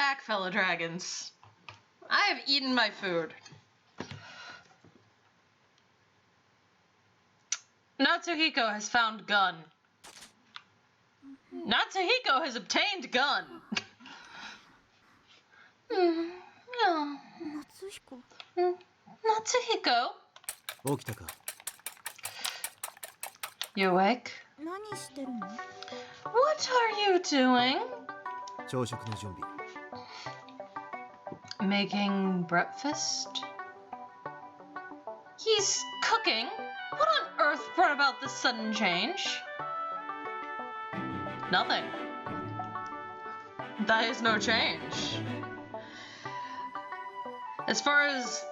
back, fellow dragons. I have eaten my food. Natsuhiko has found gun. Natsuhiko has obtained gun. Natsuhiko. Natsuhiko? 起きたか You awake? 何してるの？ What are you doing? 朝食の準備 Making breakfast? He's cooking? What on earth brought about this sudden change? Nothing. That is no change. As far as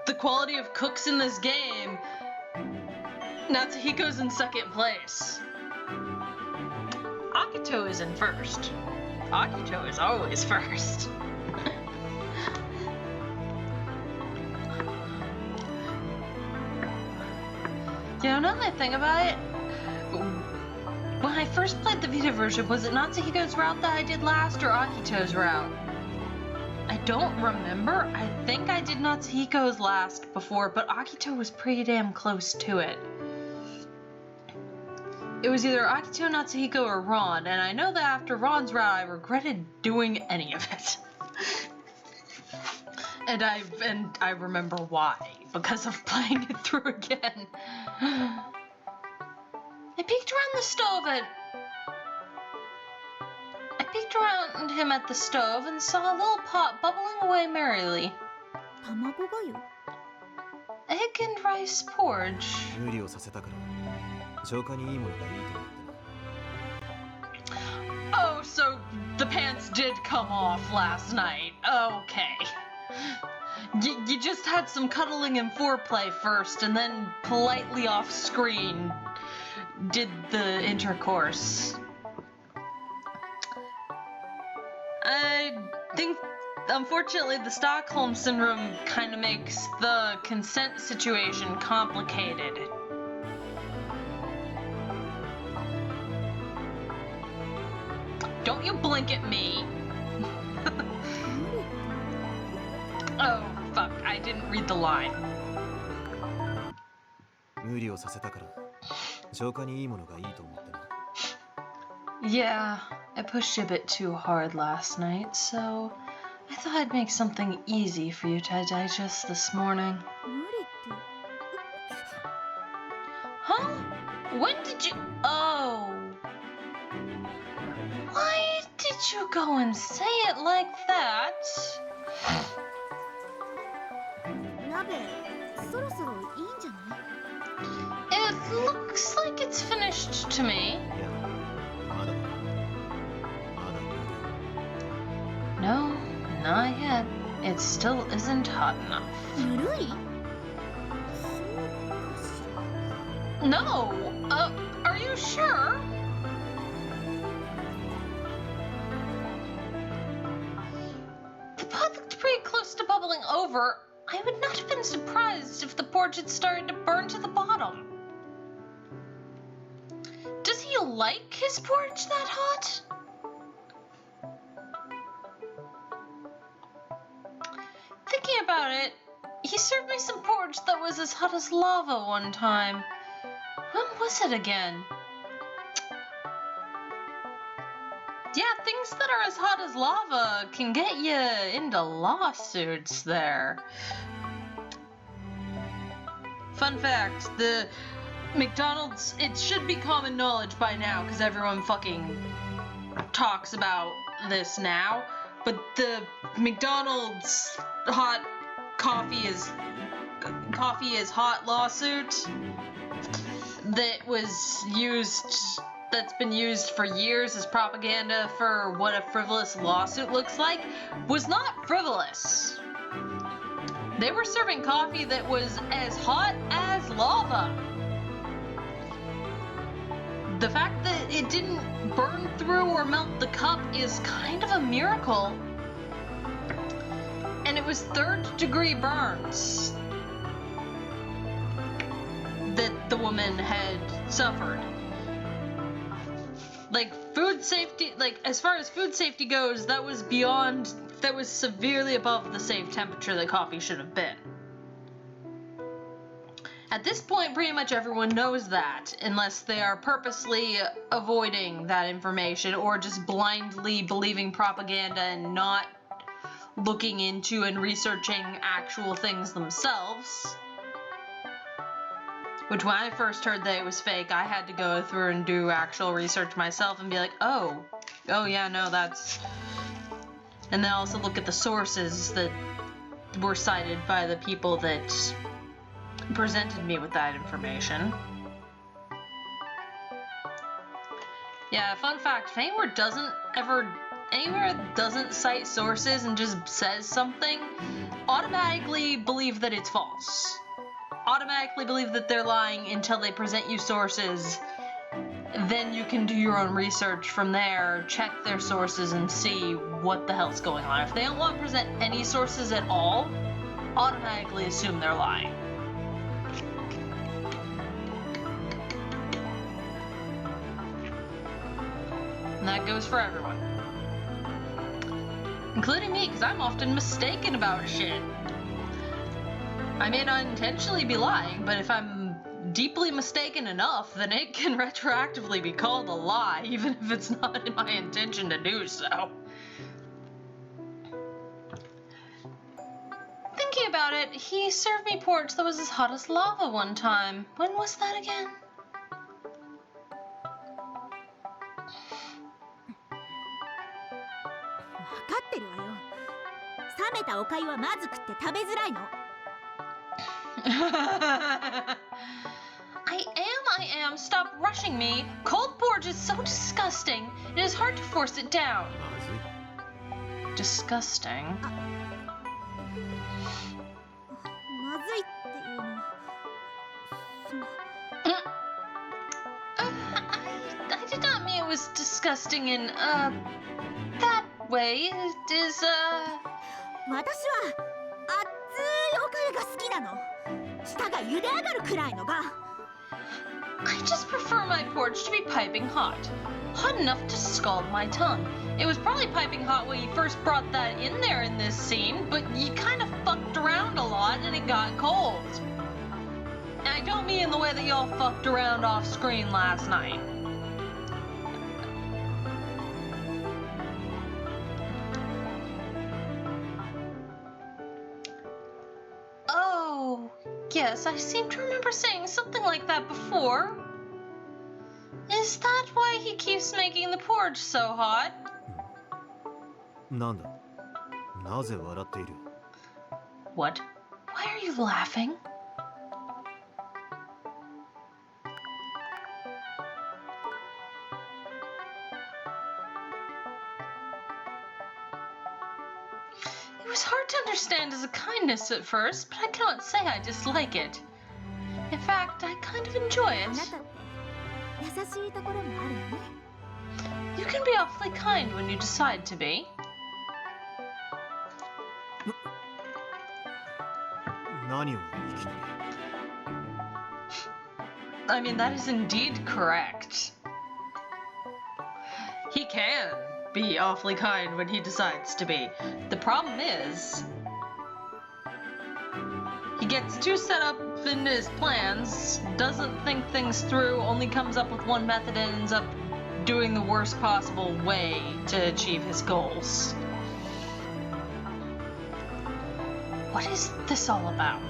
the quality of cooks in this game, Natsuhiko's in second place. Akito is in first. Akito is always first. You know, now that I think about it, when I first played the Vita version, was it Natsuhiko's route that I did last or Akito's route? I don't remember. I think I did Natsuhiko's last before, but Akito was pretty damn close to it. It was either Akito, Natsuhiko, or Ron, and I know that after Ron's route, I regretted doing any of it. And I remember why, because of playing it through again. I peeked around the stove around him at the stove and saw a little pot bubbling away merrily. 卵がゆ。 Egg and rice porridge. 無理をさせたから消化にいいものがいいと思ってな Oh, so the pants did come off last night. Okay. You just had some cuddling and foreplay first, and then politely off screen did the intercourse. I think, unfortunately, the Stockholm Syndrome kind of makes the consent situation complicated. Don't you blink at me. Oh, fuck, I didn't read the line. 無理をさせたから消化にいいものがいいと思ってな Yeah, I pushed you a bit too hard last night, so I thought I'd make something easy for you to digest this morning. 無理って。 Huh? When did you... Oh. Why did you go and say it like that? 鍋、そろそろいいんじゃない？ It looks like it's finished to me. いやまだだまだ No, not yet. It still isn't hot enough. ぬるい？ No! Are you sure? The pot looked pretty close to bubbling over. I would not have been surprised if the porridge had started to burn to the bottom. Does he like his porridge that hot? Thinking about it, he served me some porridge that was as hot as lava one time. When was it again? Yeah, things that are as hot as lava can get you into lawsuits there. Fun fact, the McDonald's, it should be common knowledge by now because everyone fucking talks about this now, but the McDonald's hot coffee is hot lawsuit that's been used for years as propaganda for what a frivolous lawsuit looks like was not frivolous. They were serving coffee that was as hot as lava. The fact that it didn't burn through or melt the cup is kind of a miracle. And it was third-degree burns that the woman had suffered. Like, food safety, like, as far as food safety goes, that was severely above the safe temperature that coffee should have been. At this point, pretty much everyone knows that, unless they are purposely avoiding that information or just blindly believing propaganda and not looking into and researching actual things themselves. Which, when I first heard that it was fake, I had to go through and do actual research myself and be like, oh yeah, no, that's... And then also look at the sources that were cited by the people that presented me with that information. Yeah, fun fact, if anywhere doesn't cite sources and just says something, automatically believe that it's false. Automatically believe that they're lying until they present you sources. Then you can do your own research from there, check their sources, and see what the hell's going on. If they don't want to present any sources at all, automatically assume they're lying. And that goes for everyone. Including me, because I'm often mistaken about shit. I may not intentionally be lying, but if I'm deeply mistaken enough, then it can retroactively be called a lie, even if it's not in my intention to do so. Thinking about it, he served me porridge that was as hot as lava one time. When was that again? I am. Stop rushing me. Cold porridge is so disgusting. It is hard to force it down. Disgusting. I did not mean it was disgusting in, that way. It is, I just prefer my porridge to be piping hot. Hot enough to scald my tongue. It was probably piping hot when you first brought that in there in this scene, but you kind of fucked around a lot and it got cold. And I don't mean in the way that y'all fucked around off screen last night. Oh, yes, I seem to remember saying something like that before. Is that why he keeps making the porridge so hot? What? Why are you laughing? It was hard to understand as a kindness at first, but I cannot say I dislike it. In fact, I kind of enjoy it. You can be awfully kind when you decide to be. I mean, that is indeed correct. He can be awfully kind when he decides to be. The problem is, he gets too set up in his plans, doesn't think things through, only comes up with one method and ends up doing the worst possible way to achieve his goals. What is this all about?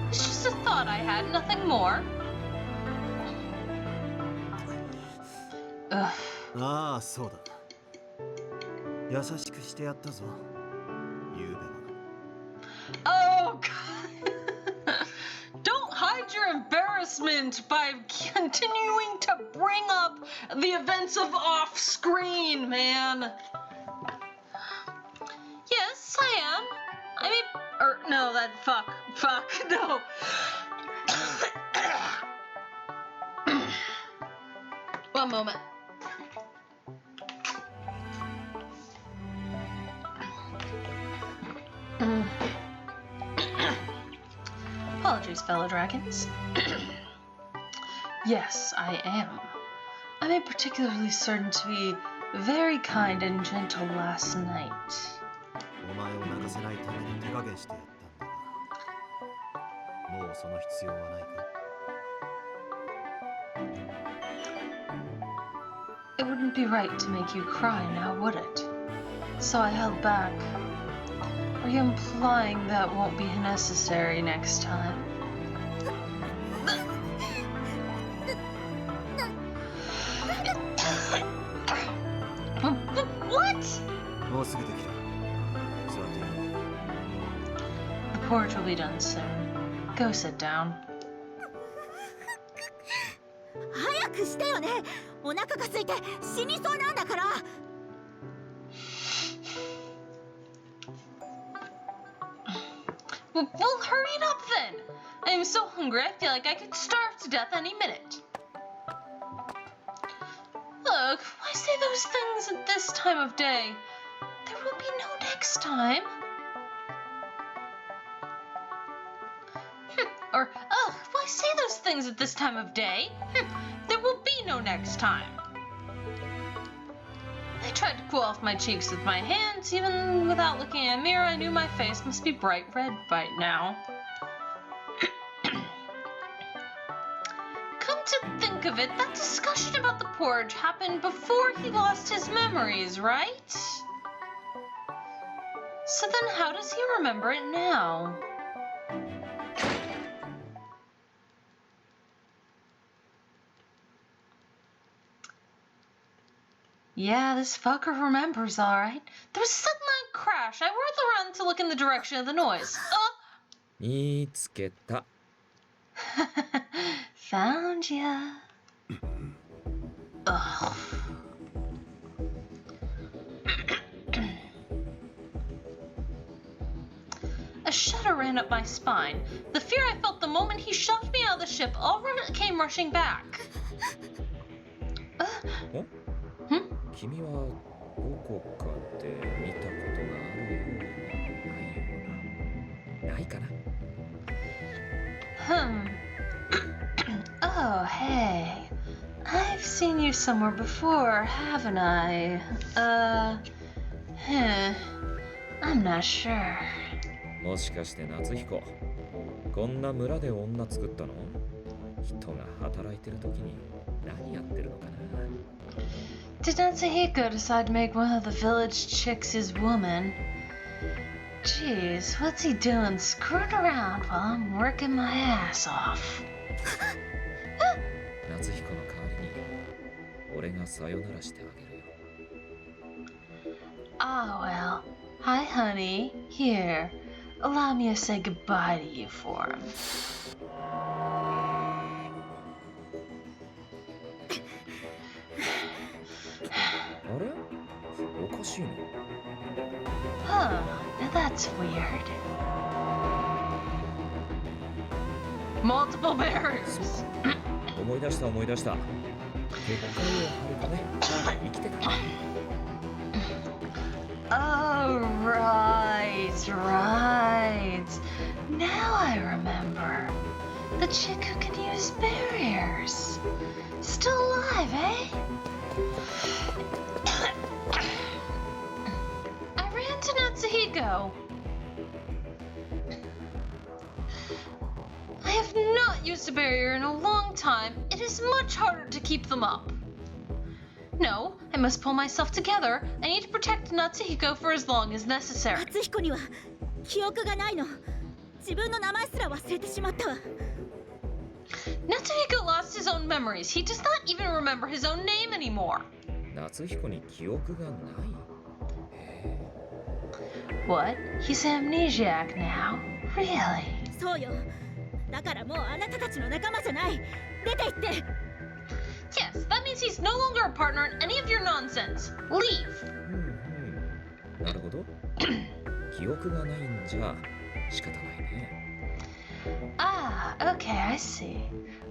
It's just a thought I had, nothing more. Ugh. Oh, God. Don't hide your embarrassment by continuing to bring up the events of off-screen, man. Yes, I am. I mean, no, fuck, no. One moment. Apologies, fellow dragons. Yes, I am. I made particularly certain to be very kind and gentle last night. お前を泣かせないために手加減してやったんだが、もうその必要はないか？ It wouldn't be right to make you cry now, would it? So I held back. Are you implying that won't be necessary next time? What? もうすぐできる。座っていい。 The porridge will be done soon. Go sit down. 早くしてよね。お腹が空いて死にそうなんだから。Well, hurry it up then. I am so hungry, I feel like I could starve to death any minute. Look, why say those things at this time of day? There will be no next time. Or, ugh, why say those things at this time of day? There will be no next time. I tried to cool off my cheeks with my hands. Even without looking in a mirror, I knew my face must be bright red by now. Come to think of it, that discussion about the porridge happened before he lost his memories, right? So then how does he remember it now? Yeah, this fucker remembers, alright. There was a sudden loud crash. I whirled around to look in the direction of the noise. Oh! 見つけた。 Found ya. Ugh. A shudder ran up my spine. The fear I felt the moment he shoved me out of the ship all came rushing back. 君はどこかで見たことがあるような、ないような。ないかな？ Oh, hey. I've seen you somewhere before, haven't I? I'm not sure. もしかして夏彦、こんな村で女作ったの？人が働いてる時に何やってるのかな？ Did Natsuhiko decide to make one of the village chicks his woman? Jeez, what's he doing screwing around while I'm working my ass off? 夏彦の代わりに俺がさよならしてあげるよ。 Ah, well. Hi, honey. Here. Allow me to say goodbye to you for him. あれ？おかしいの？ Huh, now that's weird. Multiple berries. 思い出した思い出した。結界を張るため生きてた。 Oh, right. Now I remember. The chick who can use barriers. Still alive, eh? I ran to Natsuhiko. I have not used a barrier in a long time. It is much harder to keep them up. No, I must pull myself together. I need to protect Natsuhiko for as long as necessary. 夏彦には記憶がないの。自分の名前すら忘れてしまったわ。Natsuhiko lost his own memories. He does not even remember his own name anymore. 夏彦に記憶がない。 What? He's amnesiac now? Really? そうよ。だからもうあなたたちの仲間じゃない。出て行って。Yes, that means he's no longer a partner in any of your nonsense. Leave. なるほど。記憶がないんじゃ仕方ないね。 Ah, okay, I see.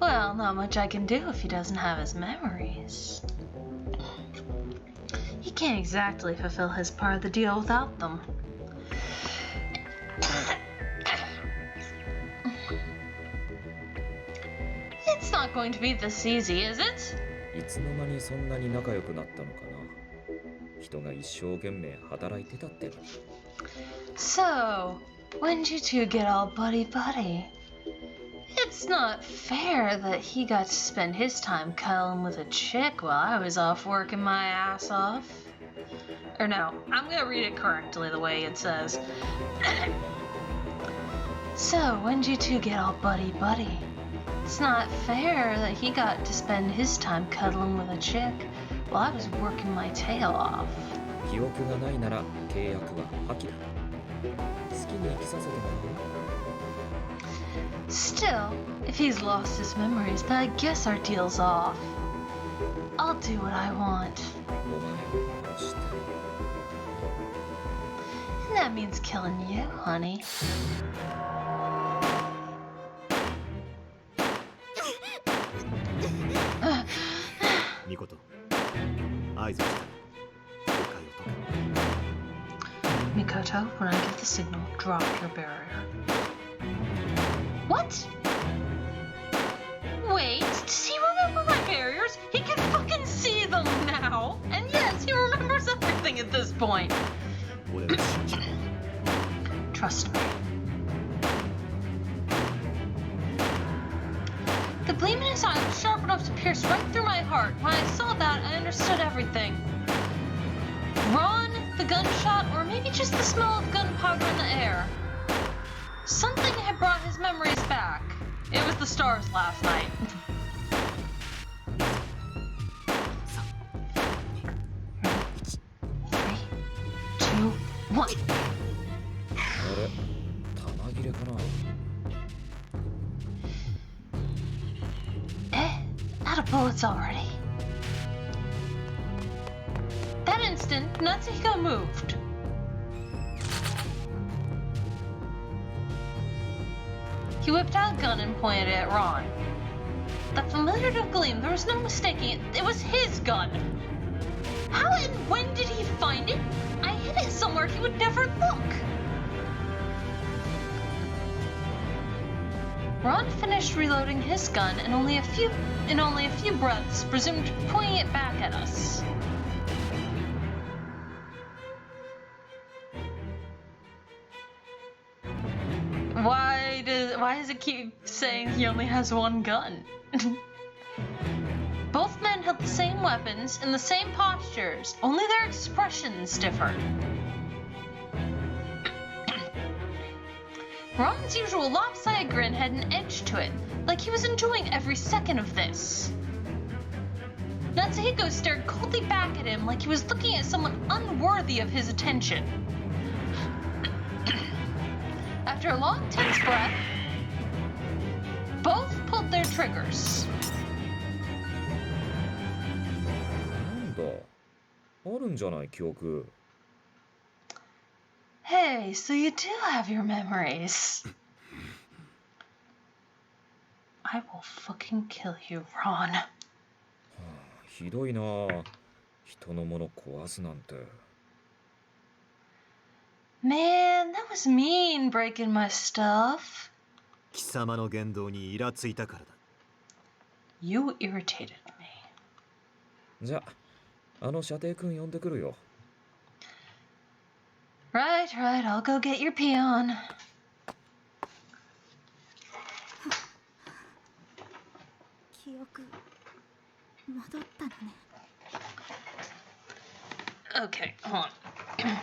Well, not much I can do if he doesn't have his memories. He can't exactly fulfill his part of the deal without them. It's not going to be this easy, is it? いつの間にそんなに仲良くなったのかな。人が一生懸命働いてたってのに。 So, when did you two get all buddy-buddy? It's not fair that he got to spend his time cuddling with a chick while I was off working my ass off. Or no, I'm gonna read it correctly the way it says. So, when did you two get all buddy-buddy? It's not fair that he got to spend his time cuddling with a chick while I was working my tail off. 記憶がないなら契約は破棄だ。好きに生きさせてもらう。 Still, if he's lost his memories, then I guess our deal's off. I'll do what I want. お前を殺して。 And that means killing you, honey. Mikoto, 合図をした。 Mikoto, when I give the signal, drop your barrier. What? Wait, does he remember my barriers? He can fucking see them now! And yes, he remembers everything at this point. 俺は信じる。 Trust me. The gleam in his eye was sharp enough to pierce right through my heart. When I saw that, I understood everything. Ron, the gunshot, or maybe just the smell of gunpowder in the air. Something had brought his memories back. It was the stars last night. 3, 2, 1. あれ、弾切れかな。 Out of bullets already. That instant, Natsuhiko moved. He whipped out a gun and pointed it at Ron. That familiar gleam, there was no mistaking it. It was his gun. How and when did he find it? I hid it somewhere he would never look. Ron finished reloading his gun and in only a few breaths, presumed pointing it back at us. Why does it keep saying he only has one gun? Both men held the same weapons in the same postures, only their expressions differed. Ron's usual lopsided grin had an edge to it, like he was enjoying every second of this. Natsuhiko stared coldly back at him like he was looking at someone unworthy of his attention. After a long, tense breath, both pulled their triggers. なんだ、あるんじゃない記憶。 Hey, so you do have your memories. I will fucking kill you, Ron. ひどいな。人のもの壊すなんて。 Man, that was mean breaking my stuff. 貴様の言動にイラついたからだ。 You irritated me. じゃあ、あの射程君呼んでくるよ。 Right, I'll go get your peon. Okay, hold on.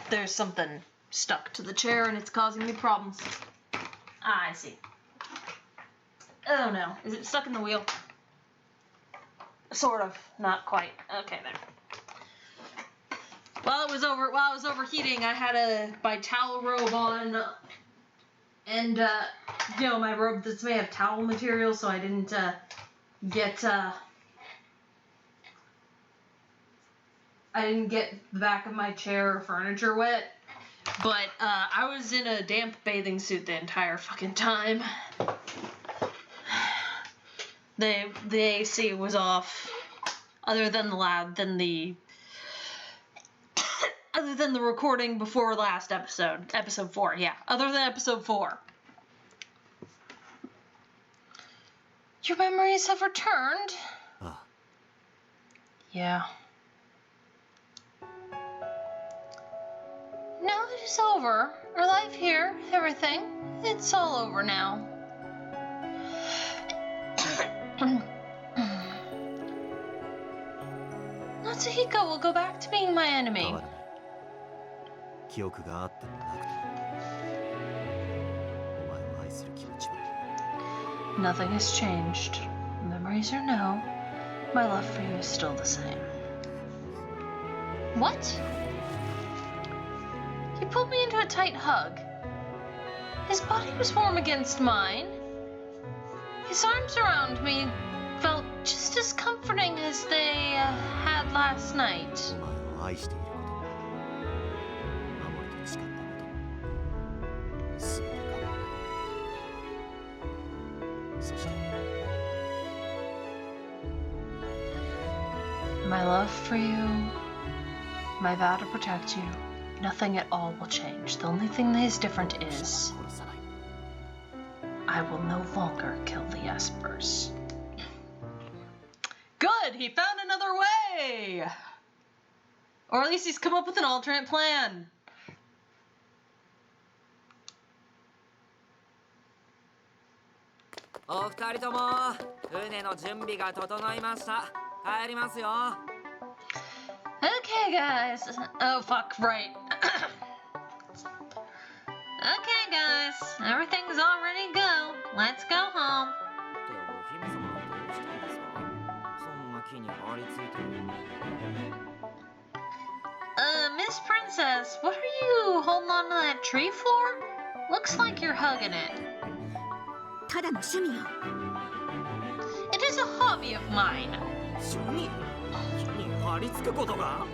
There's something stuck to the chair and it's causing me problems. Ah, I see. Oh no, is it stuck in the wheel? Sort of, not quite. Okay, there. While it was overheating, I had my towel robe on, and you know, my robe that's made of towel material, so I didn't get the back of my chair or furniture wet. But I was in a damp bathing suit the entire fucking time. The AC was off, other than the recording before last episode 4, yeah. Other than episode 4. Your memories have returned? ああ、Yeah. Now it is over. Our life here, everything, it's all over now. Natsuhiko will go back to being my 変 enemy. わらない。記憶があってもなくてもお前を愛する気持ちは Nothing has changed. Memories or no, my love for you is still the same. What? He pulled me into a tight hug. His body was warm against mine. His arms around me felt just as comforting as they had last night. お前を愛していることも守りと誓ったことも全て変わらない。そして My love for you, my vow to protect you, nothing at all will change. The only thing that is different is 殺さない。 I will no longer kill the Espers. Good! He found another way! Or at least he's come up with an alternate plan. お二人とも船の準備が整いました。帰りますよ。 Okay, guys. Oh, fuck, right. Okay, guys. Everything's all ready to go. Let's go home. ってお姫様はどうしたんですか？そんな木に張り付いて。 Miss Princess, what are you holding on to that tree for? Looks like you're hugging it. ただの趣味よ。 It is a hobby of mine. 趣味？木に張り付くことが？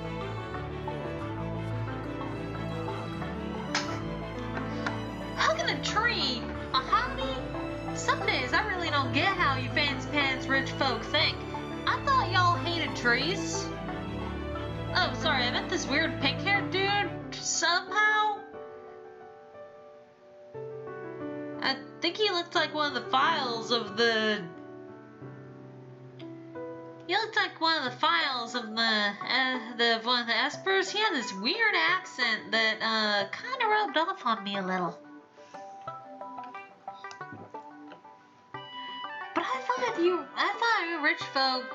Hugging a tree? A hobby? Some days I really don't get how you fancy pants rich folk think. I thought y'all hated trees. Oh, sorry, I meant this weird pink-haired dude. Somehow. I think he looked like one of the files of the... He looked like one of the files of one of the Espers. He had this weird accent that kind of rubbed off on me a little. But I thought you rich folk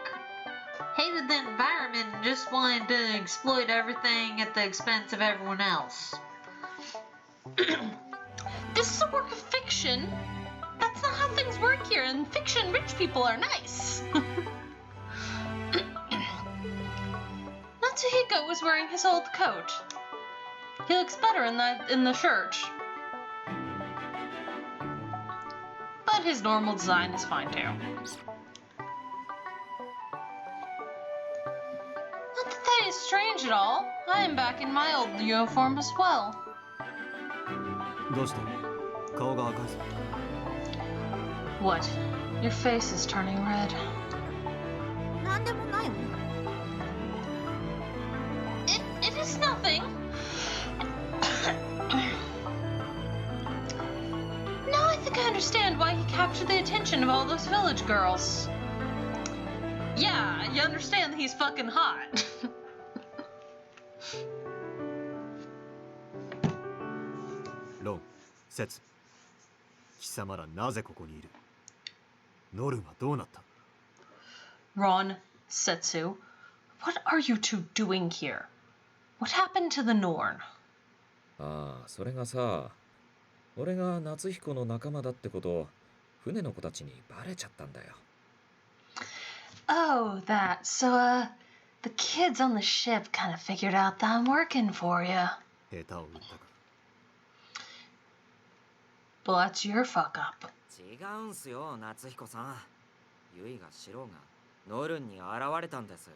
hated the environment and just wanted to exploit everything at the expense of everyone else. This is a work of fiction. That's not how things work here. In fiction, rich people are nice. Natsuhiko was wearing his old coat. He looks better in the shirt. But his normal design is fine too. Not that that is strange at all. I am back in my old uniform as well. どうした？顔が赤いぞ。 What? Your face is turning red. なんでもないわ。 It is nothing. Now I think I understand why he captured the attention of all those village girls. Yeah, you understand that he's fucking hot. ロン、セツ。貴様らなぜここにいる？ノルンはどうなった？ Ron, Setsu, what are you two doing here? What happened to the Norn? ああ、それがさ、俺が夏彦の仲間だってこと、船の子たちにバレちゃったんだよ。Oh, that. So, the kids on the ship kind of figured out that I'm working for you. 下手を打ったか。 Well, that's your fuck up. 違うんすよ、夏彦さん。ユイがシロがノルンに現れたんです。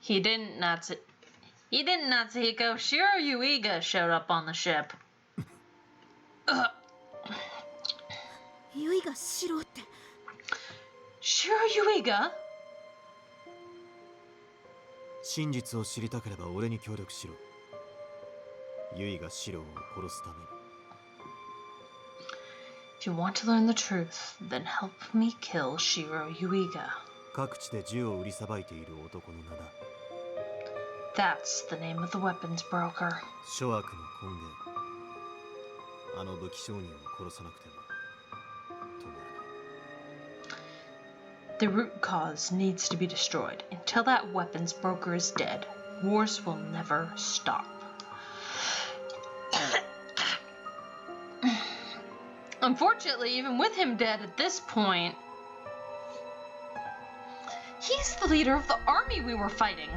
He didn't, Natsuhiko. Shiro Yuiga showed up on the ship. ゆいが白って。 Shiro Yuiga? 真実を知りたければ俺に協力しろ。ユイがシロを殺すために。 If you want to learn the truth, then help me kill Shiro Yuiga. 各地で銃を売りさばいている男の名だ。 That's the name of the weapons broker. 諸悪の根源。あの武器商人を殺さなくては止まらない。 The root cause needs to be destroyed. Until that weapons broker is dead, wars will never stop. Unfortunately, even with him dead at this point, he's the leader of the army we were fighting.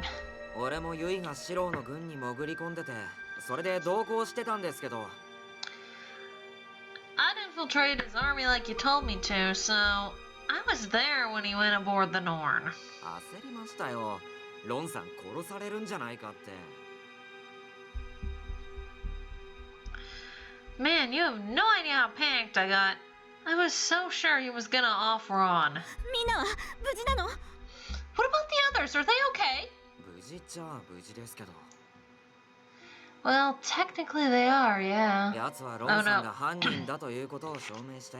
俺もユイがシローの軍に潜り込んでて、それで同行してたんですけど。I'd infiltrated his army like you told me to, so I was there when he went aboard the Norn. 焦りましたよ。ロンさん殺されるんじゃないかって。Man, you have no idea how panicked I got. I was so sure he was gonna off Ron. みんなは無事なの？ What about the others? Are they okay? 無事っちゃ無事ですけど。Well, technically they are, yeah. 奴はロンさんが犯人だということを証明して、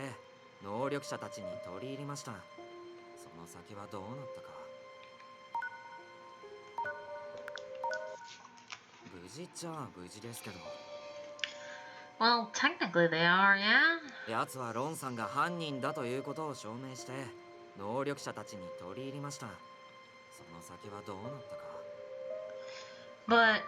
能力者たちに取り入りました。その先はどうなったか。無事っちゃ無事ですけど。 Well, technically they are, yeah. 奴はロンさんが犯人だということを証明して、能力者たちに取り入りました。その先はどうなったか。 But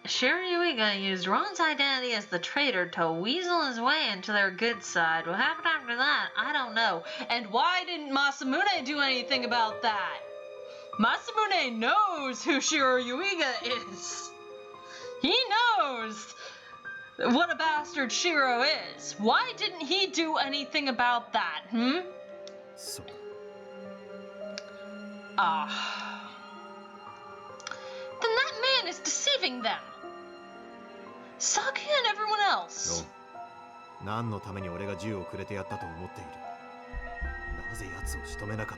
Shiryuiga used Ron's identity as the traitor to weasel his way into their good side. What happened after that, I don't know. And why didn't Masamune do anything about that? Masamune knows who Shiryuiga is. He knows what a bastard Shiro is. Why didn't he do anything about that, hmm? そう。 Ah. Then that man is deceiving them. Saki and everyone ロ else. ン、何のために俺が銃をくれてやったと思っている。なぜ奴を仕留めなかっ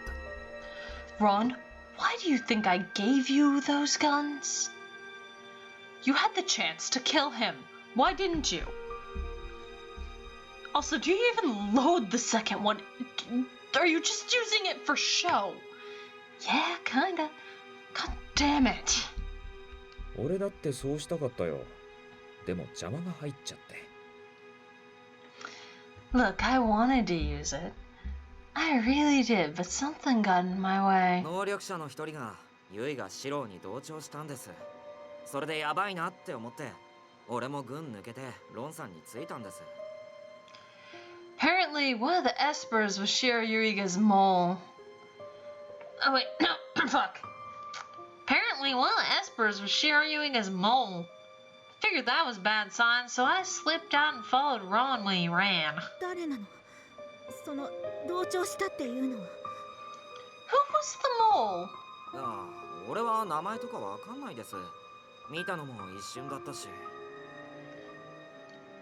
た。 Ron, why do you think I gave you those guns? You had the chance to kill him. Why didn't you? Also, do you even load the second one? Are you just using it for show? Yeah, kinda. God damn it. 俺だってそうしたかったよ。でも邪魔が入っちゃって。 Look, I wanted to use it. I really did, but something got in my way. 能力者の一人がユイがシローに同調したんです。それでやばいなって思って、俺も軍抜けてロンさんについたんです。 Apparently, one of the espers was Shiryuiga's mole. Oh wait, no, fuck. Apparently, one of the espers was Shiryuiga's mole. Figured that was a bad sign, so I slipped out and followed Ron when he ran. 誰なの？その同調したっていうのは。 Who was the mole? いや、俺は名前とかわかんないです。見たのも一瞬だったし。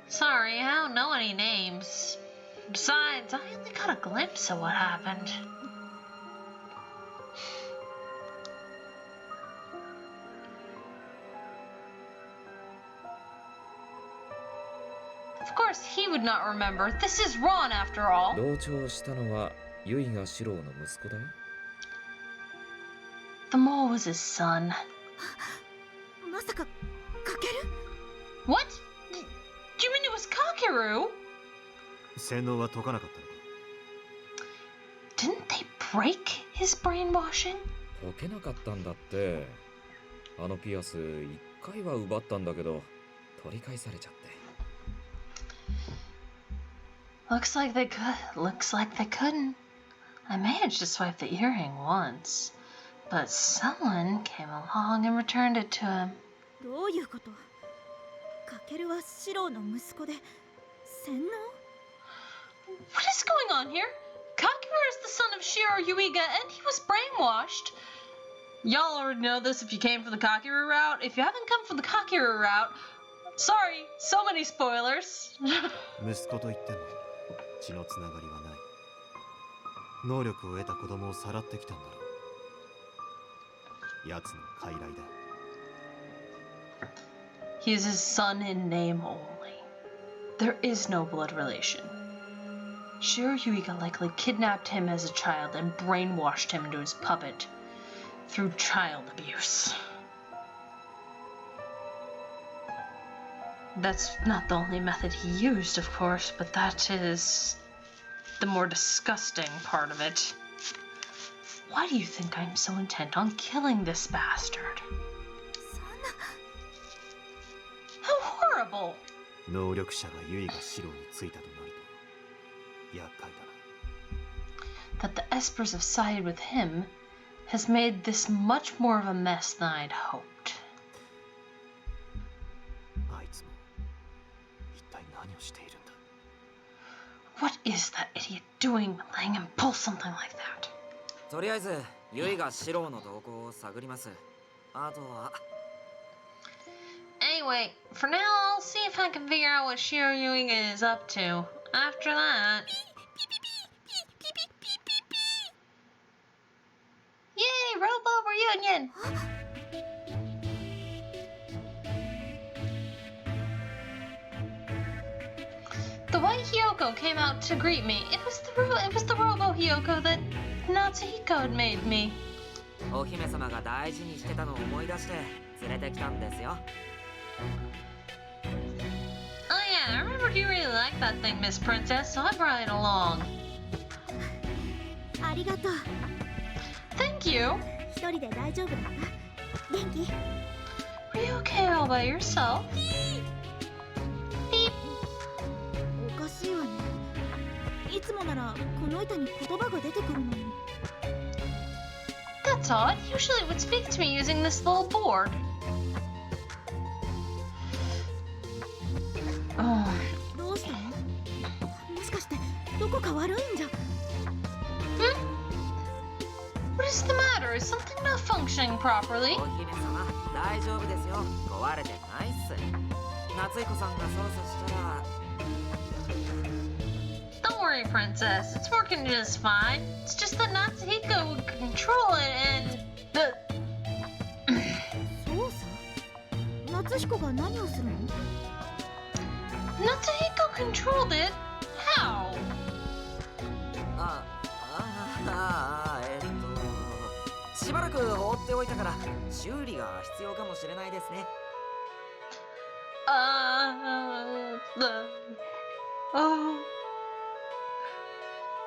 Sorry, I don't know any names. Besides, I only got a glimpse of what happened. Of course, he would not remember. This is Ron, after all. 同調したのはユイがシローの息子だよ。 The mole was his son. まさかかける？ What? Do you mean it was Kakeru? 洗脳は解かなかったのか。 Didn't they break his brainwashing? 解けなかったんだって。あのピアス一回は奪ったんだけど取り返されちゃって。 Looks like they could. Looks like they couldn't. I managed to swipe the earring once, but someone came along and returned it to him. どういうこと？かけるはシローの息子で洗脳？ What is going on here? Kakeru is the son of Shiryuiga, and he was brainwashed. Y'all already know this if you came from the Kakeru route. If you haven't come from the Kakeru route, sorry, so many spoilers. 息子と言っても血のつながりはない。能力を得た子供をさらってきたんだろう。奴の傀儡だ。 He is his son in name only. There is no blood relation. Shiroyuiga likely kidnapped him as a child and brainwashed him into his puppet through child abuse. That's not the only method he used, of course, but that is the more disgusting part of it. Why do you think I'm so intent on killing this bastard? How horrible! 能力者がユイがシロについたとなると厄介だな。 That the Espers have sided with him has made this much more of a mess than I'd hoped. あいつも一体何をしているんだ。 What is that idiot doing letting him pull something like that? とりあえずユイがシロの動向を探ります。あとは Anyway, for now, I'll see if I can figure out what Shiroyuiga is up to. After that... Yay, Robo reunion! The white Hyoko came out to greet me. It was the Robo Hyoko that Natsuhiko had made me. お姫様が大事にしてたのを思い出して連れてきたんですよ。 Oh yeah, I remembered you really liked that thing, Miss Princess, so I brought it along. ありがとう。 Thank you. 一人で大丈夫だった元気 Are you okay all by yourself? Beep. おかしいわね。いつもならこの板に言葉が出てくるのに。 That's odd. Usually it would speak to me using this little board. Oh. どうしたのもしかしてどこか悪いんじゃ What is the matter? Is something not functioning properly? お姫様大丈夫ですよ。壊れてないっす。夏彦さんが操作したら Don't worry, Princess. It's working just fine. It's just that Natsuhiko would control it and... the... 操作夏彦が何をするの Natsuhiko controlled it? How? しばらく放っておいたから修理が必要かもしれないですね。Oh.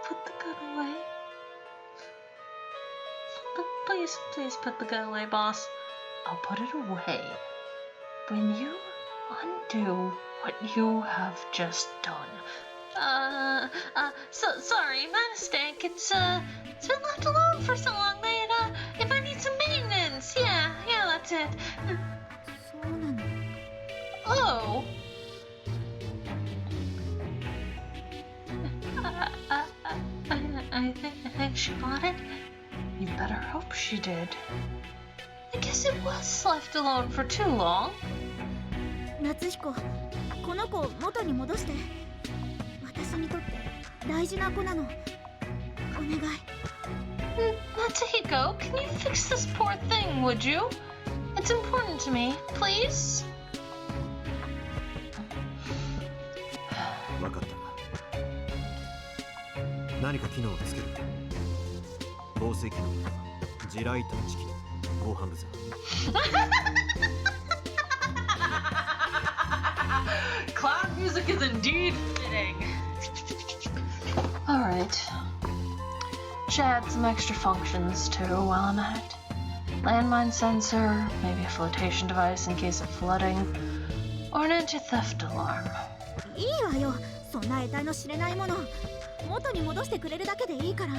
Put the gun away. Please put the gun away, boss. I'll put it away when you undo what you have just done. Sorry, my mistake. It's been left alone for so long that, if I need some maintenance. Yeah, that's it. そうなの Oh. I think she bought it. You better hope she did. I guess it was left alone for too long. 夏彦この子を元に戻して私にとって大事な子なのお願い Natsuhiko, can you fix this poor thing, would you? It's important to me, please. 分かった。何か機能をつける。防水機能、地雷探知機、防犯ブザー。Cloud music is indeed fitting. Alright. Should add some extra functions too while I'm at it. Landmine sensor, maybe a flotation device in case of flooding, or an anti-theft alarm. いいわよそんな得体の知れないもの元に戻してくれるだけでいいから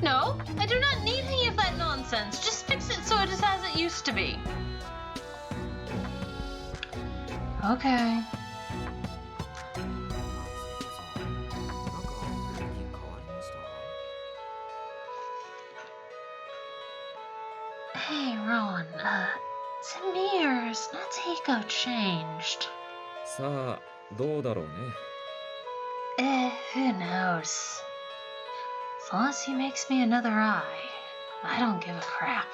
No, I do not need any of that nonsense. Just fix it so it is as it used to be. Okay. なんか雰囲気変わりました。 Hey, Ron, Samir's Natsuhiko changed. さあどうだろうね。Who knows? As long as he makes me another eye, I don't give a crap.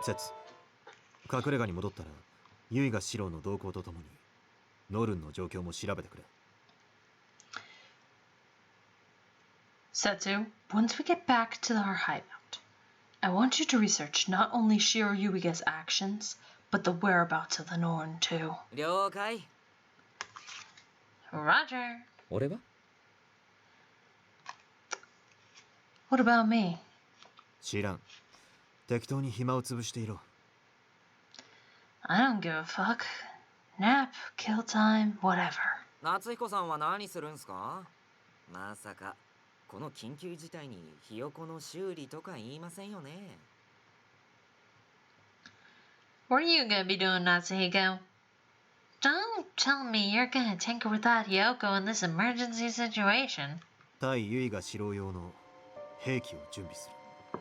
節隠れ家に戻ったらユイがシロの動向とともにノルンの状況も調べてくれ。Setsu, once we get back to our hideout, I want you to research not only Shiro Yuiga's actions, but the whereabouts of the Norn too. 了解。 Roger. 俺は What about me? 知らん。適当に暇を潰していろ。 I don't give a fuck. Nap, kill time, whatever. 夏彦さんは何するんすか？まさかこの緊急事態にひよこの修理とか言いませんよね。 What are you gonna be doing, Natsuhiko? Don't tell me you're gonna tinker with that Hyoko in this emergency situation. 対ユイが四郎用の兵器を準備する。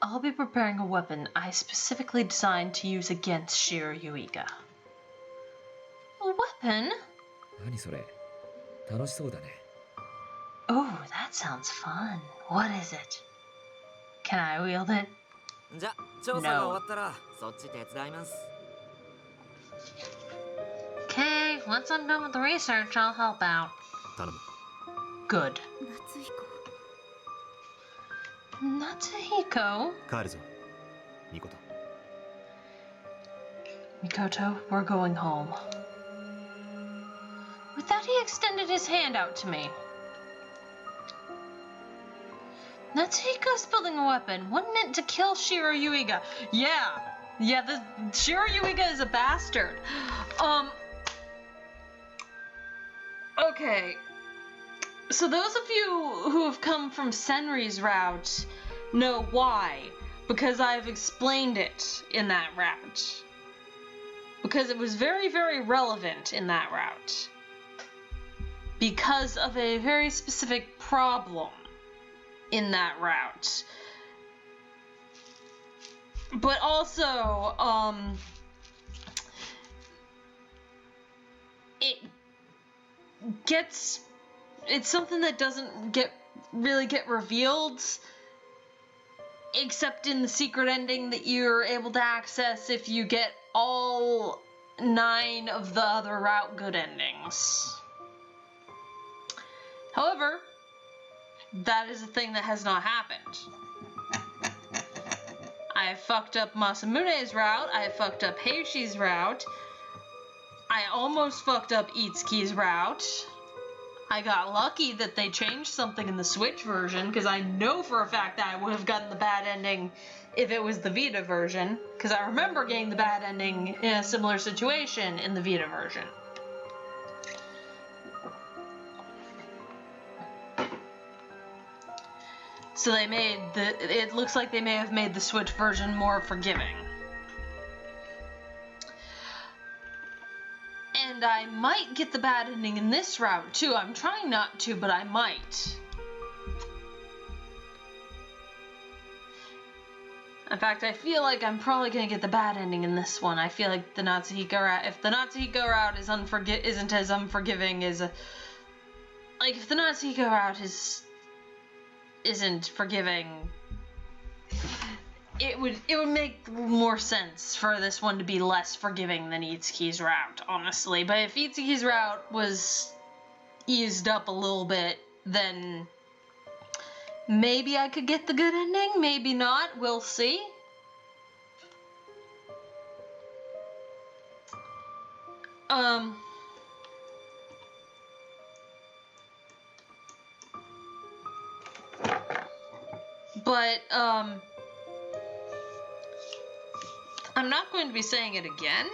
I'll be preparing a weapon I specifically designed to use against Shiro Yuiga. A weapon? 何それ楽しそうだね。 Oh, that sounds fun. What is it? Can I wield it? じゃ調査が終わったらそっち手伝います。 Okay, once I'm done with the research, I'll help out. 頼む。 Good. 夏彦 Natsuhiko? 帰るぞ。ミコト。 Mikoto, we're going home. With that, he extended his hand out to me. Natsuhiko's building a weapon. Wasn't it to kill Shiro Yuiga? Yeah, the Shiro Yuiga is a bastard. Okay. So those of you who have come from Senri's route know why, because I've explained it in that route. Because it was very, very relevant in that route. Because of a very specific problem in that route. But also, it's something that doesn't really get revealed, except in the secret ending that you're able to access if you get all 9 of the other route good endings. However, that is a thing that has not happened. I fucked up Masamune's route, I fucked up Heishi's route, I almost fucked up Itsuki's route. I got lucky that they changed something in the Switch version, because I know for a fact that I would have gotten the bad ending if it was the Vita version, because I remember getting the bad ending in a similar situation in the Vita version. So it looks like they may have made the Switch version more forgiving. And I might get the bad ending in this route too. I'm trying not to, but I might. In fact, I feel like I'm probably gonna get the bad ending in this one. I feel like the Natsuhiko route, if the Natsuhiko route isn't as unforgiving as if the Natsuhiko route isn't forgiving, it would make more sense for this one to be less forgiving than Itsuki's route, honestly. But if Itsuki's route was eased up a little bit, then maybe I could get the good ending, maybe not, we'll see. I'm not going to be saying it again,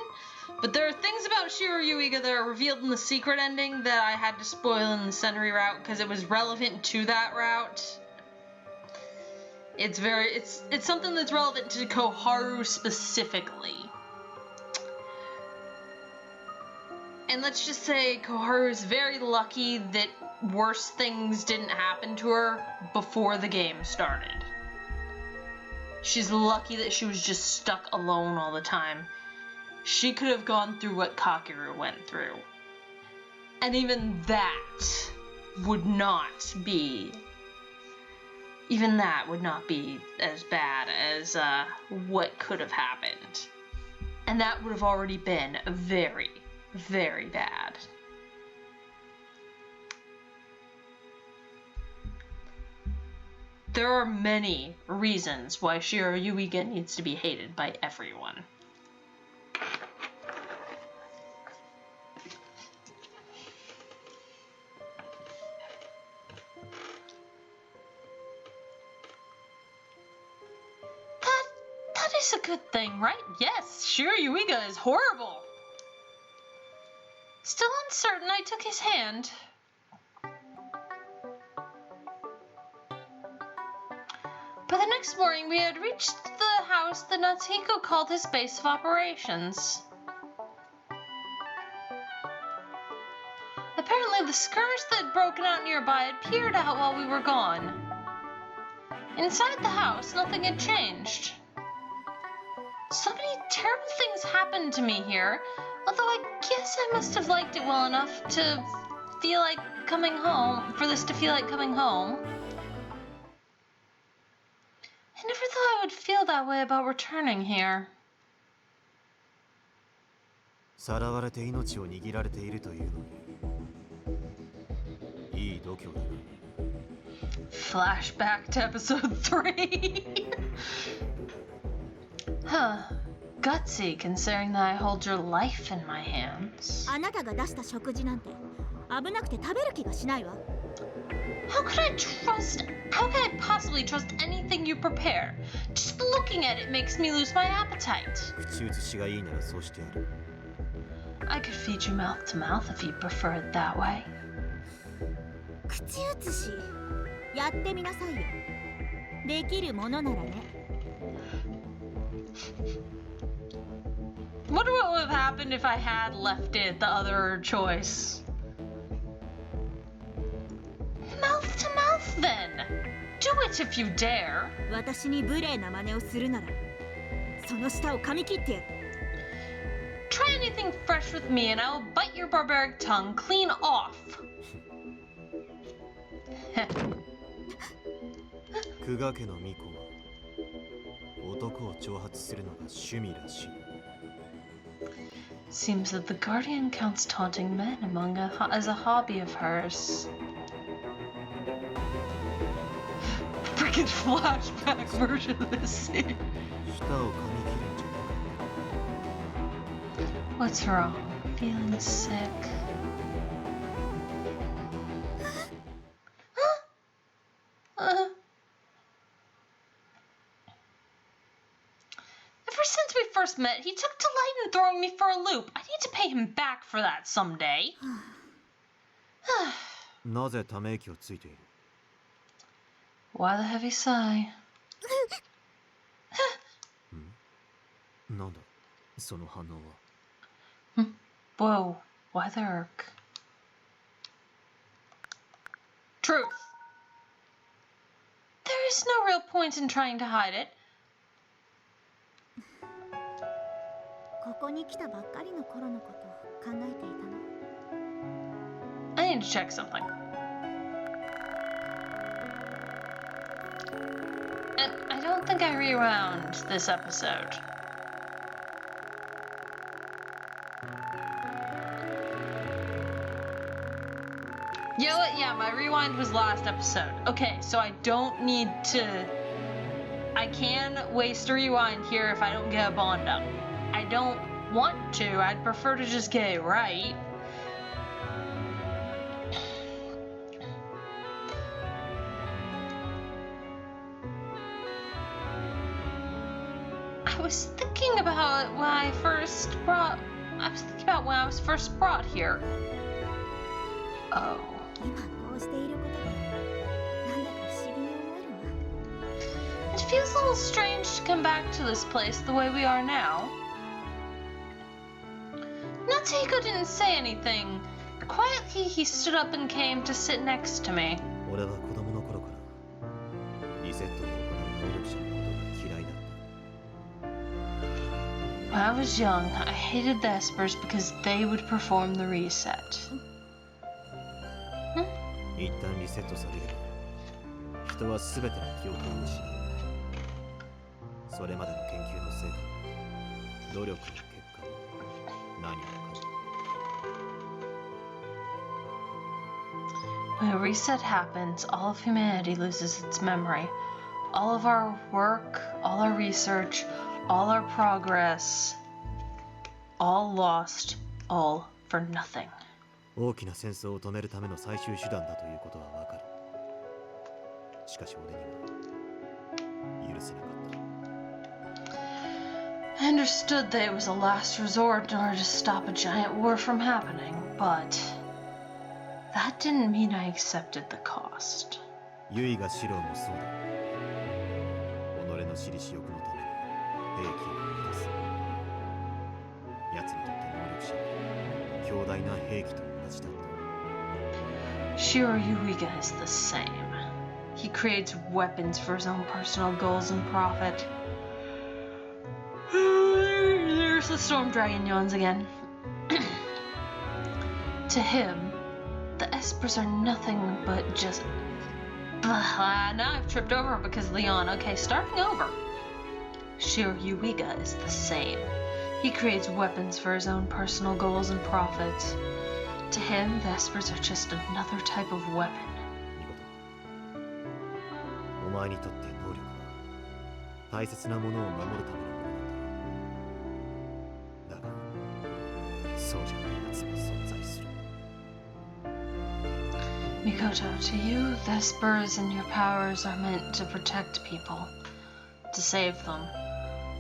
but there are things about Shiro Yuiga that are revealed in the secret ending that I had to spoil in the Senri route because it was relevant to that route. It's something that's relevant to Koharu specifically. And let's just say Koharu is very lucky that worse things didn't happen to her before the game started. She's lucky that she was just stuck alone all the time. She could have gone through what Kakeru went through. And even that would not be as bad as what could have happened. And that would have already been very, very bad. there are many reasons why Shiro Yuiga needs to be hated by everyone. That is a good thing, right? Yes, Shiro Yuiga is horrible. Still uncertain, I took his hand. By the next morning, we had reached the house that Natsuhiko called his base of operations. Apparently, the skirmish that had broken out nearby had petered out while we were gone. Inside the house, nothing had changed. So many terrible things happened to me here, although I guess I must have liked it well enough to feel like coming home, for this to feel like coming home. I never thought I would feel that way about returning here. さらわれて命を握られているというのにいい度胸だな。 Flashback to episode 3. Huh. Gutsy, considering that I hold your life in my hands. あなたが出した食事なんて危なくて食べる気がしないわ。 How could I possibly trust anything you prepare? Just looking at it makes me lose my appetite. 口移しがいいならそうしてやる。 I could feed you mouth to mouth if you prefer it that way. 口移しやってみなさいよ。できるものならね。 Wonder what would have happened if I had left it the other choice. Mouth to mouth then. Do it if you dare. 私に無礼な真似をするならその舌を噛み切ってやる。 Try anything fresh with me and I will bite your barbaric tongue clean off. 久我家の巫女は男を挑発するのが趣味らしい。 Seems that the Guardian counts taunting men as a hobby of hers. Freaking flashback version of this scene. 舌を噛み切るんじゃない。 What's wrong? Feeling sick? Ever since we first met, he took delight in throwing me for a loop. I need to pay him back for that someday. なぜため息をついている？ Why the heavy sigh? なんだその反応は。 Whoa, why the irk? Truth. There is no real point in trying to hide it. ここに来たばっかりの頃のこと考えていたの。 I need to check something. And I don't think I rewound this episode. You know what? Yeah, my rewind was last episode. Okay, so I don't need to... I can waste a rewind here if I don't get a bond up. I don't want to. I'd prefer to just get it right. I was thinking about when I was first brought here. Oh. 今こうしていることがなんだか不思議に思えるわ。 It feels a little strange to come back to this place the way we are now. Natsuhiko didn't say anything. Quietly, he stood up and came to sit next to me. 俺は子供の頃からリセットを行う能力者のことが嫌いだった。 When I was young, I hated the Espers because they would perform the reset. 一旦リセットされれば人は全ての記憶を失う。それまでの研究の成果、努力の結果、何もかも。 When a reset happens, all of humanity loses its memory. all of our work, all our research, all our progress, all lost, all for nothing. 大きな戦争を止めるための最終手段だということはわかる。しかし俺には許せなかった。I understood that it was a last resort in order to stop a giant war from happening, but that didn't mean I accepted the cost. ユイがシロもそうだ。己の私利私欲のために兵器を生み出す。奴にとって能力者は強大な兵器と同じだった。Shiro Yuiga is the same. He creates weapons for his own personal goals and profit. There's the storm dragon yawns again. To him, the Espers are nothing but just... now I've tripped over because of the yawn. Okay, starting over. Shiro Yuiga is the same. He creates weapons for his own personal goals and profit. To him, the Espers are just another type of weapon. お前にとって能力は大切なものを守るためのものだ。だが、そうじゃない奴も存在する。Mikoto, to you, the spurs and your powers are meant to protect people, to save them.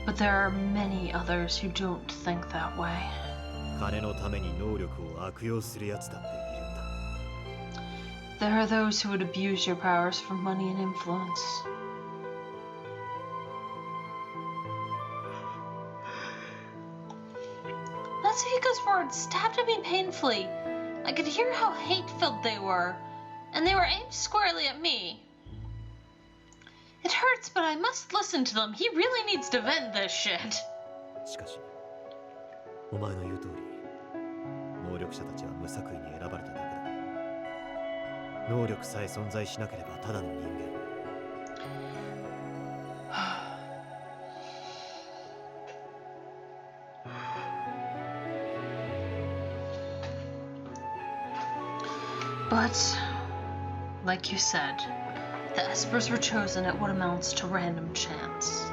But there are many others who don't think that way. 金のために能力を悪用する奴だっているんだ。There are those who would abuse your powers for money and influence. Natsuhiko's words stabbed at me painfully. I could hear how hate-filled they were, and they were aimed squarely at me. It hurts, but I must listen to them. He really needs to vent this shit. しかし、お前の言う通り、能力者たちは無作為に選ばれただけだ。能力さえ存在しなければただの人間。But, like you said, the Espers were chosen at what amounts to random chance.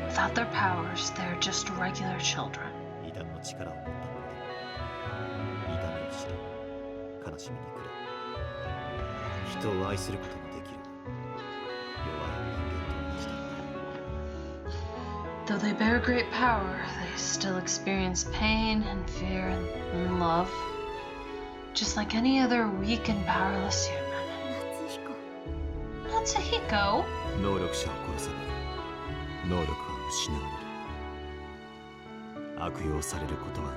Without their powers, they're just regular children. 異端の力を持った者でも、痛みを知り、悲しみに暮れ、人を愛することのできる弱い人間と同じだった。Though they bear great power, they still experience pain and fear and love, just like any other weak and powerless human. 夏彦 Natsuhiko? 能力者を殺せば、能力は失われる。悪用されることはない。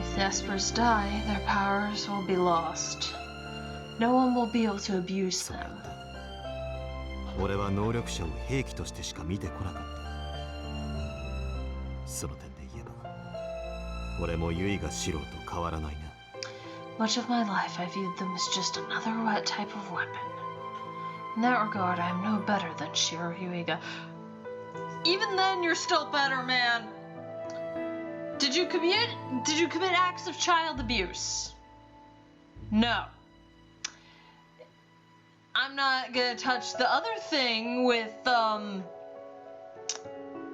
If the Espers die, their powers will be lost. No one will be able to abuse そう them. なんだ。俺は能力者を兵器としてしか見てこなかった。その点で言えば、俺もユイがシロと変わらないな。Much of my life, I viewed them as just another type of weapon. In that regard, I am no better than Shiro Yuiga. Even then, you're still better, man. Did you commit acts of child abuse? No. I'm not gonna touch the other thing with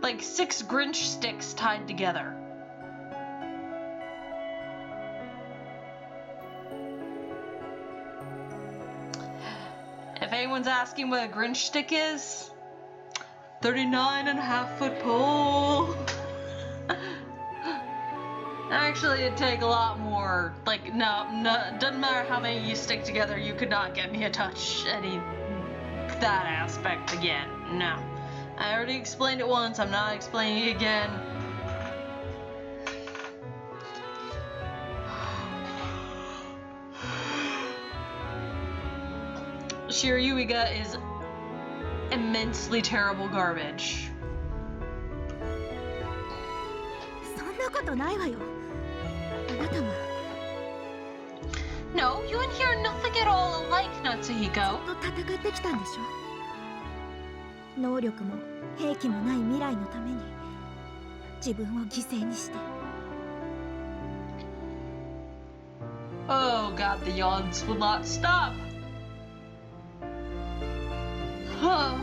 like 6 Grinch sticks tied together. If anyone's asking what a Grinch stick is, 39.5-foot pole. Actually, it'd take a lot more. Like, no, doesn't matter how many you stick together, you could not get me to touch that aspect again. No. I already explained it once, I'm not explaining it again. Shiro Yuiga is immensely terrible garbage. そんなことないわよ。あなたは No, you and he are nothing at all alike, Natsuhiko. ずっと戦ってきたんでしょ。能力も兵器もない未来のために自分を犠牲にして。 Oh god, the yawns will not stop. Oh,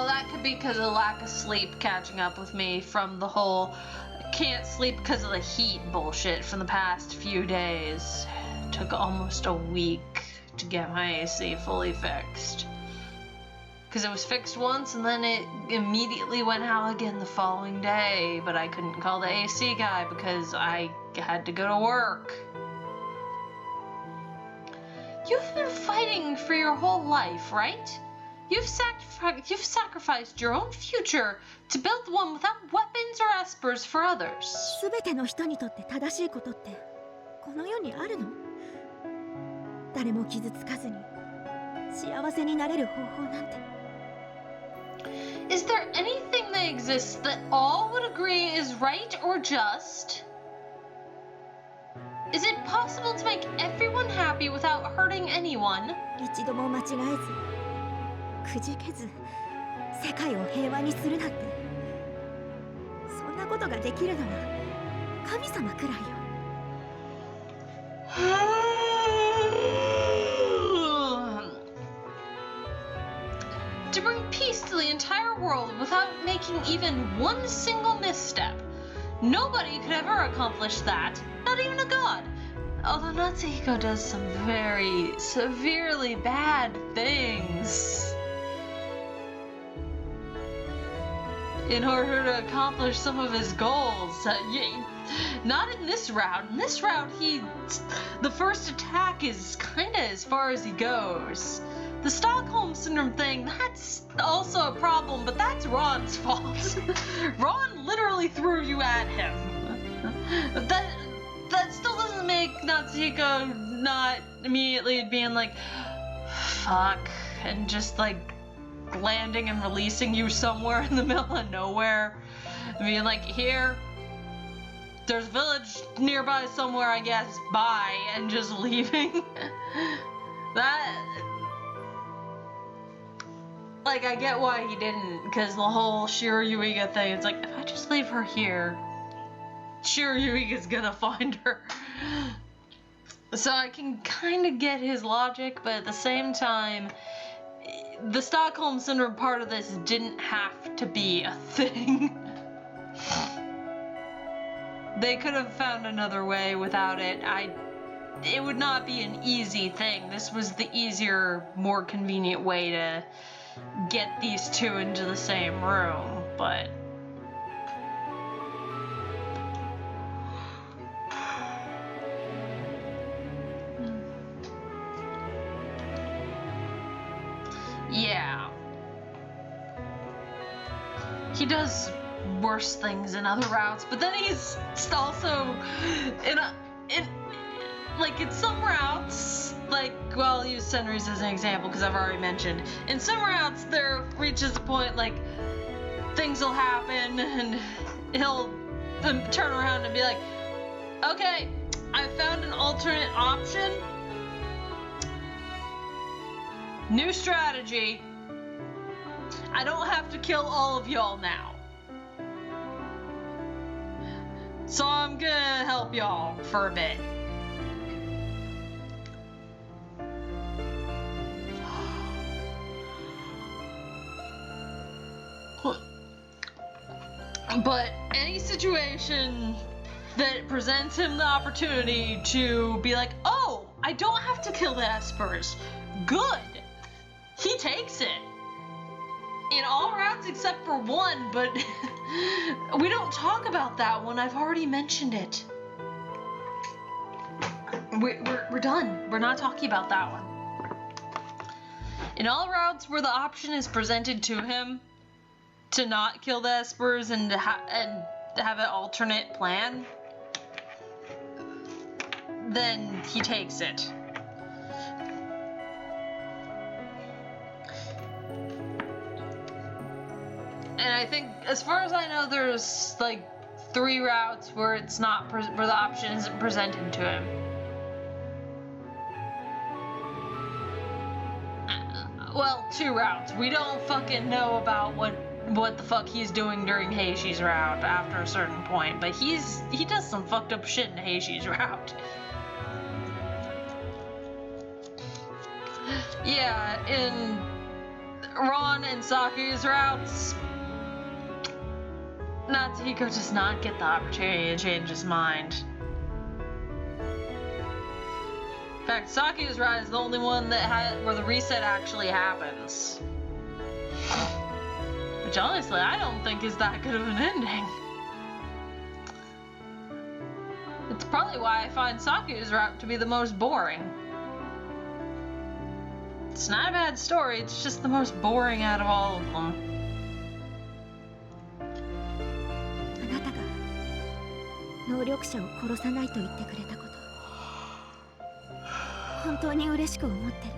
that could be because of lack of sleep catching up with me from the whole can't sleep because of the heat bullshit from the past few days. It took almost a week to get my AC fully fixed. Because it was fixed once and then it immediately went out again the following day, but I couldn't call the AC guy because I had to go to work. You've been fighting for your whole life, right? You've sacrificed your own future to build one without weapons or espers for others. すべての人にとって正しいことってこの世にあるの？誰も傷つかずに幸せになれる方法なんて。 Is there anything that exists that all would agree is right or just? Is it possible to make everyone happy without hurting anyone? 一度も間違えずくじけず世界を平和にするなんて。そんなことができるのは神様くらいよ。 To bring peace to the entire world without making even one single misstep. Nobody could ever accomplish that, not even a god. Although Natsuhiko does some very severely bad things in order to accomplish some of his goals. Not in this round. In this round, the first attack is kind of as far as he goes. The Stockholm Syndrome thing, that's also a problem, but that's Ron's fault. Ron literally threw you at him. That still doesn't make Natsuhiko not immediately being like, fuck, and just like landing and releasing you somewhere in the middle of nowhere. Being like, here, there's a village nearby somewhere, I guess, bye, and just leaving. Like, I get why he didn't, because the whole Shirayuiga thing, it's like, if I just leave her here, Shirayuiga's gonna find her. So I can kind of get his logic, but at the same time, the Stockholm Syndrome part of this didn't have to be a thing. They could have found another way without it. It would not be an easy thing. This was the easier, more convenient way to get these two into the same room, but yeah, he does worse things in other routes, but then he's also in some routes, like, well, I'll use Senri's as an example because I've already mentioned. In some routes, there reaches a point, like, things will happen and he'll turn around and be like, okay, I found an alternate option. New strategy. I don't have to kill all of y'all now. So I'm gonna help y'all for a bit. But any situation that presents him the opportunity to be like, oh, I don't have to kill the Espers. Good. He takes it. In all routes except for one, but we don't talk about that one. I've already mentioned it. We're done. We're not talking about that one. In all routes where the option is presented to him to not kill the Espers and to have an alternate plan, then he takes it. And I think, as far as I know, there's like 3 routes where it's not where the option isn't presented to him. Well, 2 routes. We don't fucking know about what the fuck he's doing during Heishi's route after a certain point, but he does some fucked up shit in Heishi's route. Yeah, in Ron and Saku's routes, Natsuhiko does not get the opportunity to change his mind. In fact, Saku's route is the only one that where the reset actually happens. Which honestly, I don't think is that good of an ending. It's probably why I find Saku's route to be the most boring. It's not a bad story, it's just the most boring out of all of them. あなたが能力者を殺さないと言ってくれたこと、本当に嬉しく思ってる。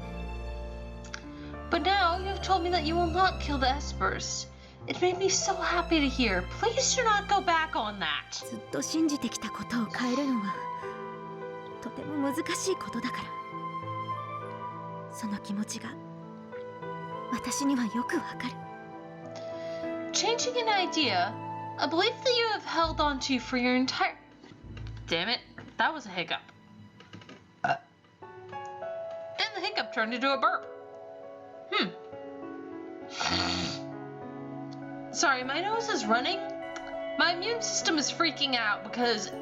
But now you have told me that you will not kill the Espers. It made me so happy to hear. Please do not go back on that. ずっと信じてきたことを変えるのはとても難しいことだから。その気持ちが私にはよくわかる。 Changing an idea, a belief that you have held on to for your entire... Damn it, that was a hiccup. And the hiccup turned into a burp. Sorry, my nose is running. My immune system is freaking out because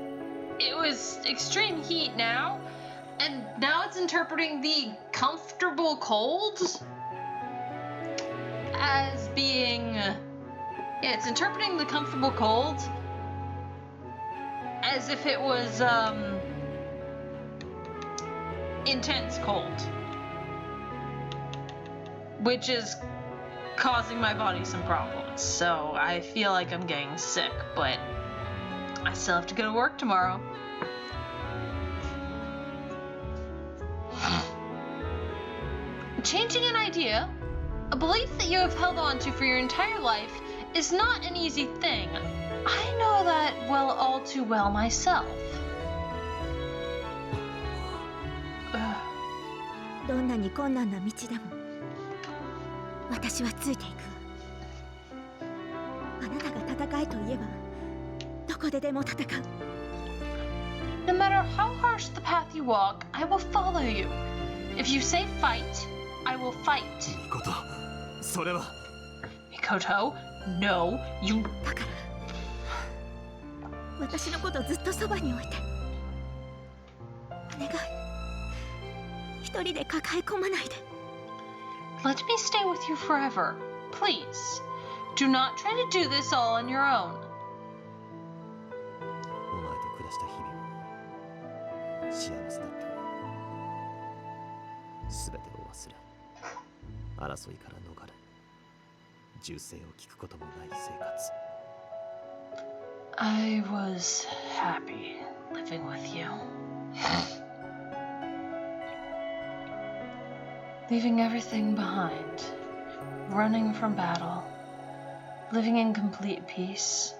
it was extreme heat now, and now it's interpreting the comfortable cold as being... Yeah, it's interpreting the comfortable cold as if it was, intense cold. Which is causing my body some problems. So I feel like I'm getting sick, but I still have to go to work tomorrow. Changing an idea, a belief that you have held on to for your entire life, is not an easy thing. I know that all too well myself. どんなに困難な道でも私はついていくわ。あなたが戦えと言えばどこででも戦う。 No matter how harsh the path you walk, I will follow you. If you say fight, I will fight. ミコト、それは。 Mikoto, no, you... だから私のことずっとそばに置いてお願い。一人で抱え込まないで。 Let me stay with you forever, please. Do not try to do this all on your own. お前と暮らした日々は幸せだった。すべてを忘れ、争いから逃れ、銃声を聞くこともない生活。 I was happy living with you. Leaving everything behind, running from battle, living in complete peace.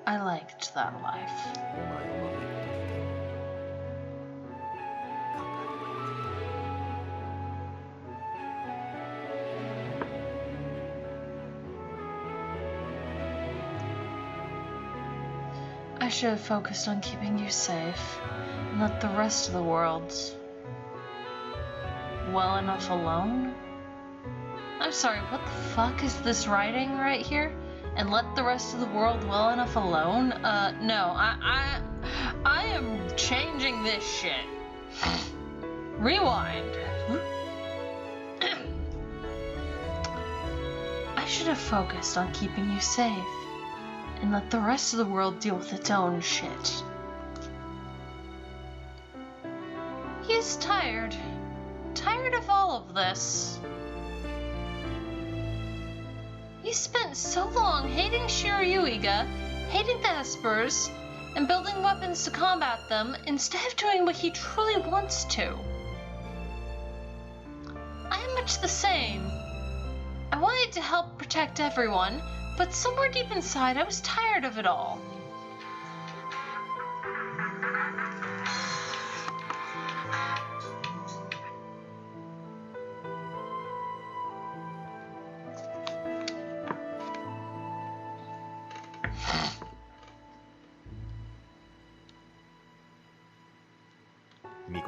I liked that life. お前を守ることだけ考え I should have focused on keeping you safe and let the rest of the world well enough alone? I'm sorry, what the fuck is this writing right here? And let the rest of the world well enough alone? No, I am changing this shit. Rewind. I should have focused on keeping you safe and let the rest of the world deal with its own shit. He is tired. Tired of all of this. He spent so long hating Shiryuiga, hating the Espers, and building weapons to combat them instead of doing what he truly wants to. I am much the same. I wanted to help protect everyone, but somewhere deep inside I was tired of it all.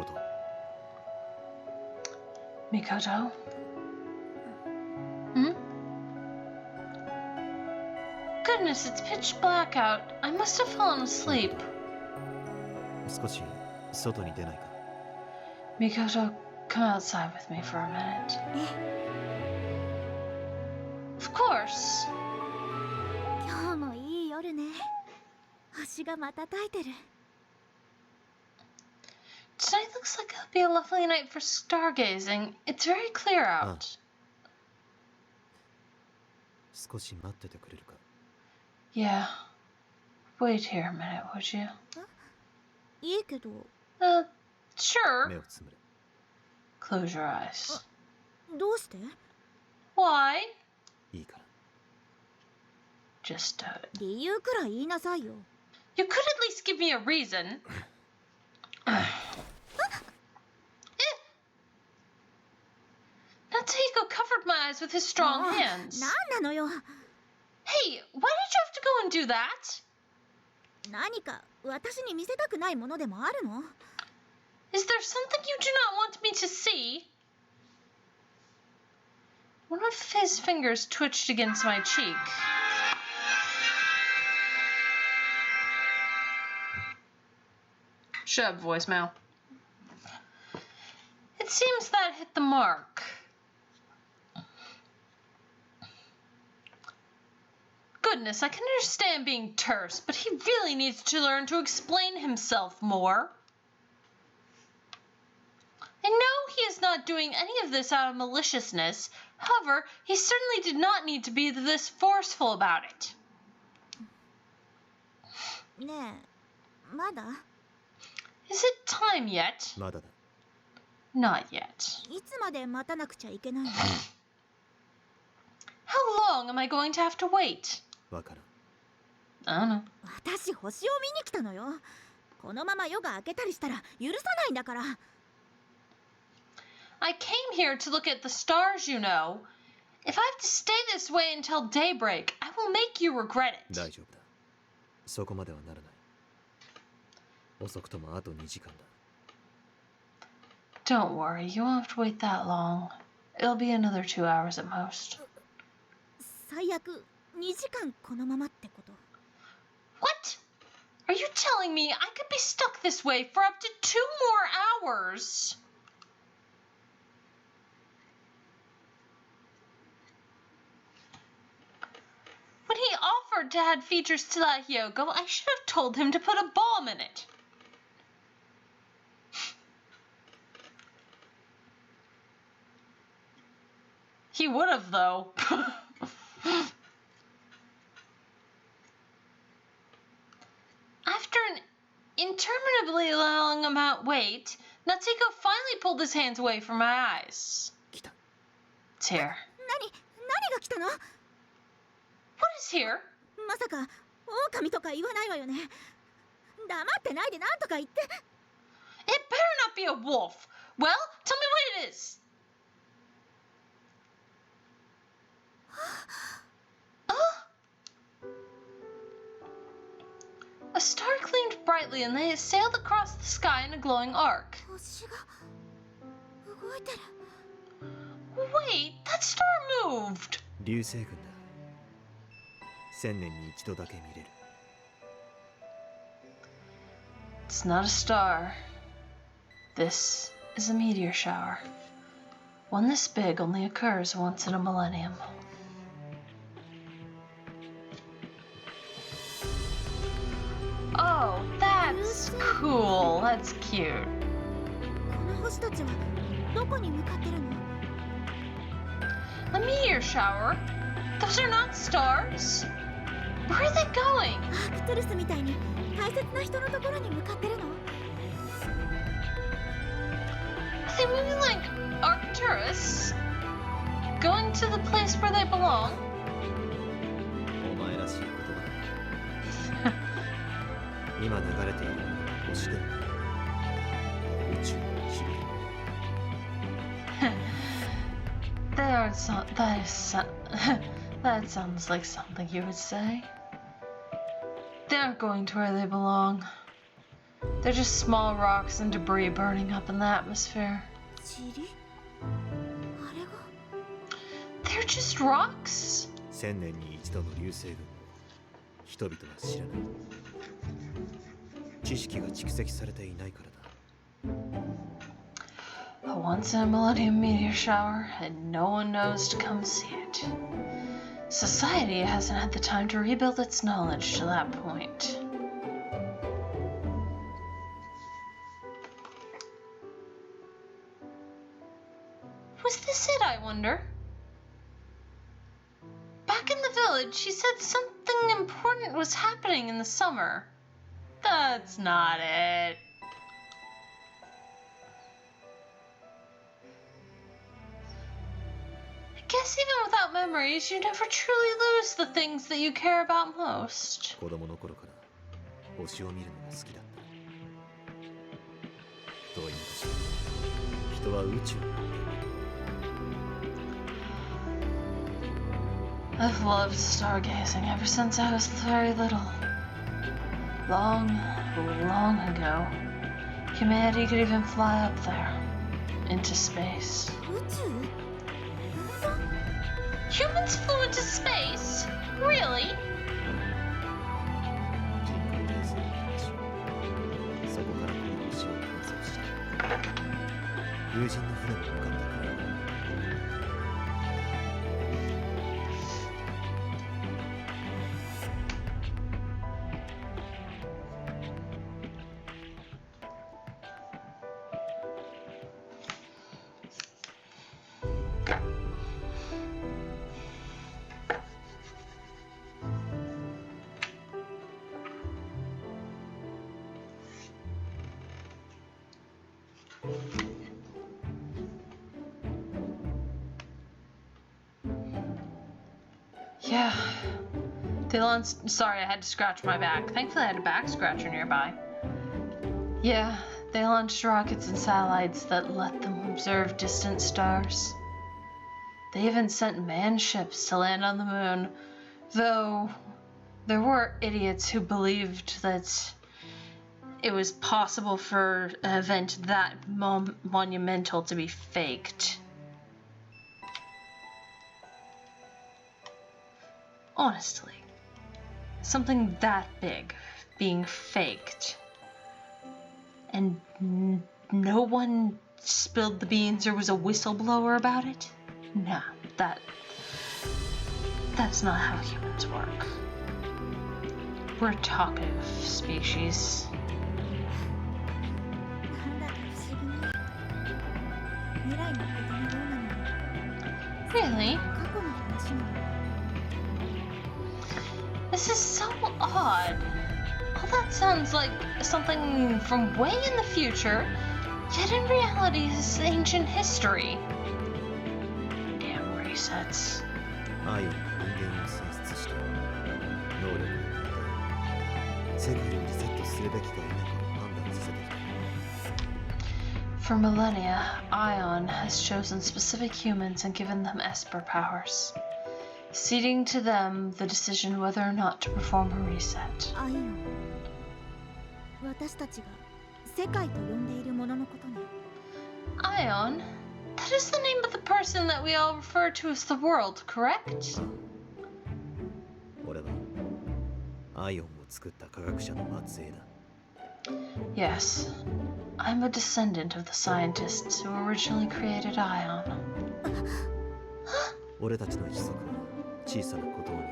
Mikoto. Mikoto? Hmm? Goodness, it's pitch black out. I must have fallen asleep. 少し外に出ないか。 Mikoto, come outside with me for a minute. Of course. 今日もいい夜ね。星が瞬いてる。 Tonight looks like it'll be a lovely night for stargazing. It's very clear out. 少し待っててくれるか。 Yeah. Wait here a minute, would you? いいけど、 Sure. 目をつむれ。 Close your eyes. どうして？ Why? いいから。 Just do it. 理由くらい言いなさいよ。 You could at least give me a reason. Natsuhiko covered my eyes with his strong hands. なんなのよ。 Hey, why did you have to go and do that? 何か私に見せたくないものでもあるの？ Is there something you do not want me to see? One of his fingers twitched against my cheek. Shut up, voicemail. It seems that hit the mark. Goodness, I can understand being terse, but he really needs to learn to explain himself more. I know he is not doing any of this out of maliciousness. However, he certainly did not need to be this forceful about it. ねえ、まだ？ Is it time yet? まだだ。 Not yet. いつまで待たなくちゃいけないの？ How long am I going to have to wait? わからん。 I don't know. 私星を見に来たのよ。このまま夜が明けたりしたら許さないんだから。 I came here to look at the stars, you know. If I have to stay this way until daybreak, I will make you regret it. 大丈夫だ。そこまではならない。遅くともあと2時間だ。 Don't worry, you won't have to wait that long. It'll be another 2 hours at most. 最悪2時間このままってこと？ What? Are you telling me I could be stuck this way for up to 2 more hours? When he offered to add features to that Hyoko, I should have told him to put a bomb in it. He would have, though. After an interminably long wait, Natsuhiko finally pulled his hands away from my eyes. 来た。 It's here. 何が来たの？ What is here? まさか狼とか言わないわよね。黙ってないでなんとか言って。 It better not be a wolf. Well, tell me what it is. A star gleamed brightly and they sailed across the sky in a glowing arc. 星が動いてる。 Wait, that star moved. 流星群だ。1000年に一度だけ見れる。 It's not a star. This is a meteor shower. One this big only occurs once in a millennium. Oh, that's cool. That's cute. この星たちはどこに向かってるの？ A meteor shower? Those are not stars. Where are they going? アークトゥルスみたいに大切な人のところに向かってるの？ Are they moving like Arcturus? Going to the place where they belong? お前らしい言葉だ。今流れているのは星ではない。宇宙の日々。 That sounds like something you would say. They aren't going to where they belong. They're just small rocks and debris burning up in the atmosphere. 塵あれが They're just rocks? 1000年に一度の流星群を人々は知らない。知識が蓄積されていないからだ。A once in a millennium meteor shower, and no one knows to come see it. Society hasn't had the time to rebuild its knowledge to that point. Was this it, I wonder? Back in the village, she said something important was happening in the summer. That's not it. I guess even without memories, you never truly lose the things that you care about most. 子供の頃から星を見るのが好きだった。遠い昔、人は宇宙を I've loved stargazing ever since I was very little. Long, long ago, humanity could even fly up there, into space. 宇宙 Humans flew into space? Really? 人工衛星の話。そこからこの星を観測した。友人の船も向かったから。 Yeah. Sorry, I had to scratch my back. Thankfully, I had a back scratcher nearby. Yeah, they launched rockets and satellites that let them observe distant stars. They even sent manned ships to land on the moon, though there were idiots who believed that it was possible for an event that monumental to be faked. Honestly, something that big being faked and no one spilled the beans or was a whistleblower about it? Nah, that's not how humans work. We're a talkative species. なんだか不思議ね未来のことのようなのに Really? 過去の話なの This is so odd. All that sounds like something from way in the future, yet in reality is ancient history. Damn resets. アイオンが人間を選出した能力を持って世界をリセットするべきか否かを判断させてきた。 For millennia, Ion has chosen specific humans and given them Esper powers, ceding to them the decision whether or not to perform a reset. アイオン私たちが世界と呼んでいるもののことね Ion? That is the name of the person that we all refer to as the world, correct? 俺はアイオンを作った科学者の末裔だ。 Yes. I'm a descendant of the scientists who originally created Ion. 俺たちの一族は小さな孤島にいる。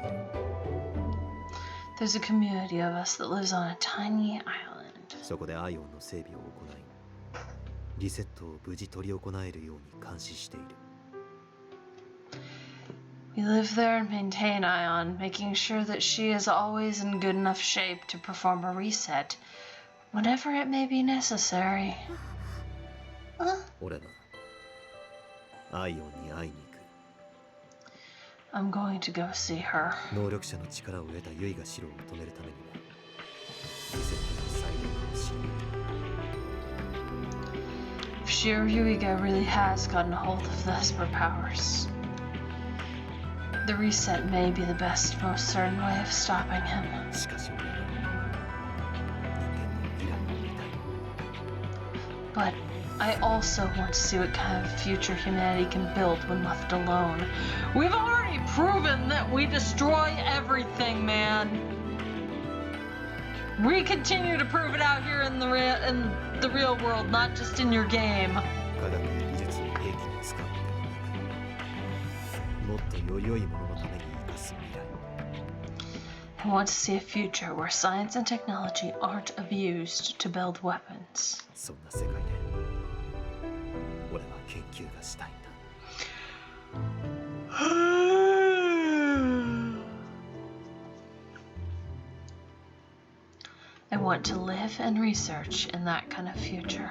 There's a community of us that lives on a tiny island. そこでアイオンの整備を行い、リセットを無事執り行えるように監視している。 We live there and maintain Ion, making sure that she is always in good enough shape to perform a reset whenever it may be necessary. 俺はアイオンに会いに行く。 I'm going to go see her. 能力者の力を得たユイがシロを止めるためにはリセットが最良かもしれない。 If Shiryuiga really has gotten a hold of the Esper powers, the reset may be the best, most certain way of stopping him. しかし俺は人間の未来を見たい。but I also want to see what kind of future humanity can build when left alone. We've already proven that we destroy everything, man. We continue to prove it out here in the real world, not just in your game. 科学や技術を兵器に使うのではなく、もっとより良いもののために生かす未来。 I want to see a future where science and technology aren't abused to build weapons. そんな世界で俺は研究がしたいんだ。I want to live and research in that kind of future.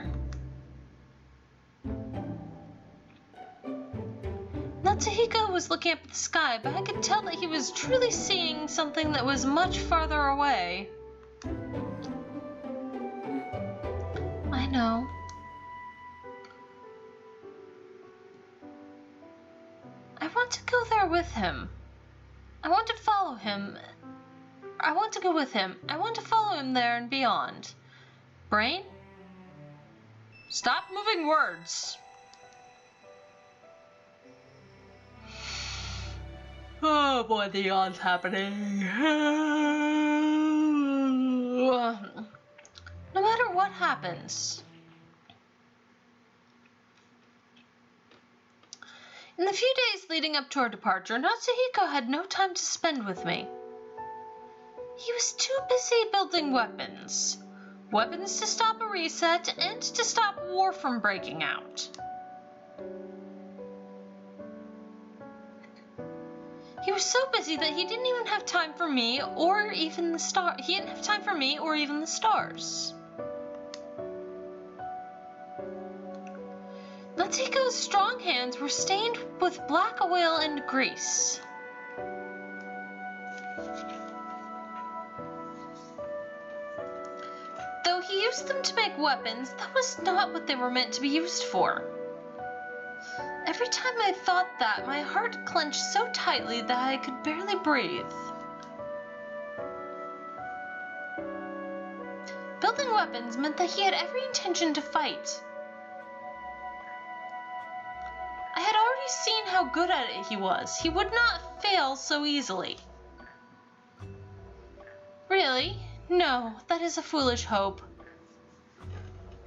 Natsuhiko was looking up at the sky, but I could tell that he was truly seeing something that was much farther away. I know. I want to go there with him. I want to follow him. I want to go with him. I want to follow him there and beyond. Brain? Stop moving words. Oh boy, the yawn's happening. No matter what happens. In the few days leading up to our departure, Natsuhiko had no time to spend with me. He was too busy building weapons. Weapons to stop a reset and to stop war from breaking out. He was so busy that he didn't even have time for me or even the stars. He didn't have time for me or even the stars. Natsuhiko's strong hands were stained with black oil and grease. Though he used them to make weapons, that was not what they were meant to be used for. Every time I thought that, my heart clenched so tightly that I could barely breathe. Building weapons meant that he had every intention to fight. I had already seen how good at it he was. He would not fail so easily. Really? No, that is a foolish hope.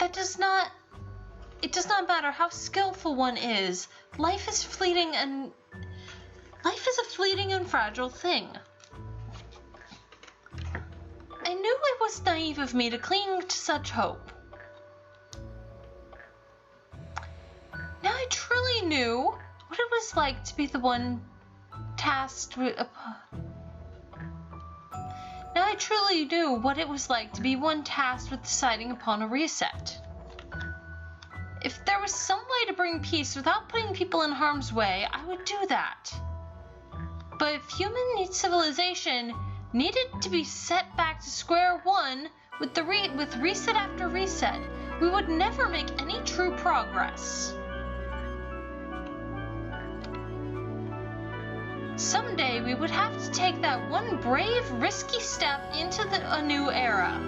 It does not matter how skillful one is. Life is a fleeting and fragile thing. I knew it was naive of me to cling to such hope. Now I truly knew what it was like to be the one tasked with Now I truly knew what it was like to be one tasked with deciding upon a reset. If there was some way to bring peace without putting people in harm's way, I would do that. But if human civilization needed to be set back to square one with reset after reset, we would never make any true progress. Someday we would have to take that one brave, risky step into a new era.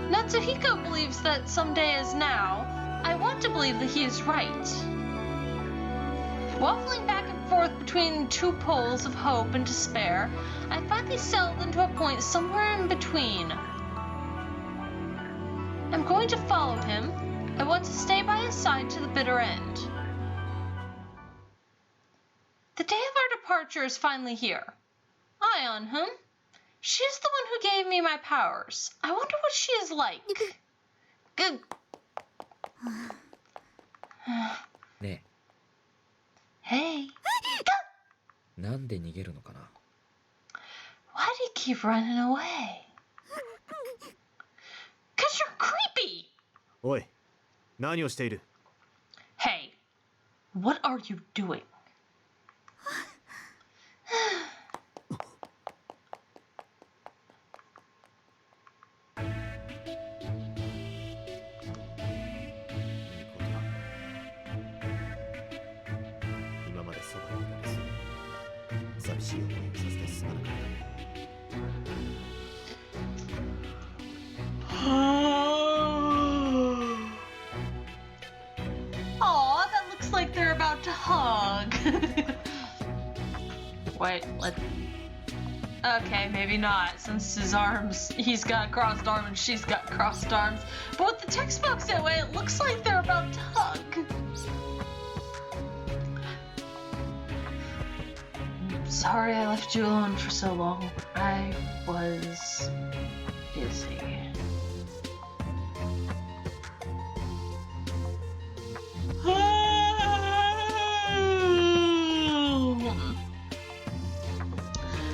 Natsuhiko believes that someday is now. I want to believe that he is right. Waffling back and forth between two poles of hope and despair, I finally settled into a point somewhere in between. I'm going to follow him. I want to stay by his side to the bitter end. The day of our departure is finally here. Eye on him. She's the one who gave me my powers. I wonder what she is like. Good. ね Hey. え、なんで逃げるのかな。 Why do you keep running away? 'Cause you're creepy. おい、何をしている？ Hey, what are you doing? 今までそばにいられず、寂しい思いをさせてすまなかった。hug. Wait, okay, maybe not, since his arms, he's got crossed arms and she's got crossed arms. But with the text box that way, it looks like they're about to hug. Sorry I left you alone for so long. I was busy.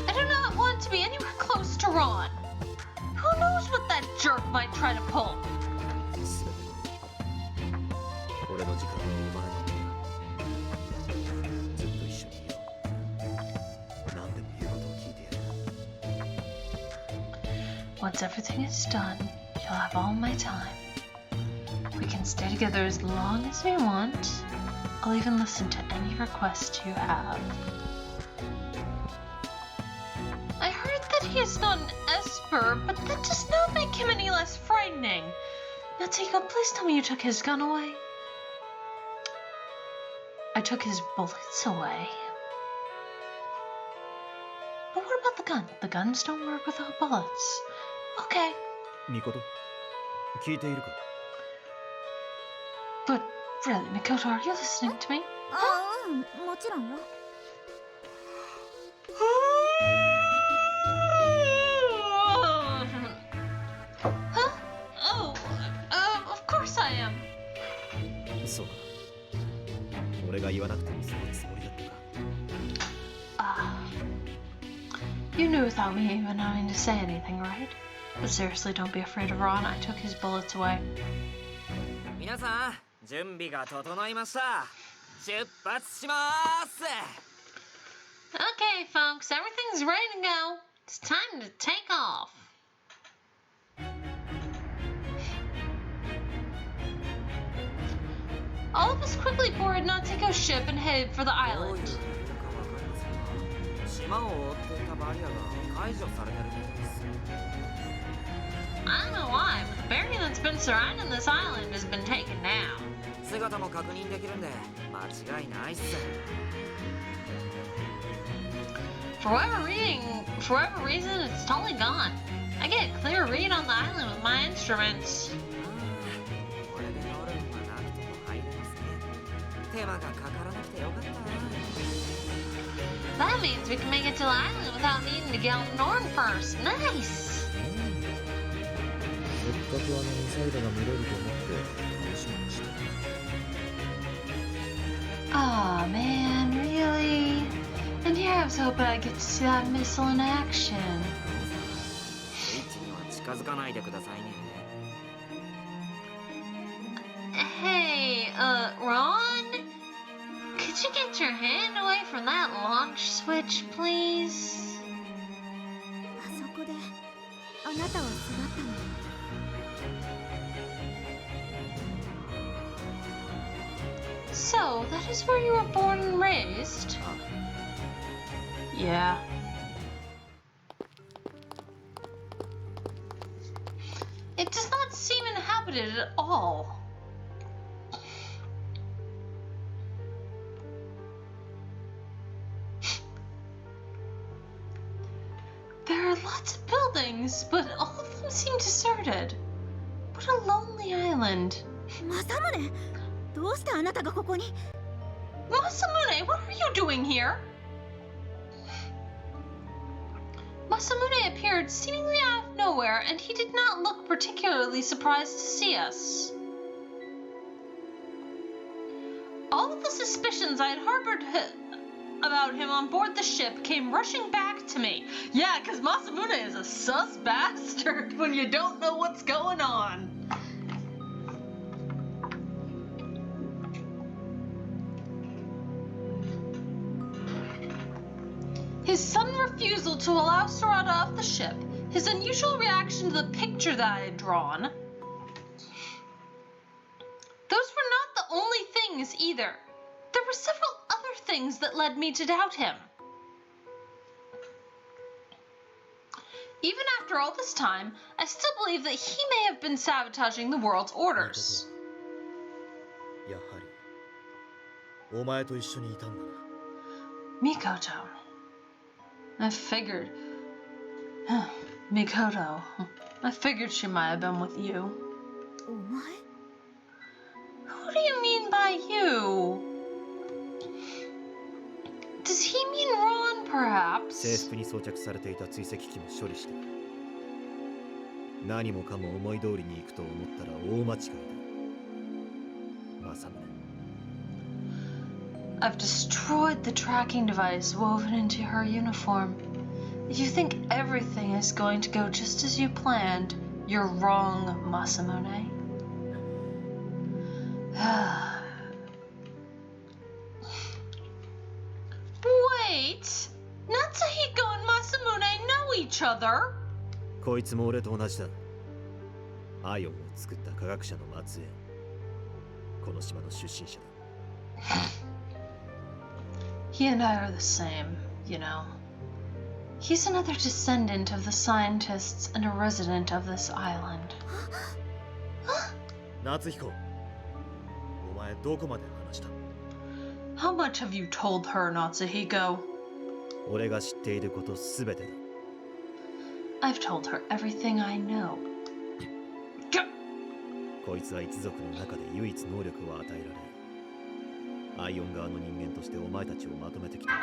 I do not want to be anywhere close to Ron. Who knows what that jerk might try to pull? 俺の時間を奪わないでずっと一緒にいよう。何でも言うことを聞いてやる。Once everything is done, you'll have all my time. We can stay together as long as we want. I'll even listen to any request you have. I heard that he is not an Esper, but that does not make him any less frightening. Natsuhiko, please tell me you took his gun away. I took his bullets away. But what about the gun? The guns don't work without bullets. Okay. Mikoto, 聞いているか? But really, Mikoto, are you listening to me? もちろんよ。Huh? Oh, of course I am. そうか。俺が言わなくてもそのつもりだったか。You knew without me even having to say anything, right? But seriously, don't be afraid of Ron. I took his bullets away. 皆さん、準備が整いました。出発します。Okay, folks, everything's ready to go. It's time to take off. All of us quickly boarded Natsuhiko's ship and headed for the どういう island. 理由かわかりませんが、島を覆っていたバリアが解除されてるみたいです。I don't know why, but the barrier that's been surrounding this island has been taken down. 姿も確認できるんで間違いないっす。For whatever reason, it's totally gone. I get a clear read on the island with my instruments. これでノルンはなくても入れますね。手間がかからなくてよかったな。 That means we can make it to the island without needing to get on Norn first. Nice! せっかくあのミサイルが見れると思って楽しみにしてた。 Aw, man, really? And here I was hoping I'd get to see that missile in action. スイッチには近づかないでくださいね。 Hey, Ron? Could you get your hand away from that launch switch, please? あそこであなたは育ったの。 So, that is where you were born and raised? Yeah. It does not seem inhabited at all. There are lots of buildings, but all of them seem deserted. What a lonely island. 政宗、どうしてあなたがここに？ Masamune, what are you doing here? Masamune appeared seemingly out of nowhere, and he did not look particularly surprised to see us. All of the suspicions I had harbored about him on board the ship came rushing back to me. Yeah, because Masamune is a sus bastard when you don't know what's going on. His sudden refusal to allow Sarada off the ship, his unusual reaction to the picture that I had drawn. Those were not the only things either. There were several other things that led me to doubt him. Even after all this time, I still believe that he may have been sabotaging the world's orders. やはりお前と一緒にいたんだな。 Mikoto. I figured. Mikoto. I figured she might have been with you. お前 Who do you mean by you? Does he mean Ron, 制 perhaps? 服に装着されていた追跡機も処理した。何もかも思い通りに行くと思ったら大間違いだ。正宗。 I've destroyed the tracking device woven into her uniform. If you think everything is going to go just as you planned, you're wrong, Masamune. Wait! Natsuhiko and Masamune know each other? こいつも俺と同じだ。アイオンを作った科学者の末裔。この島の出身者だ。He and I are the same, you know. He's another descendant of the scientists and a resident of this island. 夏彦、お前どこまで話した？ How much have you told her, Natsuhiko? 俺が知っていることすべてだ。 I've told her everything I know. こいつは一族の中で唯一能力を与えられ、アイオン側の人間としてお前たちをまとめてきた。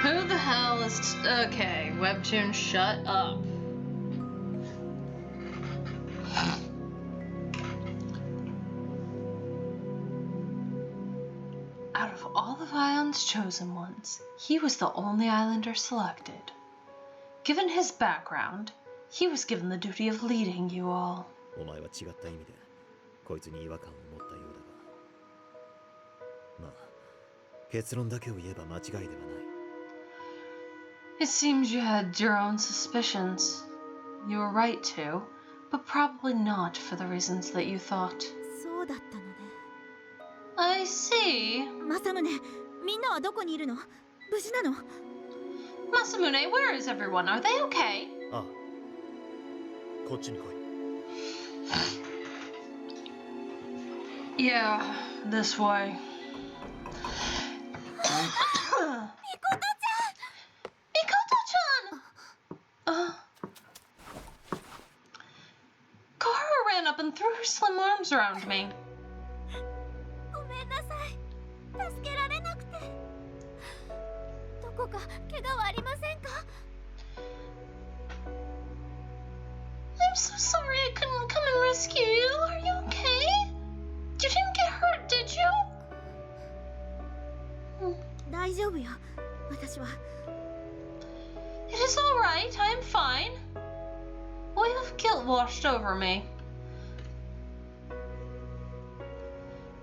Who the hell is... Okay, Webtoon, shut up. Out of all of Ion's chosen ones, he was the only islander selected. Given his background, he was given the duty of leading you all. お前は違った意味でこいつに違和感を持ったようだが、まあ結論だけを言えば間違いではない。 It seems you had your own suspicions. You were right to, but probably not for the reasons that you thought. そうだったのね。 I see. 正宗、みんなはどこにいるの？無事なの？ Masamune, where is everyone? Are they okay? ああ、こっちに来い。 Yeah, this way. Mikoto-chan! Kohara ran up and threw her slim arms around me. ごめんなさい。助けられなくて。どこか怪我はありませんか？ I'm so sorry I couldn't come and rescue you. Are you okay? You didn't get hurt, did you? 大丈夫よ。私は。 It is all right. I am fine. A wave of guilt washed over me.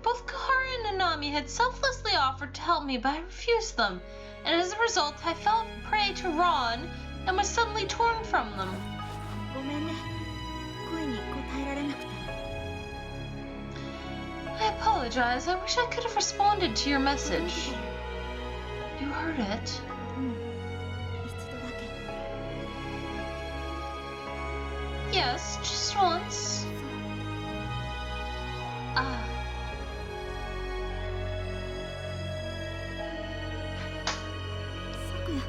Both Kahara and Nanami had selflessly offered to help me, but I refused them, and as a result, I fell prey to Ron and was suddenly torn from them. ごめんね。声に応えられなくて。 I apologize. I wish I could have responded to your message. You heard it. うん。一度だけ。 Yes, just once. Ah. Sakuya.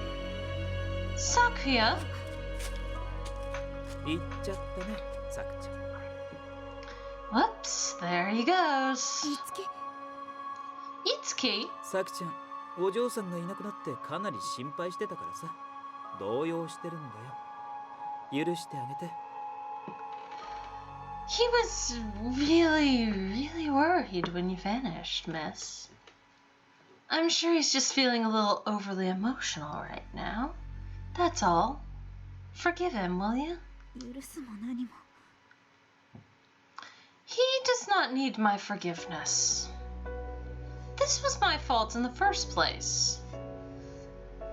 Sakuya? 行っちゃったね、さくちゃん。 Whoops, there he goes. いつき。 Itsuki? さくちゃん、お嬢さんがいなくなってかなり心配してたからさ。動揺してるんだよ。許してあげて。 He was really worried when you vanished, miss. I'm sure he's just feeling a little overly emotional right now. That's all. Forgive him, will you? 許すも何も。 He does not need my forgiveness. This was my fault in the first place.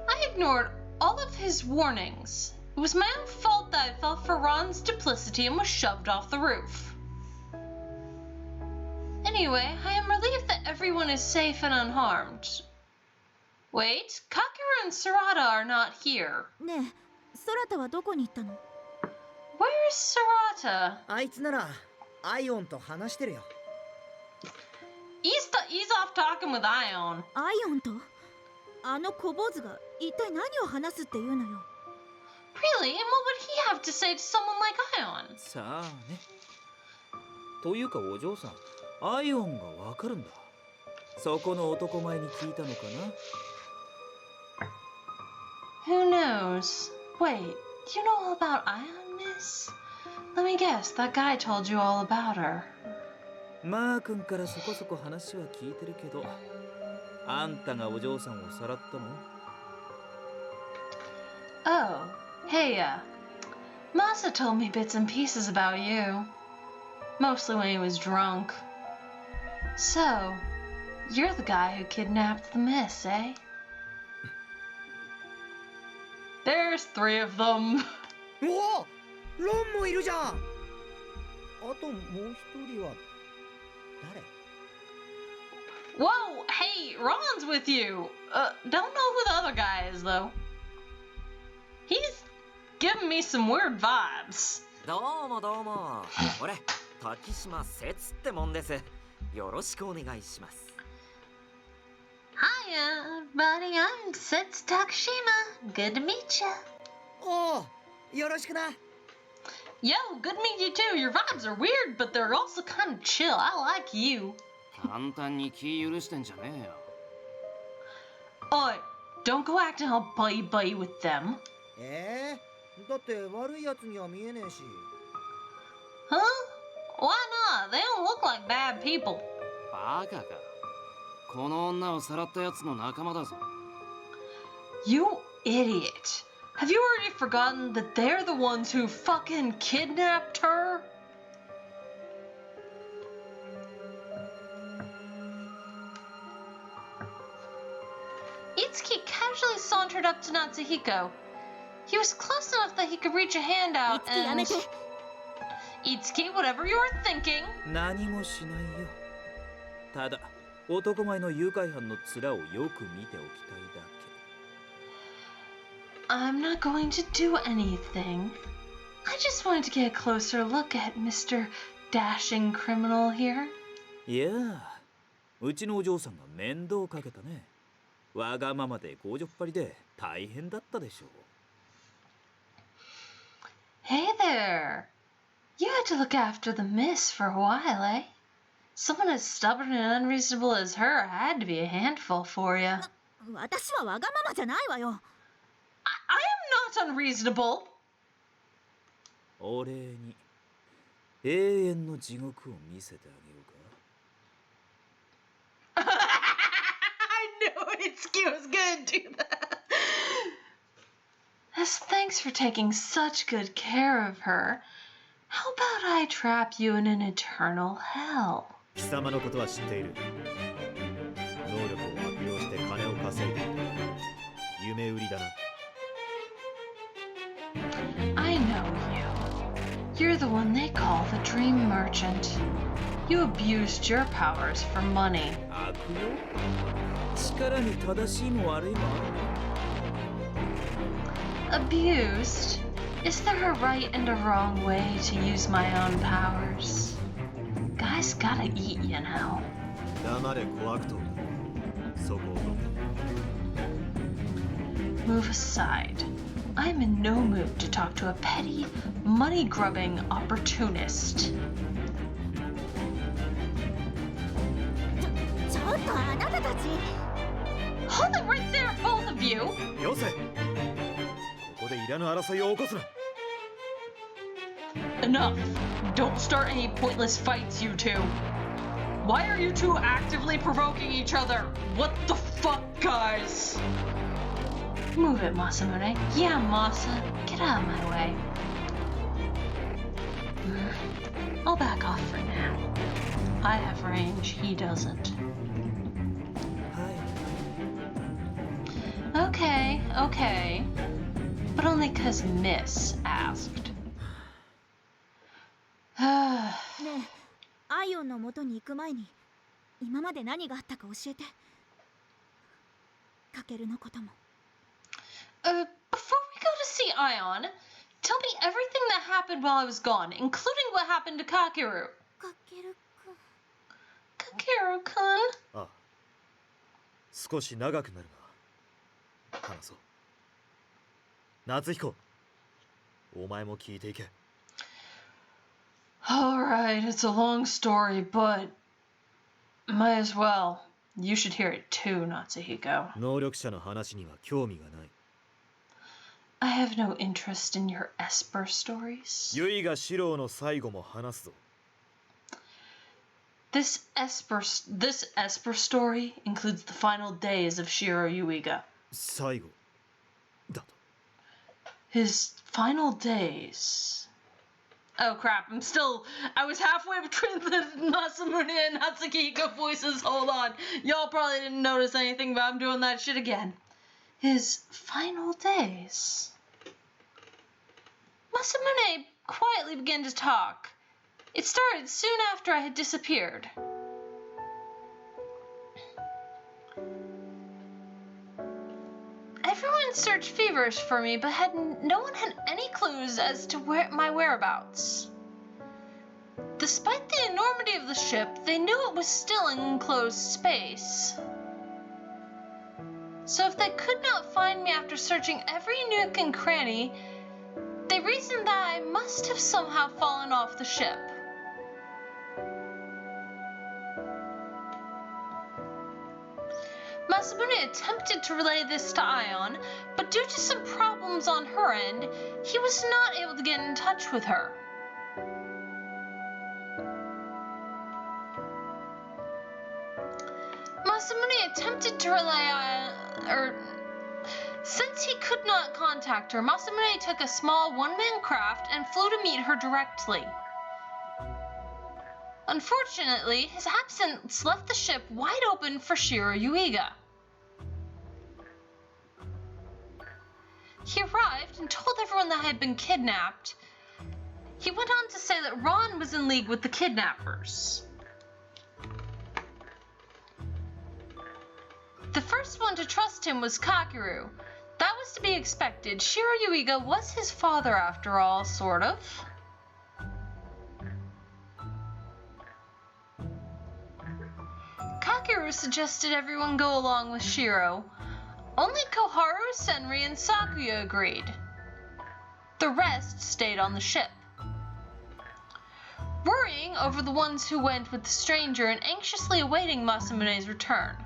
I ignored all of his warnings. It was my own fault that I fell for Ron's duplicity and was shoved off the roof. Anyway, I am relieved that everyone is safe and unharmed. Wait, Kakeru and Sarada are not here. ねえ、空田はどこに行ったの？ Where is Sarada? あいつならアイオンと話してるよ。he's off talking with Ion. アイオンとあの小坊主が一体何を話すっていうのよ。 Really? And what would he have to say to someone like Ion? さあね。というかお嬢さん、アイオンがわかるんだ。そこの男前に聞いたのかな。 Who knows? Wait, you know all about Ion, miss? Let me guess, that guy told you all about her. マー君からそこそこ話は聞いてるけど、あんたがお嬢さんをさらったの？ Oh, hey, Masa told me bits and pieces about you. Mostly when he was drunk. So, you're the guy who kidnapped the miss, eh? There's 3 of them. おお、ロンもいるじゃん。あともう一人は誰？ Whoa, hey, Ron's with you. Don't know who the other guy is, though. He's giving me some weird vibes. どうもどうも。俺、滝島節ってもんです。よろしくお願いします。 Hiya, buddy, I'm Sets Takashima. Good to meet ya. おお、よろしくな。 Yo, good to meet you too. Your vibes are weird, but they're also kind of chill. I like you. 簡単に気許してんじゃねえよ。 Oi, don't go acting all buddy-buddy with them. だって悪いやつには見えねえし。 Huh? Why not? They don't look like bad people. バカか。この女をさらったやつの仲間だぞ。 You idiot. Have you already forgotten that they're the ones who fucking kidnapped her? Itsuki casually sauntered up to Natsuhiko. He was close enough that he could reach a hand out いつきやめ and... て。 Itsuki, whatever you're thinking. 何もしないよ。ただ、男前の誘拐犯の面をよく見ておきたいだけ。 I'm not going to do anything. I just wanted to get a closer look at Mr. Dashing Criminal here. いやあ、うちのお嬢さんが面倒かけたね。わがままで強情っぱりで大変だったでしょう。 Hey there. You had to look after the miss for a while, eh? Someone as stubborn and unreasonable as her had to be a handful for you. 私はわがままじゃないわよ。 I am not unreasonable. お礼に永遠の地獄を見せてあげようか。 I knew Itsuki was gonna do that. As thanks for taking such good care of her, how about I trap you in an eternal hell? 貴様のことは知っている。能力を悪用して金を稼いでいる。夢売りだな。 I know you. You're the one they call the Dream Merchant. You abused your powers for money. 悪用？力に正しいも悪いもある。 Abused? Is there a right and a wrong way to use my own powers? Guys gotta eat, you know. 黙れ小悪党。そこをどけ。 Move aside. I'm in no mood to talk to a petty, money-grubbing opportunist. ちょっとあなたたち。 Hold it right there, both of you! よせ。ここでいらぬ争いを起こすな。 Enough! Don't start any pointless fights, you two. Why are you two actively provoking each other? What the fuck, guys? Move it, Masamune. Yeah, Masa. Get out of my way. I'll back off for now. I have range, he doesn't. はい。 Okay, okay. But only 'cause Miss asked. ねえ、アイオンの元に行く前に今まで何があったか教えて。かけるのことも。 Before we go to see Ion, tell me everything that happened while I was gone, including what happened to Kakeru. かけるくん。Kakeru? Kakeru-kun. ああ、少し長くなるが話そう。夏彦、お前も聞いていけ。 Alright, it's a long story, but might as well. You should hear it too, Natsuhiko. 能力者の話には興味がない。 I have no interest in your Esper stories. ユイがシローの最後も話すぞ。 This Esper story includes the final days of Shiro Yuiga. 最後だと。 His final days. Oh crap, I was halfway between the Masamune and Natsuhiko voices. Hold on. Y'all probably didn't notice anything, but I'm doing that shit again. His final days. Masamune quietly began to talk. It started soon after I had disappeared. Everyone searched feverish for me, but no one had any clues as to my whereabouts. Despite the enormity of the ship, they knew it was still in enclosed space. So if they could not find me after searching every nook and cranny, they reasoned that I must have somehow fallen off the ship. Masamune attempted to relay this to Ion, but due to some problems on her end, he was not able to get in touch with her. Masamune attempted to since he could not contact her, Masamune took a small one-man craft and flew to meet her directly. Unfortunately, his absence left the ship wide open for Shiro Yuiga. He arrived and told everyone that I had been kidnapped. He went on to say that Ron was in league with the kidnappers. The first one to trust him was Kakeru. That was to be expected. Shiro Yuiga was his father after all, sort of. Kakeru suggested everyone go along with Shiro. Only Koharu, Senri, and Sakuya agreed. The rest stayed on the ship. Worrying over the ones who went with the stranger and anxiously awaiting Masamune's return.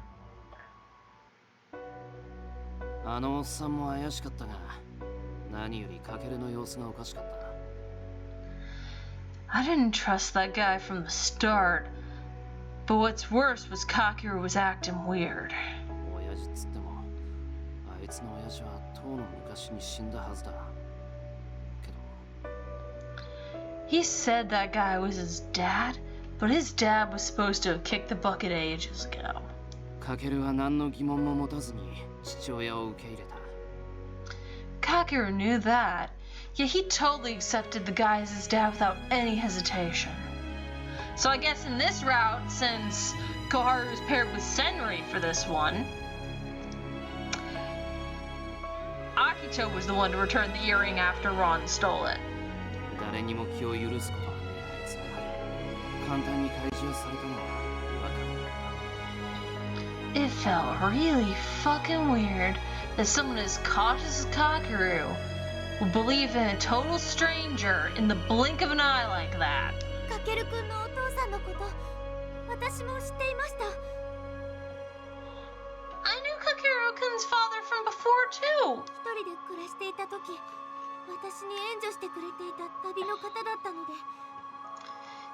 あのおっさんも怪しかったが、何よりカケルの様子がおかしかった。I didn't trust that guy from the start, but what's worse was Kakeru was acting weird. 親父っつっても、あいつの親父はとうの昔に死んだはずだ。けど、He said that guy was his dad, but his dad was supposed to have kicked the bucket ages ago. カケルは何の疑問も持たずに父親を受け入れた。Kakeru knew that, yet he totally accepted the guy as his dad without any hesitation. So I guess in this route, since Koharu is paired with Senri for this one, Akito was the one to return the earring after Ron stole it. 誰にも気を許すことはねえあいつが簡単に開示されたのは分かる。It felt really fucking weird that someone as cautious as Kakeru would believe in a total stranger in the blink of an eye like that. カケル君のお父さんのこと、私も知っていました。I knew Kakeru-kun's father from before too. 一人で暮らしていた時、私に援助してくれていた旅の方だったので。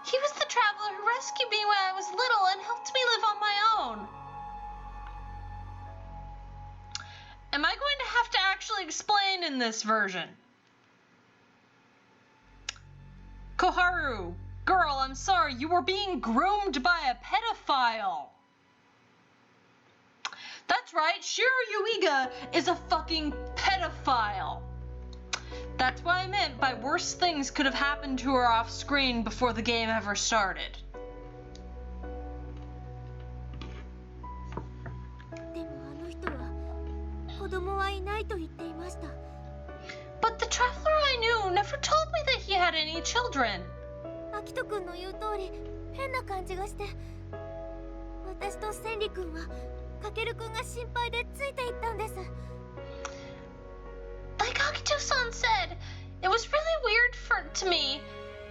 He was the traveler who rescued me when I was little and helped me live on my own. Am I going to have to actually explain in this version? Koharu, girl, I'm sorry, you were being groomed by a pedophile. That's right, Shiro Yuiga is a fucking pedophile. That's what I meant by worse things could have happened to her off screen before the game ever started. でもあの人は子供はいないと言っていました。But the traveler I knew never told me that he had any children. アキト君の言う通り変な感じがして。私と千里君はかける君が心配でついていったんです。 Like Akito-san said, it was really weird to me.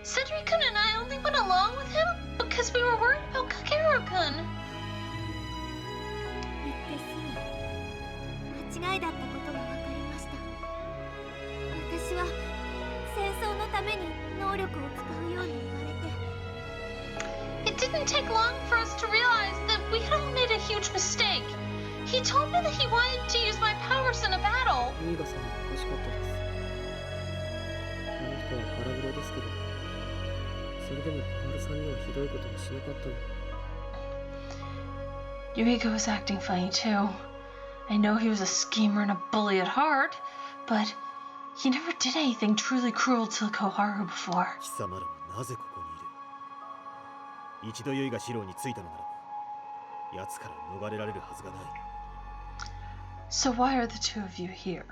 Cedric-kun and I only went along with him because we were worried about Kakeru-kun. 言ってすぐ間違いだったことが分かりました。私は戦争のために能力を使うように言われて。 It didn't take long for us to realize that we had all made a huge mistake. He told me that he wanted to use my powers in a battle. ユイガさんもおかしかったです。あの人は腹黒ですけど、それでも小春さんにはひどいことはしなかったの。 Yuiga was acting funny too. I know he was a schemer and a bully at heart, but he never did anything truly cruel to Koharu before. 貴様らはなぜここにいる？一度ユイがシローに着いたのならば、奴から逃れられるはずがない。 So why are the two of you here?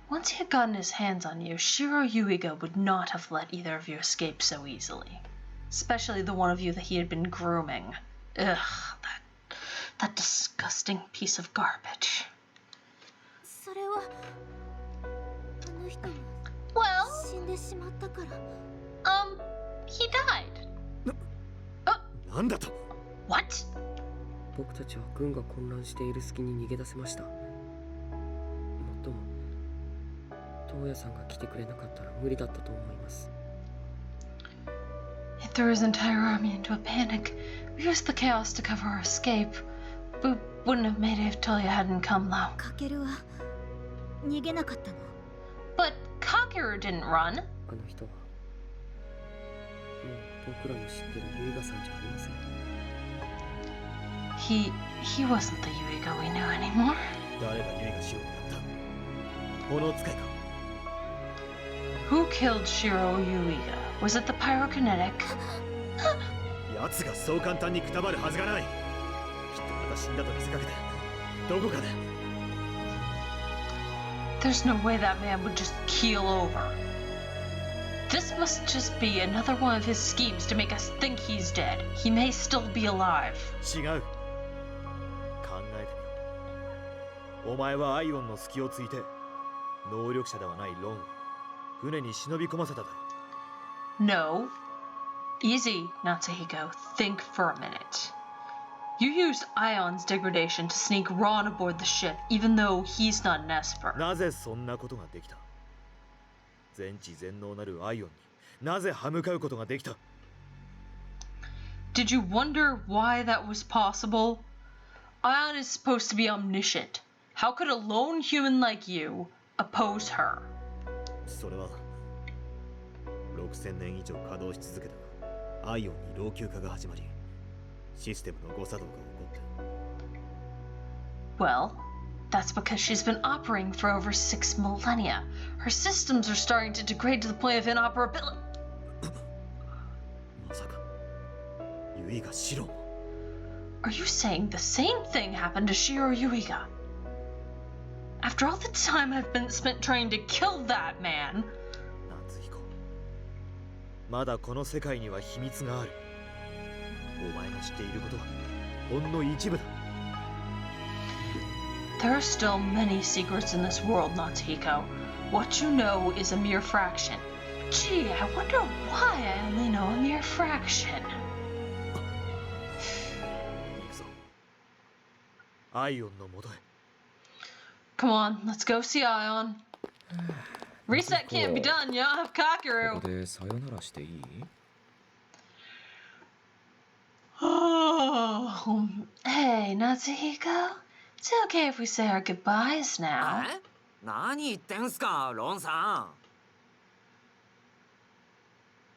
Once he had gotten his hands on you, Shiro Yuiga would not have let either of you escape so easily. Especially the one of you that he had been grooming. Ugh, that disgusting piece of garbage. それはあの人も Well, 死んでしまったから。 he died. なんだと？ What? 僕たちは軍が混乱している隙に逃げ出せました。もっとも東野さんが来てくれなかったら無理だったと思います。 He threw his entire army into a panic. We used the chaos to cover our escape. We wouldn't have made it if Toya hadn't come, though. かけるは逃げなかったの。 But Kakeru didn't run. あの人はもう僕らの知ってるユイガさんじゃありません。 He wasn't the Yuiga we knew anymore. 誰がユイがシローにやった？炎使いか？ Who killed Shiro Yuiga? Was it the pyrokinetic? 奴がそう簡単にくたばるはずがない。きっとまた死んだと見せかけてどこかで。 There's no way that man would just keel over. This must just be another one of his schemes to make us think he's dead. He may still be alive. 違う。考えてみろ。お前はアイオンの隙をついて能力者ではないロンを船に忍び込ませただろう。 No. Easy, Natsuhiko. Think for a minute. You used Ion's degradation to sneak Ron aboard the ship, even though he's not an Esper. なぜそんなことができた？全知全能なるアイオンになぜ歯向かうことができた？ Did you wonder why that was possible? Ion is supposed to be omniscient. How could a lone human like you oppose her? それは6000年以上稼働し続けたがアイオンに老朽化が始まりシステムの誤作動が起こった。 Well, that's because she's been operating for over 6 millennia. Her systems are starting to degrade to the point of inoperability. まさかユイがシロも？ Are you saying the same thing happened to Shiro Yuiga? After all the time I've been spent trying to kill that man. 夏彦、まだこの世界には秘密がある。お前が知っていることはほんの一部だ。 There are still many secrets in this world, Natsuhiko. What you know is a mere fraction. Gee, I wonder why I only know a mere fraction. 行くぞ。アイオンのもとへ。 Come on, let's go see Ion. Reset can't be done, you don't have こ Kakeru. こでさよならしていい？ Oh, hey, Natsuhiko. It's okay if we say our goodbyes now. え？何言ってんすか、ロンさん。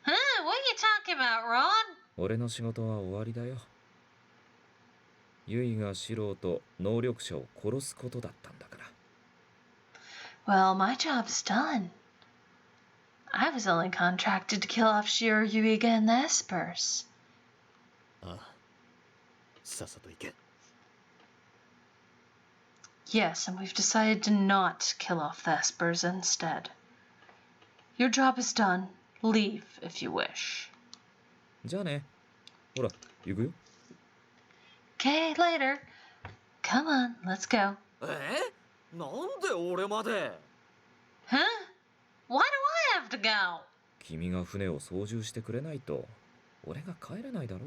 Huh? What are you talking about, Ron? 俺の仕事は終わりだよ。ユイがシロと能力者を殺すことだったんだから。 Well, my job's done. I was only contracted to kill off Shiro Yuiga and the Espers. ああ、さっさと行け。 Yes, and we've decided to not kill off the Espers instead. Your job is done. Leave if you wish. じゃあね。ほら、行くよ。Okay, later. Come on, let's go. なんで俺まで Huh? Why do I have to go? 君が船を操縦してくれないと俺が帰れないだろ。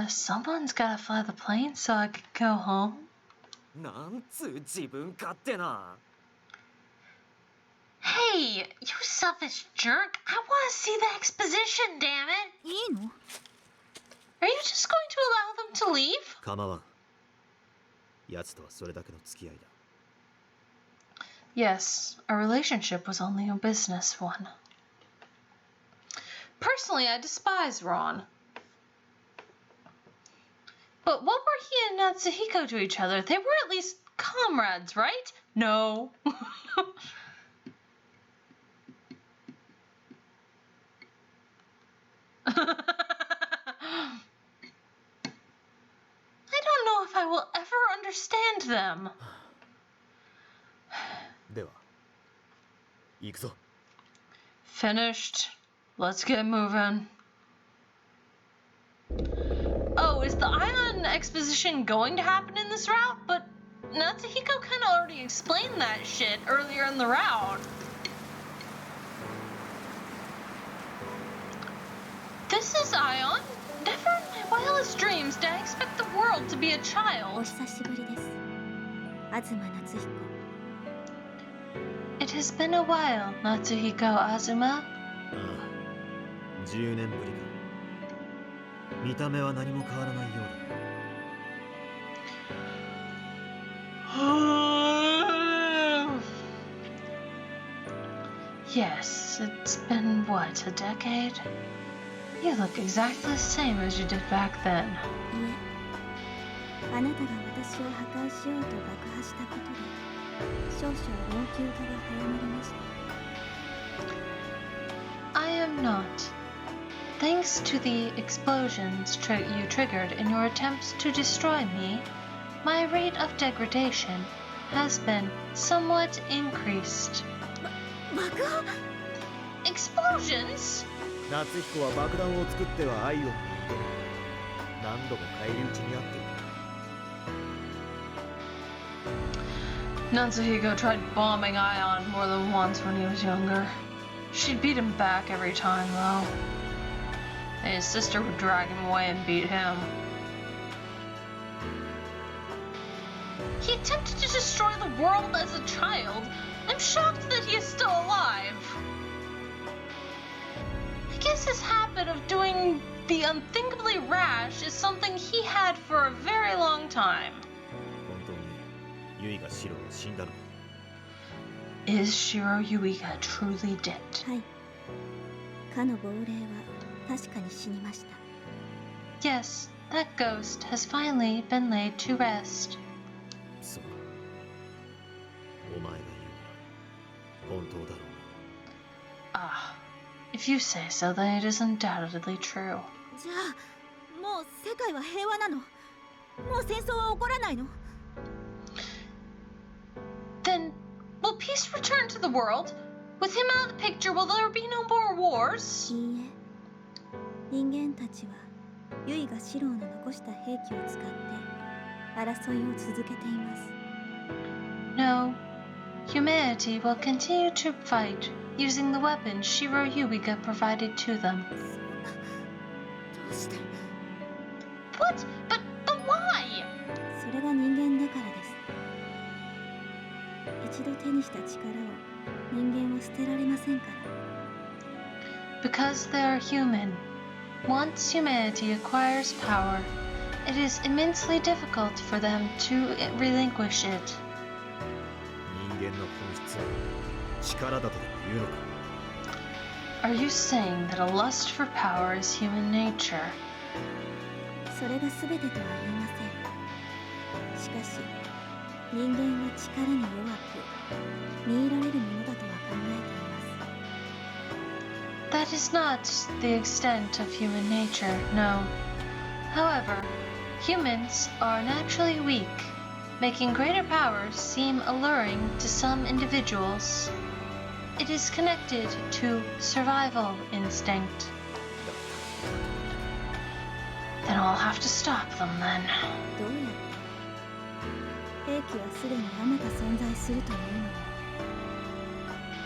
Someone's gotta fly the plane so I could go home. なんつう自分勝手な Hey, you selfish jerk. I want to see the exposition, damn it. いいの？ Are you just going to allow them to leave? 構わん。奴とはそれだけの付き合いだ。Yes, our relationship was only a business one. Personally, I despise Ron. But what were he and Natsuhiko to each other? They were at least comrades, right? No. I don't know if I will ever understand them. では、行くぞ。 Finished. Let's get moving. Oh, is the Ion exposition going to happen in this route? But Natsuhiko kind of already explained that shit earlier in the route. This is Ion. Never in my wildest dreams did I expect the world to be a お child. 久しぶりです。東夏彦。 It has been a while, Natsuhiko Azuma. ああ、10年ぶりか。見た目は何も変わらないようだ。Yes, it's been what, a decade? You look exactly the same as you did back then. いえ、あなたが私を破壊しようと爆破したことで、少々老朽化が早まりました。 I am not. Thanks to the explosions you triggered in your attempts to destroy me, my rate of degradation has been somewhat increased. 爆破？ Explosions? 夏彦は爆弾を作っては愛を見入れ、何度も返り討ちにあっていた。 Natsuhiko tried bombing Ion more than once when he was younger. She'd beat him back every time, though. And his sister would drag him away and beat him. He attempted to destroy the world as a child. I'm shocked that he is still alive. I guess his habit of doing the unthinkably rash is something he had for a very long time. 本当にユイがシロを死んだのか。 Is Shiro Yuiga truly dead? はい。かの亡霊は確かに死にました。 Yes, that ghost has finally been laid to rest. そうか。お前が言うなら本当だろうな。 Ah, if you say so, then it is undoubtedly true. じゃあ、もう世界は平和なの？もう戦争は起こらないの？ Then, will peace return to the world? With him out of the picture, will there be no more wars? いいえ、人間たちはユイがシローの残した兵器を使って争いを続けています。 No. Humanity will continue to fight using the weapons Shiro Yuiga provided to them. どうして？ What? But why? それが人間だからです。一度手にした力を人間は捨てられませんから。 Because they are human. Once humanity acquires power, it is immensely difficult for them to relinquish it. 人間の本質は力だとでも言うのか。 Are you saying that a lust for power is human nature? それが全てとは言えません。しかし、人間は力に弱く、見入られるものだとは考えています。 That is not the extent of human nature, no. However, humans are naturally weak, making greater powers seem alluring to some individuals. It is connected to survival instinct. Then I'll have have to stop them then. どうやって兵器はすでにあまた存在するというのに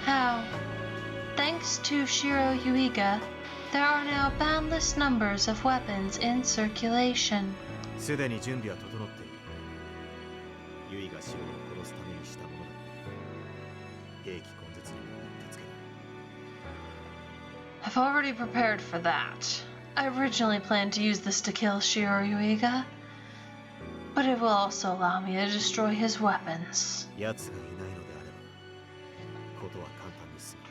How? Thanks to Shiro Yuiga, there are now boundless numbers of weapons in circulation. すでに準備は整っている。ユイがシロを殺すためにしたものだ。兵器根絶にもうってつける。 I've already prepared for that. I originally planned to use this to kill Shiro Yuiga, but it will also allow me to destroy his weapons. 奴がいないのであれば、ことは簡単に済む。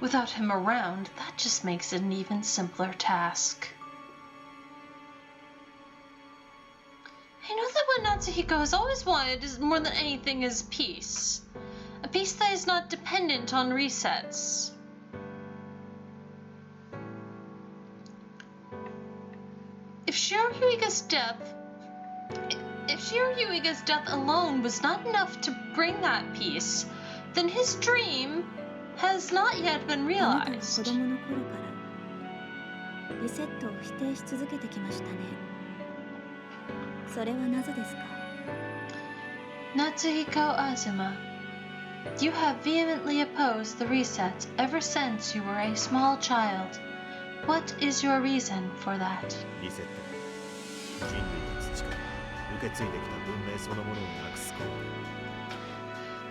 Without him around, that just makes it an even simpler task. I know that what Natsuhiko has always wanted is more than anything is peace. A peace that is not dependent on resets. If Shiro Yuiga's death alone was not enough to bring that peace, then his dream has not yet been あなたは子 realized. 供の頃からリセットを否定し続けてきましたね。それはなぜですか？ Natsuhiko Azuma, you have vehemently opposed the resets ever since you were a small child. What is your reason for that? リセット。人類の土から受け継いできた文明そのものをなくすこ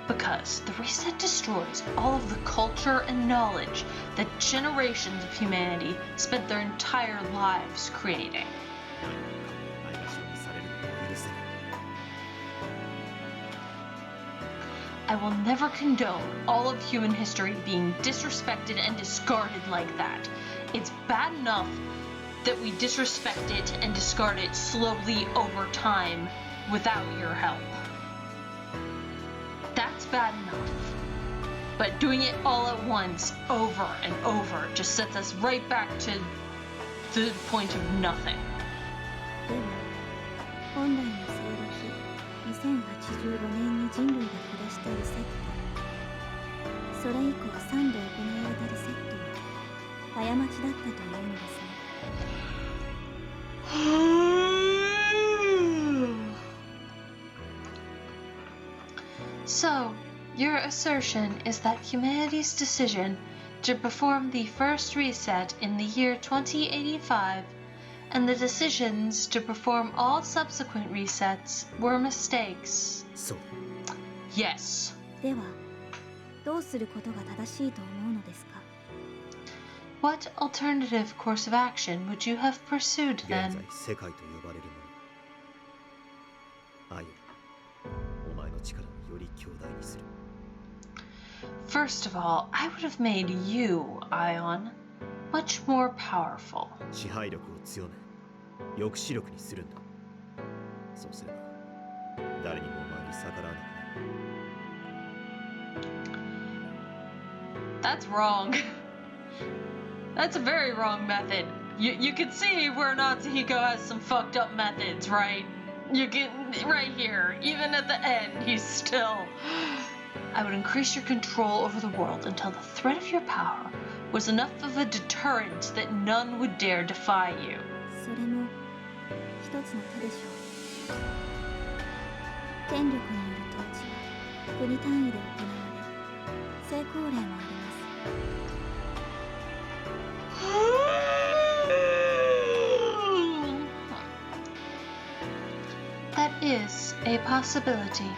と。 Because the reset destroys all of the culture and knowledge that generations of humanity spent their entire lives creating. ないがしろにされるのを許せない。 I will never condone all of human history being disrespected and discarded like that. It's bad enough that we disrespect it and discard it slowly over time without your help. That's bad enough. But doing it all at once, over and over, just sets us right back to the point of nothing. では、本来の西暦2085年に人類が下したリセット、それ以降3度行われたリセットは過ちだったというのですね。 So, your assertion is that humanity's decision to perform the first reset in the year 2085 and the decisions to perform all subsequent resets were mistakes. そうだ。 Yes. では、どうすることが正しいと思うのですか？ What alternative course of action would you have pursued 現在 then? 世界と呼ばれるもの。アイオン、お前の力をより強大にする。 First of all, I would have made you, Ion, much more powerful. 支配力を強め、抑止力にするんだ。そうすれば、誰にもお前に逆らわなくなる。 That's wrong. That's a very wrong method. You can see where Natsuhiko has some fucked up methods, right? You can, right here, even at the end, he's still... I would increase your control over the world until the threat of your power was enough of a deterrent that none would dare defy you. それも一つの手でしょう。権力による統治は国単位で行われ、成功例もあります。 That is a possibility.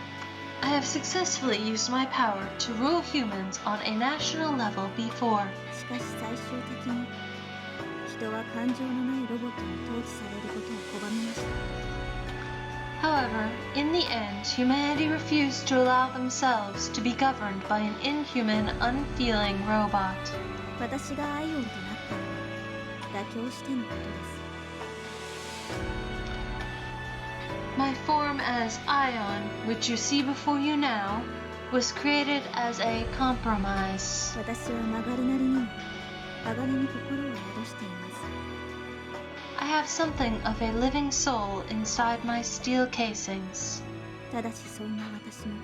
I have successfully used my power to rule humans on a national level before. しかし最終的に人は感情のないロボットに統治されることを拒みました。 However, in the end, humanity refused to allow themselves to be governed by an inhuman, unfeeling robot. 私がアイオンとなったのは妥協してのことです。 My form as Ion, which you see before you now, was created as a compromise. 私は曲がりなりにも鋼に心を宿しています。 I have something of a living soul inside my steel casings. ただしそんな私も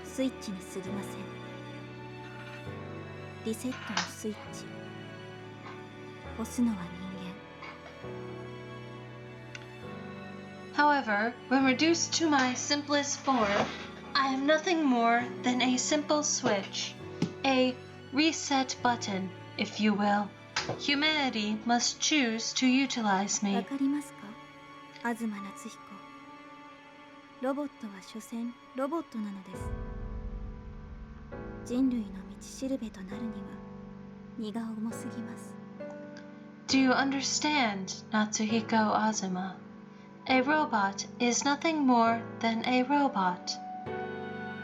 スイッチに過ぎません。リセットのスイッチ。押すのは人間。However, when reduced to my simplest form, I am nothing more than a simple switch. A reset button, if you will. Humanity must choose to utilize わ me. かりますか、東夏彦。ロボットは所詮ロボットなのです。人類の道しるべとなるには荷が重すぎます。Do you understand, Natsuhiko Azuma? A robot is nothing more than a robot.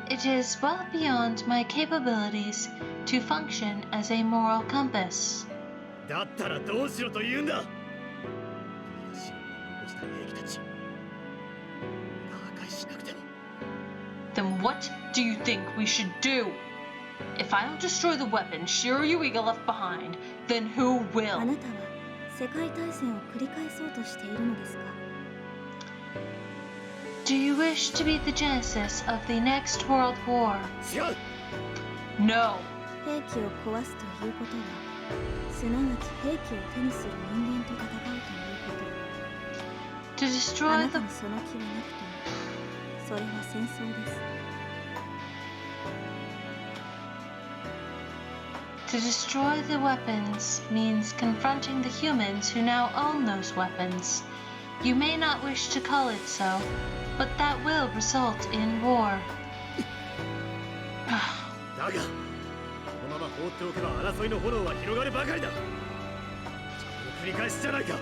It is well beyond my capabilities to function as a moral compass. だったらどうしろと言うんだ。シロが残した兵器たち。破壊しなくても。Then what do you think we should do? If I don't destroy the weapon Shiro Yuiga left behind, then who あ will? なたは世界大戦を繰り返そうとしているのですか。 Do you wish to be the genesis of the next world war? 違う。 No. 兵器を壊すということは、すなわち兵器を手にする人間と戦うということ。 To あ destroy なた the にその気はなくても、それは戦争です。 To destroy the weapons means confronting the humans who now own those weapons. You may not wish to call it so, but that will result in war. だが、このまま放っておけば争いの炎は広がるばかりだ。繰り返しじゃないか。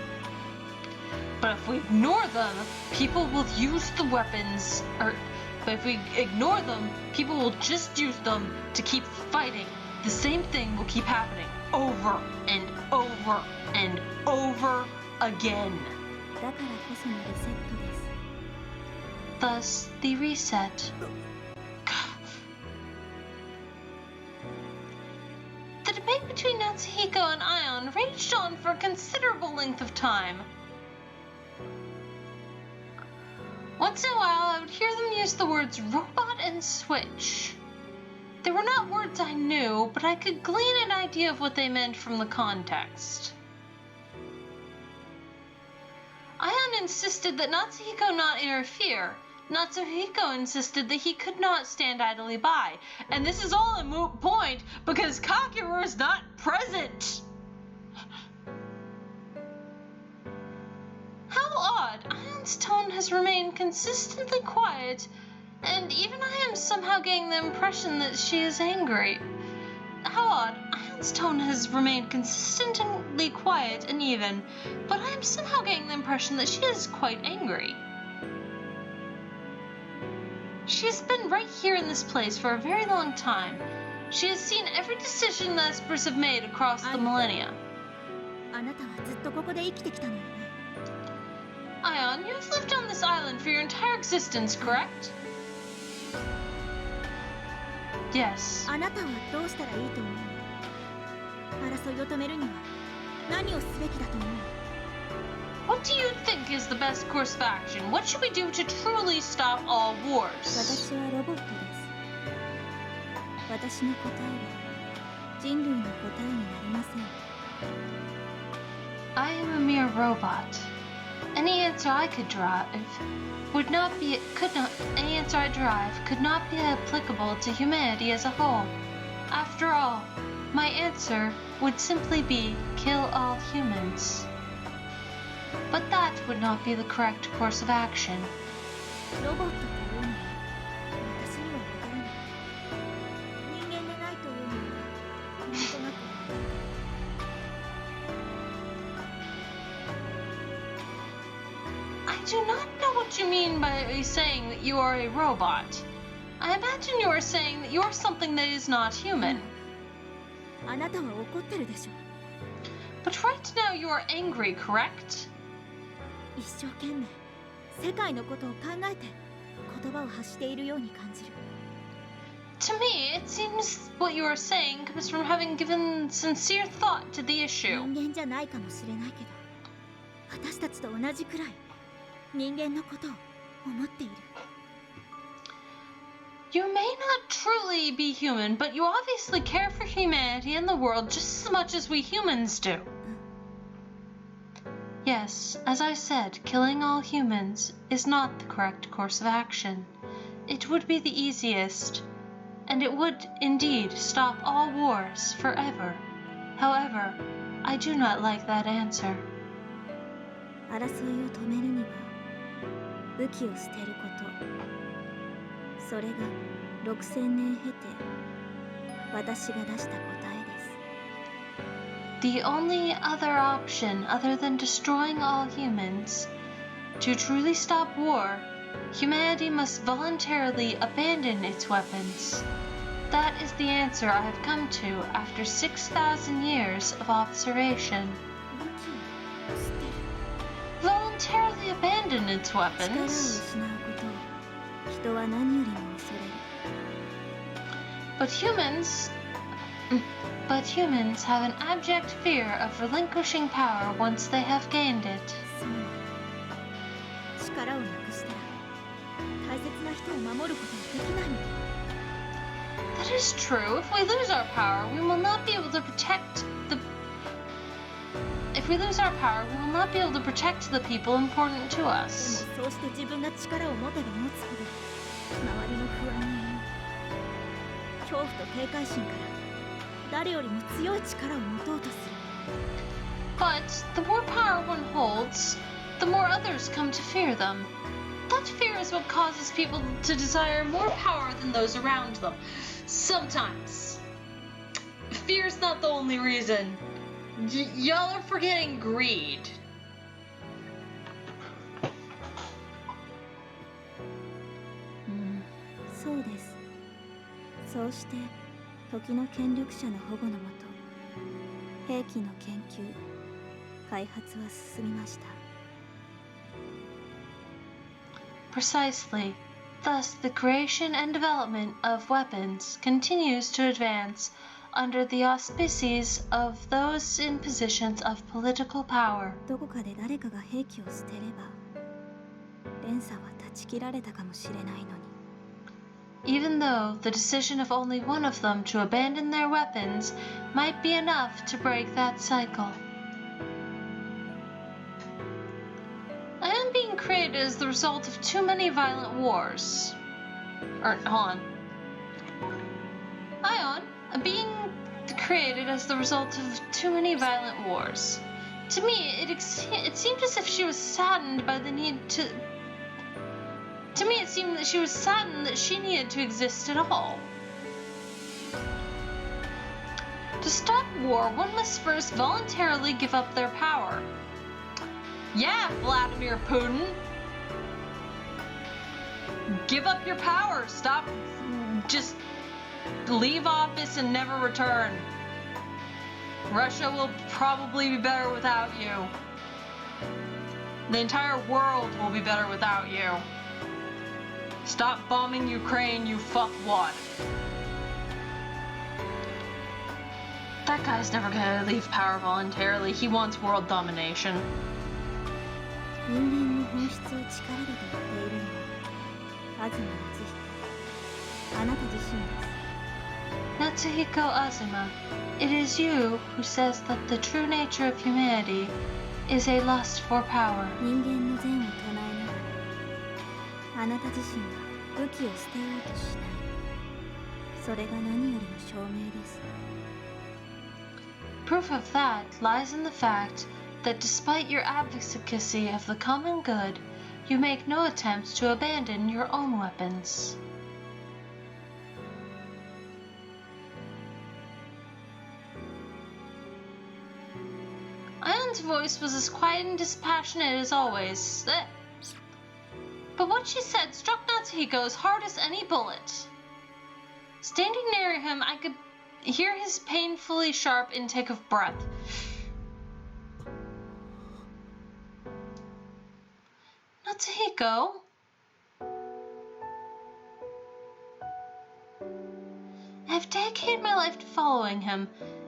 But if we ignore them, people will use the weapons, but if we ignore them, people will just use them to keep fighting. The same thing will keep happening over and over and over again. だからこそのリセットです。 Thus, the reset. The debate between Natsuhiko and Ion raged on for a considerable length of time. Once in a while, I would hear them use the words robot and switch. They were not words I knew, but I could glean an idea of what they meant from the context. Ion insisted that Natsuhiko not interfere. Natsuhiko insisted that he could not stand idly by. And this is all a moot point because Kakura is not present. How odd. Ion's tone has remained consistently quiet, and even I am somehow getting the impression that she is angry. How odd. Ion's tone has remained consistently quiet and even, but I am somehow getting the impression that she is quite angry. She has been right here in this place for a very long time. She has seen every decision the Espers have made across the millennia. あなたはずっとここで生きてきたのよね。 Ion, you have lived on this island for your entire existence, correct? Yes. あなたはどうしたらいいと思うの？争いを止めるには何をすべきだと思う？ What do you think is the best course of action? What should we do to truly stop all wars? 私はロボットです。私の答えは人類の答えになりません。 I am a mere robot. Any answer I could drive could not be applicable to humanity as a whole. After all, my answer would simply be kill all humans. But that would not be the correct course of action. ロボットというのは私にはわからない。人間でないというのはなんとなくわかる。 I do not know what you mean by saying that you are a robot. I imagine you are saying that you are something that is not human. あなたは怒ってるでしょ。 But right now you are angry, correct? 一生懸命世界のことを考えて言葉を発しているように感じる。 To me, it seems what you are saying comes from having given sincere thought to the issue. 人間じゃないかもしれないけど、私たちと同じくらい人間のことを思っている。 You may not truly be human, but you obviously care for humanity and the world just as much as we humans do. Yes, as I said, killing all humans is not the correct course of action. It would be the easiest, and it would indeed stop all wars forever. However, I do not like that answer. 争いを止めるには武器を捨てること。それが6000年経て私が出した答えです。The only other option other than destroying all humans, to truly stop war, humanity must voluntarily abandon its weapons. That is the answer I have come to after 6,000 years of observation. 武器を捨てる。 Voluntarily abandon its 力を weapons? 失うことを人は何よりも恐れる。 But humans have an abject fear of relinquishing power once they have gained it. そうなの。力をなくしたら大切な人を守ることができないの。 That is true. If we lose our power, we will not be able to protect the people important to で us. もそうして自分が力を持てば持つほど周りの不安に恐怖と警戒心から誰よりも強い力を持とうとする。 But the more power one holds, the more others come to fear them. That fear is what causes people to desire more power than those around them. Sometimes. Fear's not the only reason. Y'all are forgetting greed. そうです。そうして時の権力者の保護のもと兵器の研究開発は進みました。 Precisely. Thus, the creation and development of weapons continues to advance under the auspices of those in positions of political power. どこかで誰かが兵器を捨てれば連鎖は断ち切られたかもしれないのに。 Even though the decision of only one of them to abandon their weapons might be enough to break that cycle. I am being created as the result of too many violent wars. Hold on. Ion, being created as the result of too many violent wars. To me, it seemed as if she was saddened by the need to... To me, it seemed that she was saddened that she needed to exist at all. To stop war, one must first voluntarily give up their power. Yeah, Vladimir Putin. Give up your power. Stop. Just leave office and never return. Russia will probably be better without you. The entire world will be better without you. Stop bombing Ukraine, you fuckwad. That guy's never gonna leave power voluntarily. He wants world domination. 人間の本質を力でと言っているのは東夏彦。あなた自身です。 Natsuhiko Azuma, it is you who says that the true nature of humanity is a lust for power. 人間の善を唱えながらあなた自身は武器を捨てようとしない。それが何よりの証明です。 Proof of that lies in the fact that despite your advocacy of the common good, you make no attempts to abandon your own weapons. Ion's voice was as quiet and dispassionate as always. But what she said struck Natsuhiko as hard as any bullet. Standing near him, I could hear his painfully sharp intake of breath. Natsuhiko? I have dedicated my life to following him.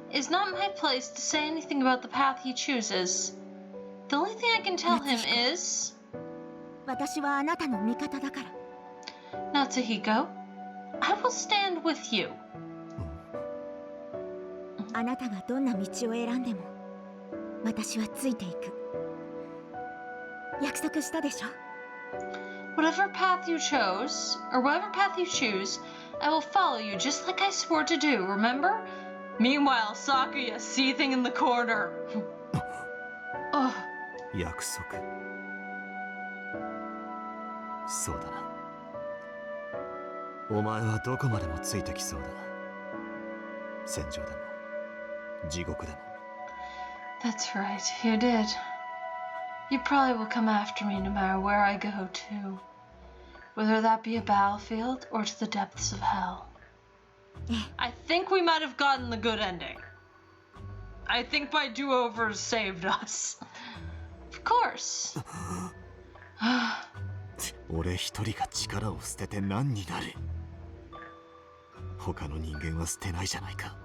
It is not my place to say anything about the path he chooses. The only thing I can tell him is... 私はあなたの味方だから。 Natsuhiko, I will stand with you. あなたがどんな道を選んでも私はついていく。約束したでしょ。 Whatever path you chose, or whatever path you choose, I will follow you just like I swore to do, remember? Meanwhile, Sakuya seething in the corner. Ugh. 約束。そうだな。お前はどこまでもついてきそうだ。戦場でも地獄でも。 That's right, you did. You probably will come after me no matter where I go to, whether that be a battlefield or to the depths of hell. I think we might have gotten the good ending. I think my do-overs saved us. Of course. 俺一人が力を捨てて何になる。他の人間は捨てないじゃないか。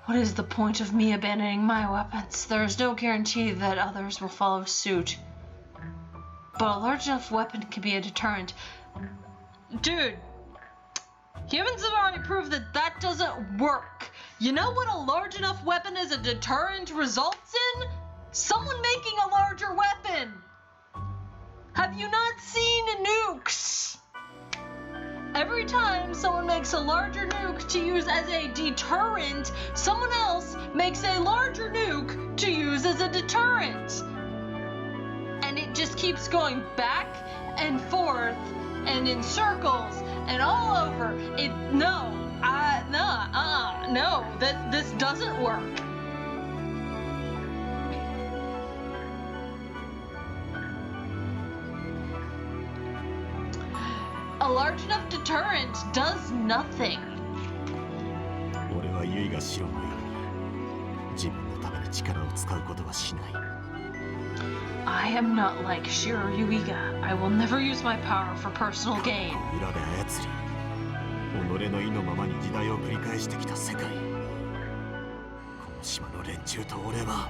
What is the point of me abandoning my weapons? There is no guarantee that others will follow suit. But a large enough weapon can be a deterrent. Dude, humans have already proved that that doesn't work. You know what a large enough weapon as a deterrent results in? Someone making a larger weapon! Have you not seen nukes? Every time someone makes a larger nuke to use as a deterrent, someone else makes a larger nuke to use as a deterrent. And it just keeps going back and forth and in circles and all over. No, this doesn't work. A large enough deterrent does nothing. 俺はユイがシロのように自分のために力を使うことはしない。 I am not like Shiro Yuiga. I will never use my power for personal gain. 裏で操り、己の意のままに時代を繰り返してきた世界。この島の連中と俺は。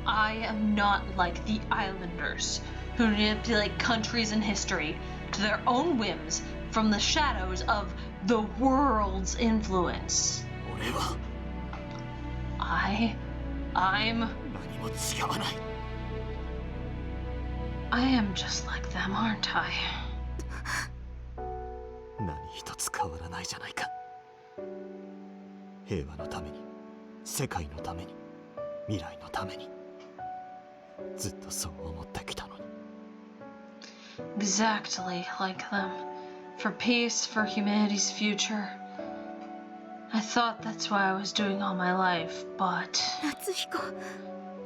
I am not like the islanders, who manipulate countries and history to their own whims from the shadows of the world's influence. 俺は I'm 何も違わない。 I am just like them, aren't I? 何一つ変わらないじゃないか。平和のために、世界のために、未来のために。ずっとそう思ってきたのに。 Exactly like them. For peace, for humanity's future. I thought that's what I was doing all my life, but... 夏彦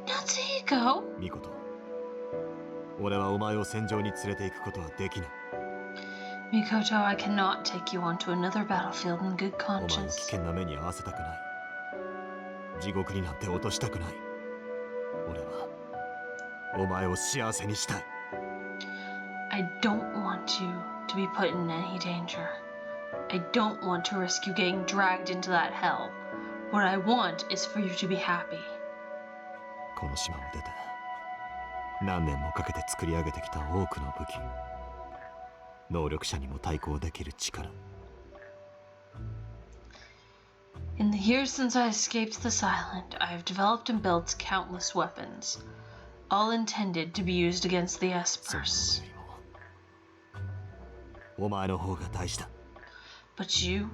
Natsuhiko? ミコト、俺はお前を戦場に連れて行くことはできない。 Mikoto, I cannot take you onto another battlefield in good お前を危 conscience. 険な目に遭わせたくない。地獄になんて落としたくない。俺はお前を幸せにしたい。 I don't want you to be put in any danger. I don't want to risk you getting dragged into that hell. What I want is for you to be happy. この島を出て何年もかけて作り上げてきた多くの武器、能力者にも対抗できる力。 In the years since I escaped this island, I have developed and built countless weapons, all intended to be used against the そんなも Espers. のよりもお前の方が大事だ。 But you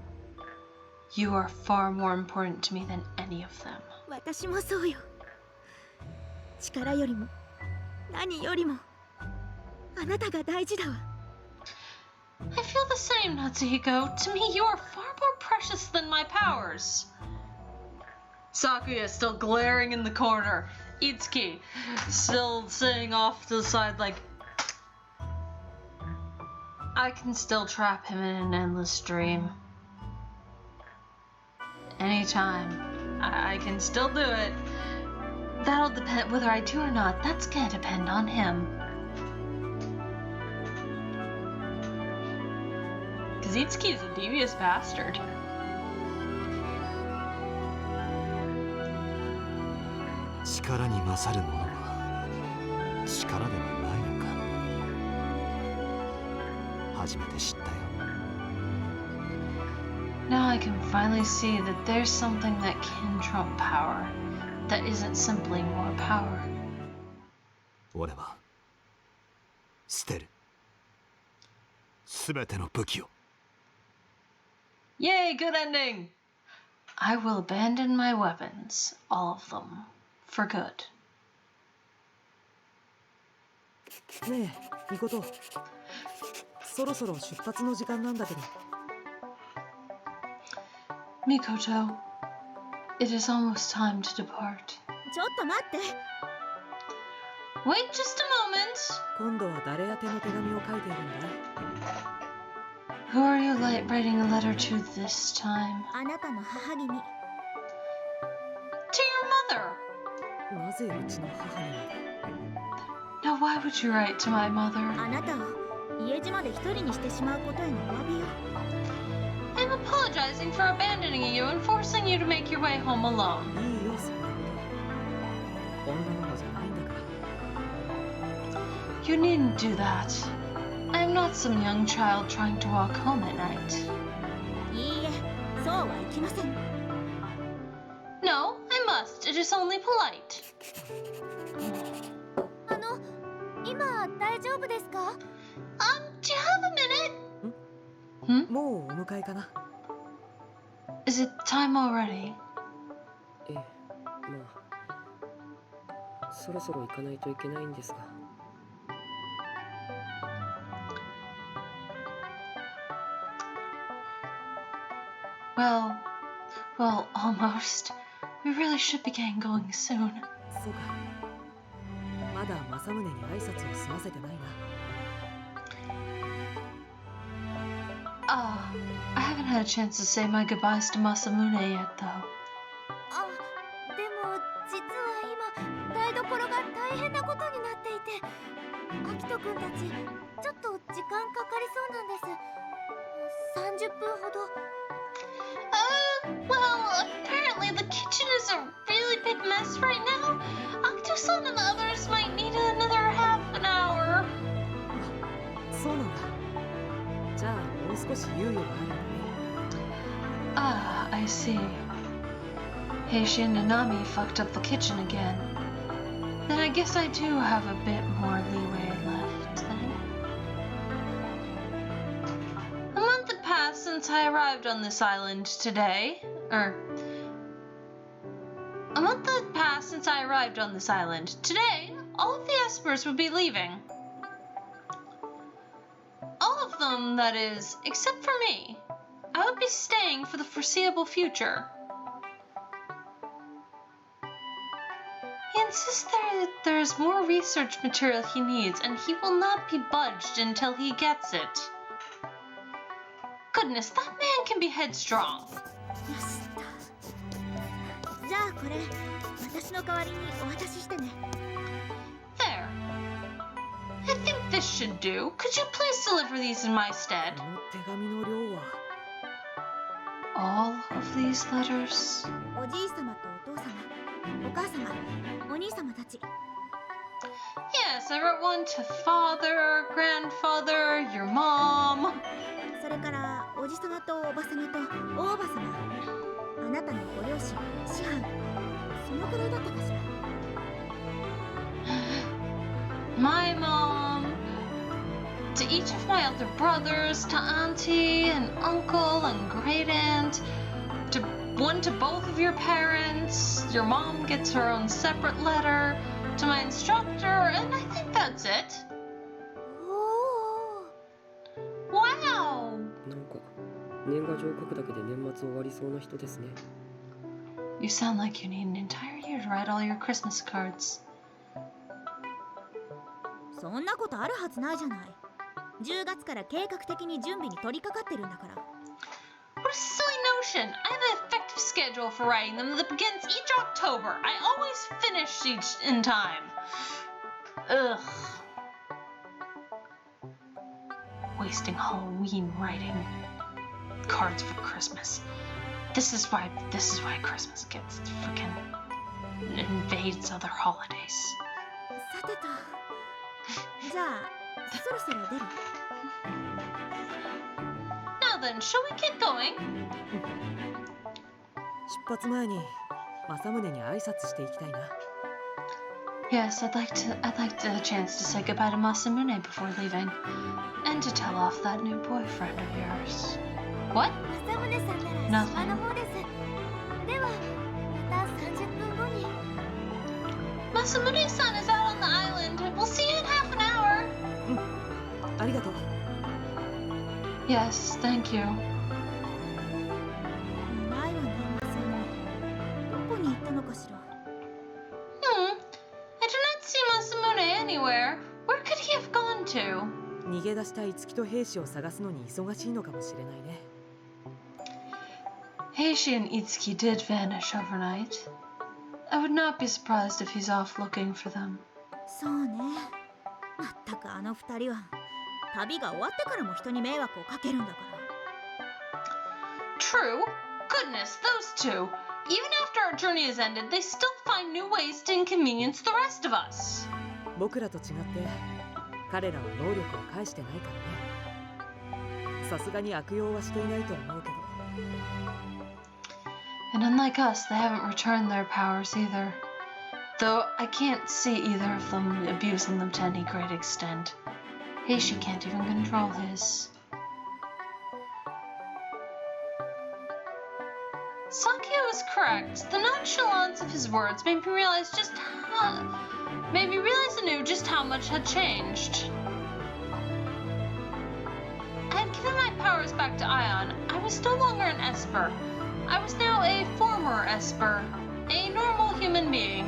are far more important to me than any of them. 私もそうよ。力よりも何よりもあなたが大事だわ。 I feel the same, Natsuhiko. To me, you are far more precious than my powers. Sakuya is still glaring in the corner. Itsuki still sitting off to the side like... I can still trap him in an endless dream. Anytime. I can still do it. That'll depend whether I do or not. That's gonna depend on him. Because Itsuki is a devious bastard. 力に勝るものは力ではないのか。初めて知ったよ。 Now I can finally see that there's something that can trump power. that isn't simply more power. 俺は捨てる全ての武器を。 Yay, good ending! I will abandon my weapons, all of them, for good. ねえミコト、そろそろ出発の時間なんだけど。 Mikoto, it is almost time to depart. ちょっと待って。 Wait just a moment! 今度は誰宛ての手紙を書いているんだ？ Who are you writing a letter to this time? あなたの母君。 To your mother! なぜうちの母にまで？ Now why would you write to my mother? あなたを家路まで一人にしてしまうことへのお詫びよ。 I'm apologizing for abandoning you and forcing you to make your way home alone. いいよ、そんなこと。女の子じゃないんだから。 You needn't do that. I am not some young child trying to walk home at night. いいえ、そうはいきません。 No, I must. It is only polite. 今大丈夫ですか？ Do you have a minute? もうお迎えかな。 Is it time already? ええ、まあそろそろ行かないといけないんですが。 Well, almost. We really should be getting going soon. そうか。まだ政宗に挨拶を済ませてないな。 I haven't had a chance to say my goodbyes to Masamune yet, though. あ、でも実は今台所が大変なことになっていて、アキト君たちちょっと時間かかりそうなんです。30分ほど。 Well, apparently the kitchen is a really big mess right now. Octo-san and the others might need another half an hour. そうなんだ。じゃあもう少し猶予があるんだね。 I see. Heishi and Nanami fucked up the kitchen again. Then I guess I do have a bit more leeway left then. A month had passed since I arrived on this island today. A month had passed since I arrived on this island. Today, all of the Espers would be leaving. All of them, that is, except for me. I would be staying for the foreseeable future. He insists there is more research material he needs, and he will not be budged until he gets it. Goodness, that man can be headstrong. よしっと。じゃあこれ私の代わりにお渡ししてね。 There. I think this should do. Could you please deliver these in my stead? この手紙の量は。 All of these letters? おじい様とお父様、お母様、お兄様たち。 Yes, I wrote one to father, grandfather, your mom. それからおじ様とおば様と大おば様、あなたのご両親、師範、そのくらいだったかしら。 My mom, to each of my other brothers, to auntie and uncle and great aunt, to one to both of your parents. Your mom gets her own separate letter, to my instructor, and I think that's it. おお。 Wow! なんか年賀状を書くだけで年末終わりそうな人ですね。 You sound like you need an entire year to write all your Christmas cards. そんなことあるはずないじゃない。10月から計画的に準備に取り掛かってるんだから。 What a silly notion! I have an effective schedule for writing them that begins each October. I always finish each in time. Ugh. Wasting Halloween writing cards for Christmas. This is why Christmas gets freaking invades other holidays. さてと。じゃあそろそろ出る。 Now then, shall we get going? 出発前に政宗に挨拶していきたいな。 Yes, I'd like the chance to say goodbye to Masamune before leaving, and to tell off that new boyfriend of yours. What? 政宗さんなら島の方です。ではまた30分後に。 Masamune-san is out on the island. We'll see you in half an hour. ありがとう。 Yes, thank you. ないわね、政宗。どこに行ったのかしら。 I do not see Masamune anywhere. Where could he have gone to? 逃げ出した五木と兵士を探すのに忙しいのかもしれないね。 Heishi and Itsuki did vanish overnight. I would not be surprised if he's off looking for them. そうね。まったくあの二人は旅が終わってからも人に迷惑をかけるんだから。 True. Goodness, those two. Even after our journey has ended, they still find new ways to inconvenience the rest of us. 僕らと違って彼らは能力を返してないからね。さすがに悪用はしていないと思うけど。 And unlike us, they haven't returned their powers either. Though I can't see either of them abusing them to any great extent. Heishi can't even control his. Sakio was correct. The nonchalance of his words made me realize anew just how much had changed. I had given my powers back to Ion. I was no longer an Esper. I was now a former Esper, a normal human being.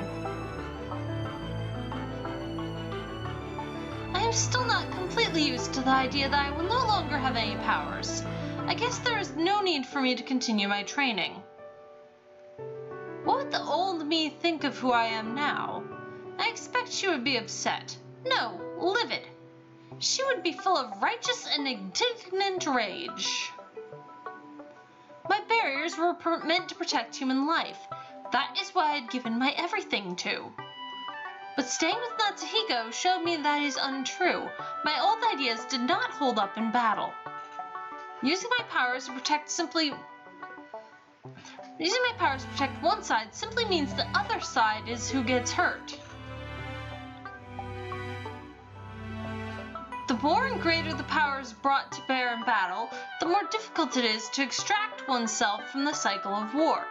I am still not completely used to the idea that I will no longer have any powers. I guess there is no need for me to continue my training. What would the old me think of who I am now? I expect she would be upset. No, livid. She would be full of righteous and indignant rage. My barriers were meant to protect human life. That is why I had given my everything to. But staying with Natsuhiko showed me that is untrue. My old ideas did not hold up in battle. Using my powers to protect one side simply means the other side is who gets hurt. The more and greater the powers brought to bear in battle, the more difficult it is to extract oneself from the cycle of war.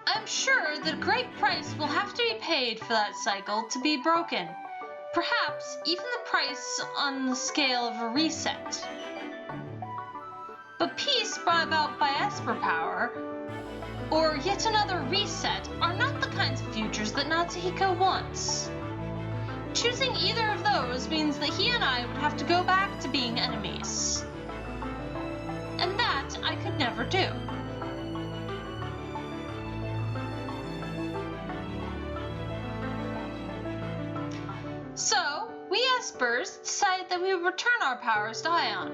I'm sure that a great price will have to be paid for that cycle to be broken. Perhaps even the price on the scale of a reset. But peace brought about by Esper power, or yet another reset, are not the kinds of futures that Natsuhiko wants. Choosing either of those means that he and I would have to go back to being enemies. And that I could never do. So, we Espers decided that we would return our powers to Ion.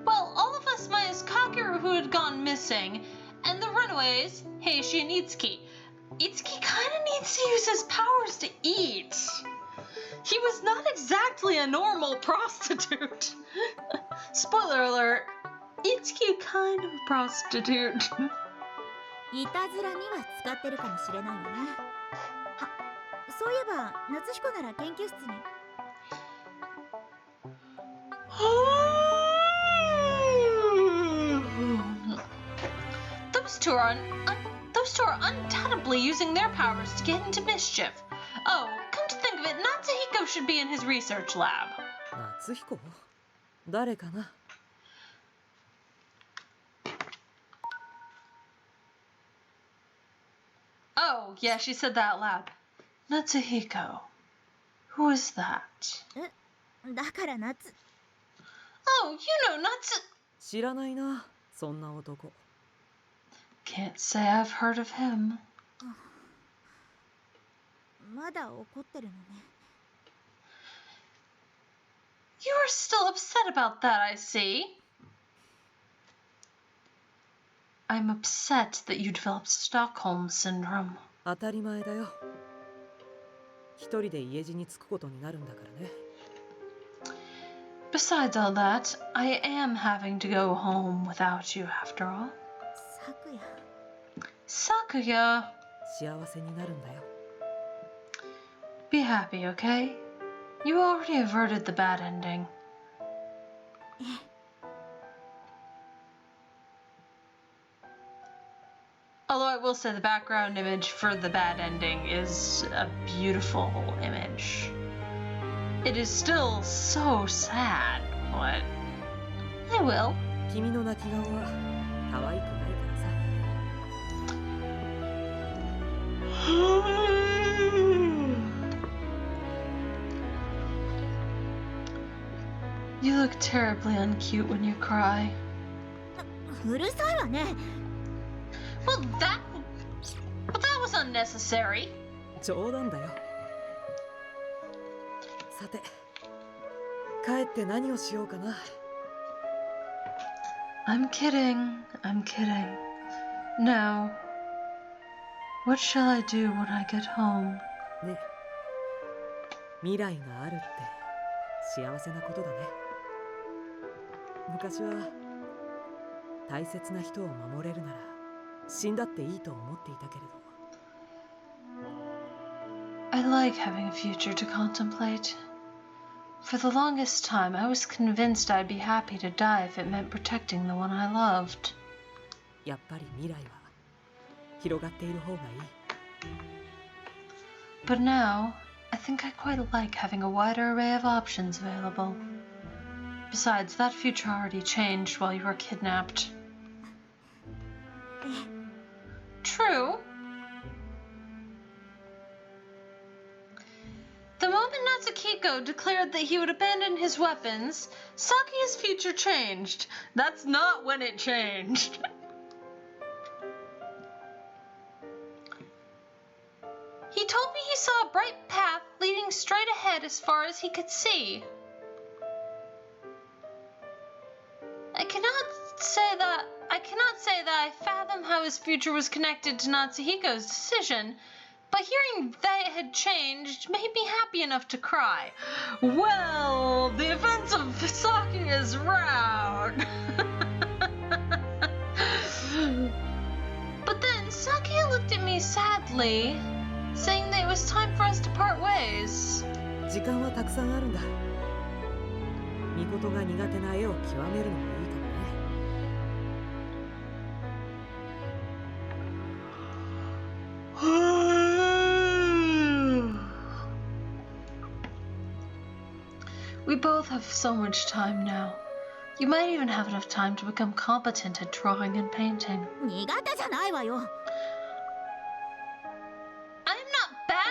Well, all of us minus Kakeru, who had gone missing, and the runaways, Heishi and Itsuki. Itsuki kinda needs to use his powers to eat. He was not exactly a normal prostitute. Spoiler alert, Itsuki kind of a prostitute. いたずらには使ってるかもしれないわね。あ、そういえば夏彦なら研究室に。Those two are undoubtedly using their powers to get into mischief. Oh, come to think of it, Natsuhiko should be in his research lab. 夏彦？誰かな？ Oh, yeah, she said that out loud. Natsuhiko. Who is that? だから夏。Oh, you know Natsu... 知らないな、そんな男。 Can't say I've heard of him. まだ怒ってるのね。You are still upset about that, I see. I'm upset that you developed Stockholm Syndrome. 当たり前だよ。一人で家路に着くことになるんだからね。 Besides all that, I am having to go home without you after all. 昨夜。Sakuya, 幸せになるんだよ。 be happy, okay? You already averted the bad ending. Although I will say the background image for the bad ending is a beautiful image. It is still so sad, but I will. 君の泣き顔は可愛くないからさ。 You look terribly uncute when you cry. うるさいわね。 Well, that was unnecessary. 冗談だよ。さて、帰って何をしようかな。 I'm kidding. I'm kidding. Now, what shall I do when I get home? ね、未来があるって幸せなことだね。昔は大切な人を守れるなら死んだっていいと思っていたけれど。 I like having a future to contemplate. For the longest time, I was convinced I'd be happy to die if it meant protecting the one I loved. やっぱり未来は広がっている方がいい。 But now, I think I quite like having a wider array of options available. Besides, that future already changed while you were kidnapped. True. The moment Natsuhiko declared that he would abandon his weapons, Sakuya's future changed. That's not when it changed. He told me he saw a bright path leading straight ahead as far as he could see. I cannot say that I fathom how his future was connected to Natsuhiko's decision, but hearing that it had changed made me happy enough to cry. Well, the events of Sakuya's route. But then Sakuya looked at me sadly, saying that it was time for us to part ways. 時間はたくさんあるんだ。Mikotoが苦手な絵を極めるのもいいかもね。 We both have so much time now. You might even have enough time to become competent at drawing and painting. 苦手じゃないわよ。 I'm not that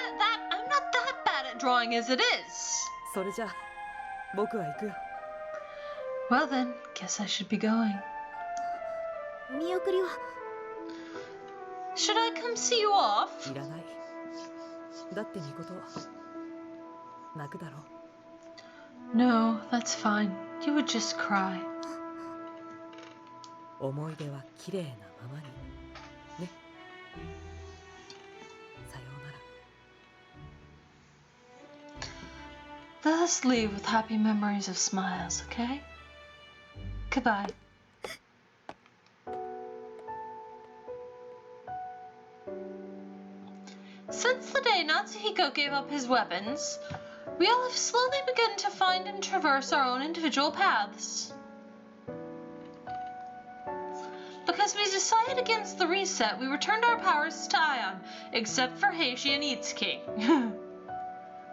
bad at drawing as it is. それじゃあ僕は行くよ。 Well then, guess I should be going. 見送りは Should I come see you off? いらない。だってMikoto泣くだろ。 No, that's fine. You would just cry. 思い出は綺麗なままにね。さようなら。 Let us leave with happy memories of smiles, okay? Goodbye. Since the day Natsuhiko gave up his weapons, we all have slowly begun to find and traverse our own individual paths. Because we decided against the reset, we returned our powers to Ion, except for Heishi and Itsuki.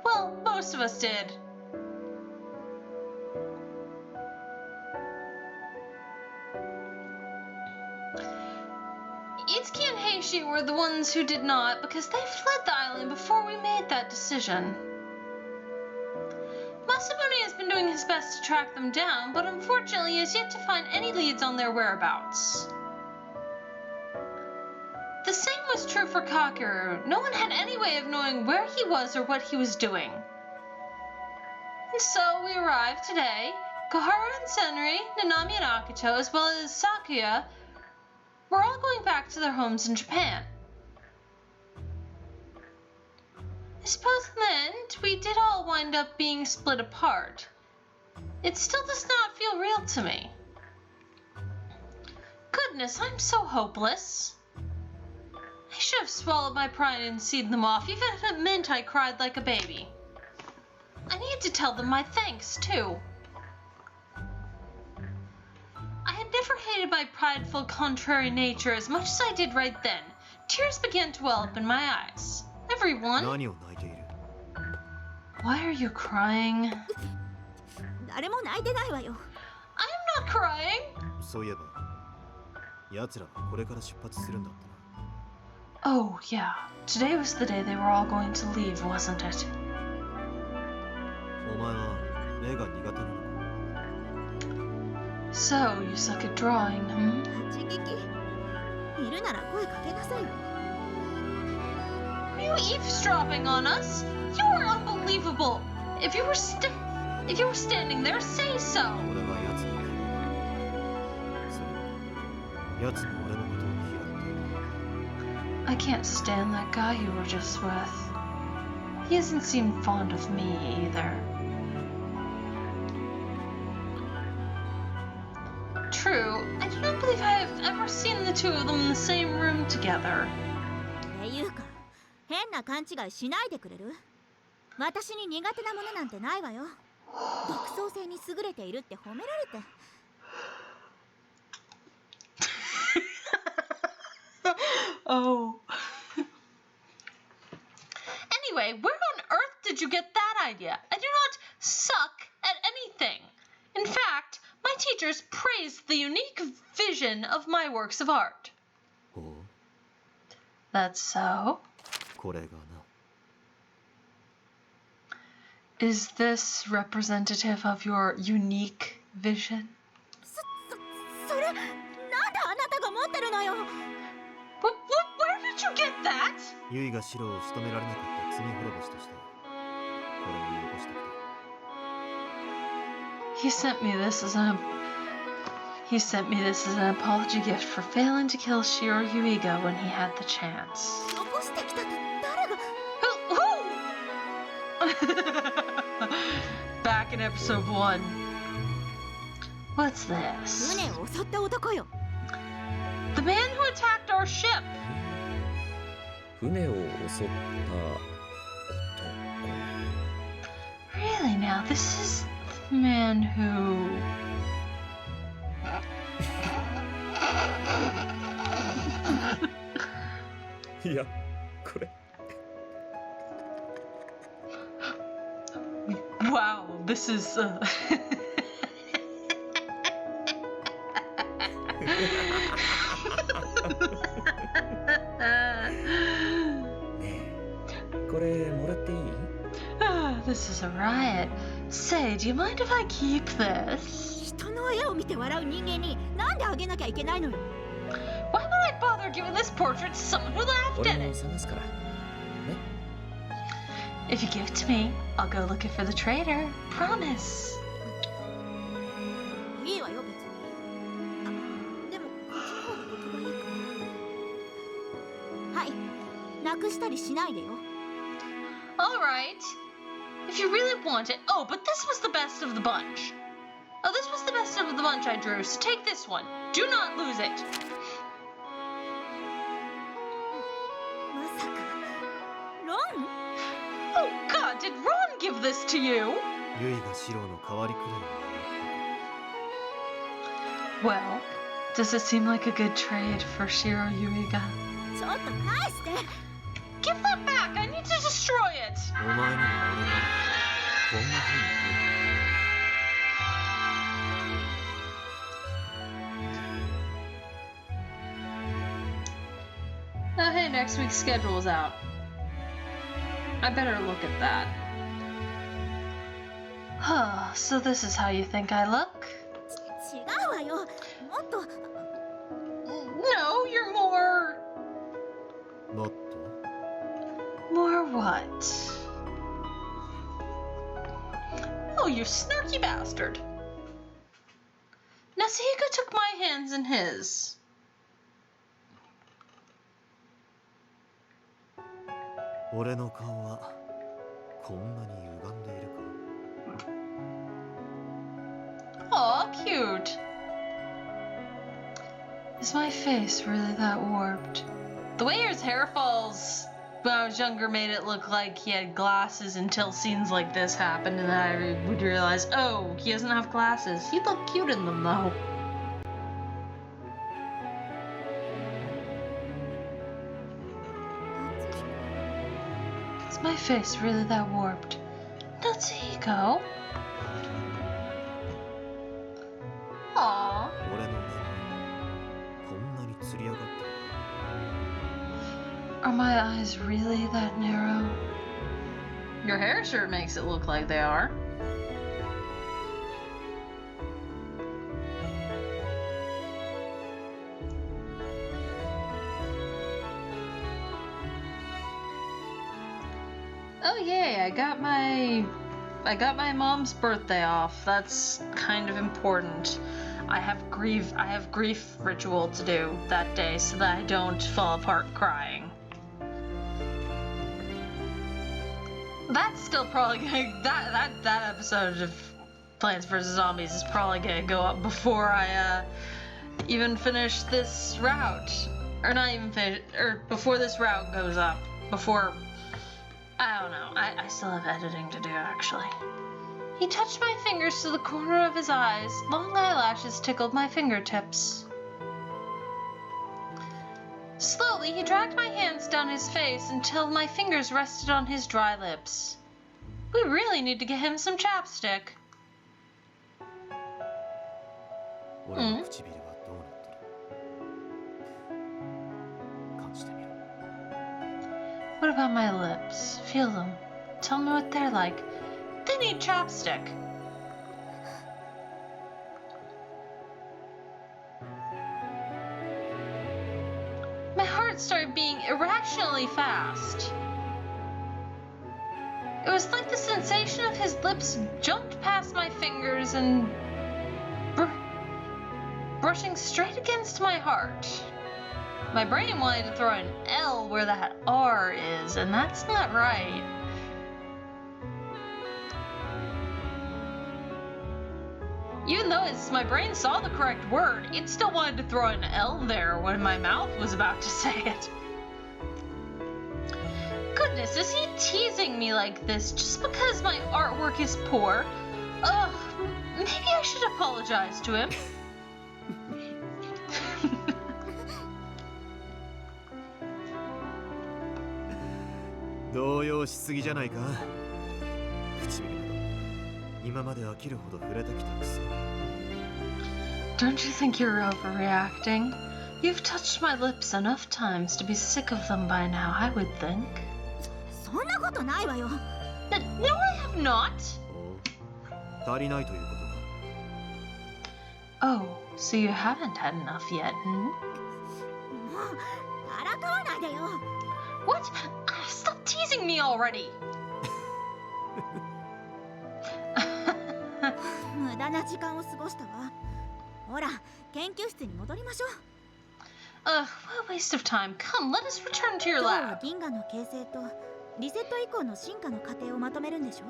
Well, most of us did. Itsuki and Heishi were the ones who did not, because they fled the island before we made that decision. Masamune has been doing his best to track them down, but unfortunately has yet to find any leads on their whereabouts. The same was true for Kakeru. No one had any way of knowing where he was or what he was doing. And so we arrived today. Koharu and Senri, Nanami and Akito, as well as Sakuya, were all going back to their homes in Japan. I suppose in the end, we did all wind up being split apart. It still does not feel real to me. Goodness, I'm so hopeless. I should have swallowed my pride and seen them off, even if it meant I cried like a baby. I need to tell them my thanks, too. I had never hated my prideful, contrary nature as much as I did right then. Tears began to well up in my eyes. Everyone, 何を泣いている？ why are you crying? 誰も泣いてないわよ。 I am not crying. そういえば、奴らはこれから出発するんだったな。 Oh, yeah. Today was the day they were all going to leave, wasn't it? お前は絵が苦手なのか？ So, you suck at drawing, hmm? 立ち聞き。いるなら声かけなさいよ。 Are you eavesdropping on us? You are unbelievable. If you were standing there, say so. 俺は奴の嫌い。それに、奴も俺のことを嫌っている。 I can't stand that guy you were just with. He doesn't seem fond of me either. True, I do not believe I have ever seen the two of them in the same room together. っていうか、変な勘違いしないでくれる？私に苦手なものなんてないわよ。独創性に優れているって褒められて。Oh. Anyway, where on earth did you get that idea? I do not suck at anything. In fact, my teachers praised the unique vision of my works of art. ほう、 That's so? これがな。 Is this representative of your unique vision? それ、なんであなたが持ってるのよ。 Where did you get that? ユイがシロを仕留められなかった罪滅ぼしとして、これをよこしてきた。 He sent me this as an apology gift for failing to kill Shiro Yuiga when he had the chance. 残してきたって誰が？ Who? Back in episode 1. What's this? 船を襲った男よ。 The man who attacked our ship. 船を襲った男。 Really now, this is the man who... いや、これ。 Wow, this is... これもらっていい？ This is a riot. Say, do you mind if I keep this? 人の絵を見て笑う人間になんであげなきゃいけないのよ。 Why would I bother giving this portrait to someone who laughed 俺 at も it? 探すから。ね。 If you give it to me, I'll go looking for the traitor. Promise. いいわよ別に。あ、でもこっちの方が僕がいいかな。はい、なくしたりしないでよ。 All right. If you really want it. Oh, but this was the best of the bunch. Oh, this was the best of the bunch I drew, so take this one. Do not lose it. まさかロン？ Oh God, did Ron give this to you? ユイがシロの代わりくらいになったか。 Well, does it seem like a good trade for Shiro Yuiga? ちょっと返して。 Give that back! I need to destroy it! お前にも俺がこんな風に言う。 Oh, hey, next week's schedule is out. I better look at that. Huh, so this is how you think I look? 違うわよ。もっと。 No, you're more... もっと More what? Oh, you snarky bastard. Natsuhiko took my hands in his. 俺の顔はこんなに歪んでいるか。 Aw, cute. Is my face really that warped? The way his hair falls when I was younger made it look like he had glasses until scenes like this happened, and then I would realize, oh, he doesn't have glasses. He'd look cute in them, though. Is my face really that warped? Natsuhiko? Aww. 俺の目こんなにつり上がってる Are my eyes really that narrow? Your hair sure makes it look like they are. Oh yay, I got my mom's birthday off. That's kind of important. I have grief ritual to do that day so that I don't fall apart crying. That's still probably gonna that episode of Plants vs. Zombies is probably gonna go up before I even finish this route. Or not even finish, or before this route goes up. Before, I don't know. I still have editing to do, actually. He touched my fingers to the corner of his eyes. Long eyelashes tickled my fingertips. Slowly, he dragged my hands down his face until my fingers rested on his dry lips. We really need to get him some chapstick. 俺の唇はどうなってる感じてみろ What about my lips? Feel them. Tell me what they're like. They need chapstick. My heart started beating irrationally fast. It was like the sensation of his lips jumped past my fingers and brushing straight against my heart. My brain wanted to throw an L where that R is, and that's not right. Even though my brain saw the correct word, it still wanted to throw an L there when my mouth was about to say it. Goodness, is he teasing me like this just because my artwork is poor? Ugh, maybe I should apologize to him. 動揺しすぎじゃないか唇など今まで飽きるほど触れてきたくせに Don't you think you're overreacting? You've touched my lips enough times to be sick of them by now, I would think. そんなことないわよ。 No, I have not. お足りないということか Oh, so you haven't had enough yet, hmm? もうからかわないでよ。 What? Stop teasing me already! 無駄な時間を過ごしたわ。ほら、研究室に戻りましょう。Ugh, what a waste of time. Come, let us return to your 今日は lab. 銀河の形成とリセット以降の進化の過程をまとめるんでしょ。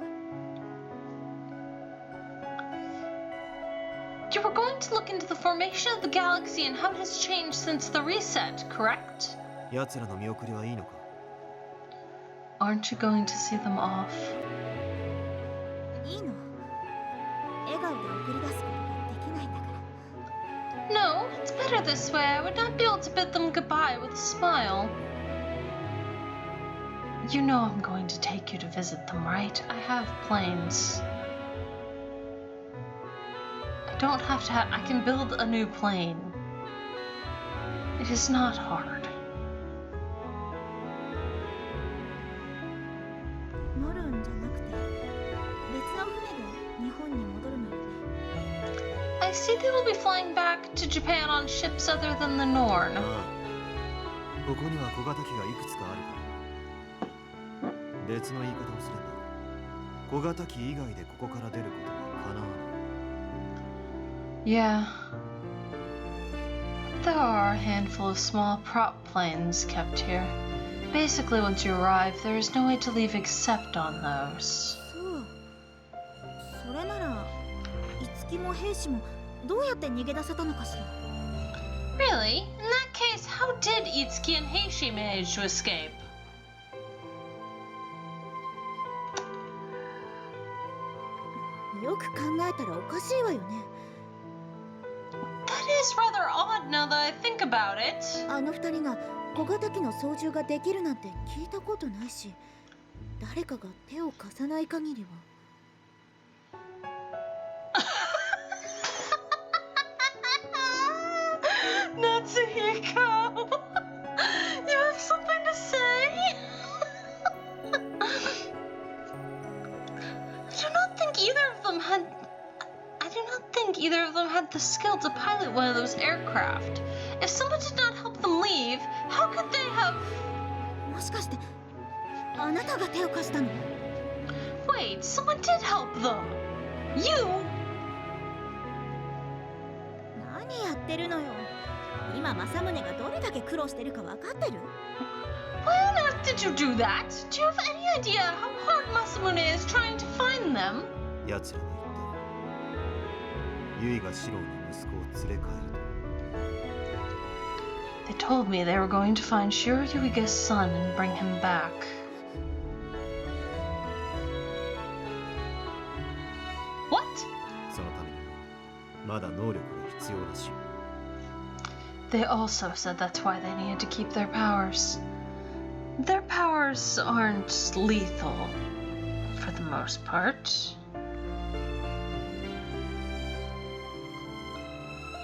You were going to look into the formation of the galaxy and how it has changed since the reset, correct? 奴らの見送りはいいのか Aren't you going to see them off? いいの。笑顔で送り出すことができないんだから。 No, it's better this way. I would not be able to bid them goodbye with a smile. You know I'm going to take you to visit them, right? I have planes. I don't have to I can build a new plane. It is not hard. 乗るんじゃなくて別の船で日本に戻るのよね。 I see they will be flying back to Japan on ships other than the Norn. ああここには小型機がいくつかあるから別の言い方をすれば小型機以外でここから出ることはかなわない Yeah. There are a handful of small prop planes kept here. Basically, once you arrive, there is no way to leave except on those. そう。それなら、いつきも兵士もどうやって逃げ出せたのかしら。Really? In that case, how did Itsuki and Heishi manage to escape? That is rather odd now that I think about it. あの二人が小型機の操縦ができるなんて聞いたことないし、誰かが手を貸さない限りは。Natsuhiko! You have something to say? I do not think either of them had the skill to pilot one of those aircraft. If someone did not help them leave, how could they have... もしかしてあなたが手を貸したの？ Wait, someone did help them. You? 何やってるのよ。今政宗がどれだけ苦労してるか分かってる？ Why on earth did you do that? Do you have any idea how hard Masamune is trying to find them? 奴らが言った。ユイがシローの息子を連れ帰ると。 They told me they were going to find Shiro Yuiga's son and bring him back. What? そのためにまだ能力が必要らしい。 They also said that's why they needed to keep their powers. Their powers aren't lethal, for the most part.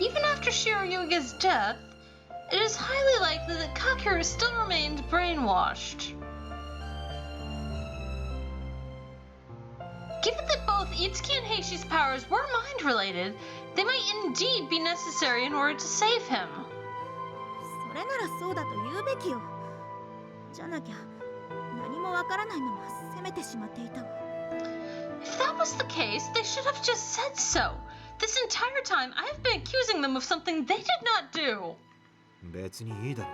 Even after Shiro Yuiga's death, it is highly likely that Kakeru still remained brainwashed. Given that both Itsuki and Heishi's powers were mind-related, they might indeed be necessary in order to save him. それならそうだと言うべきよ。じゃなきゃ何もわからないまま責めてしまっていたわ。 If that was the case, they should have just said so. This entire time, I have been accusing them of something they did not do. 別にいいだろ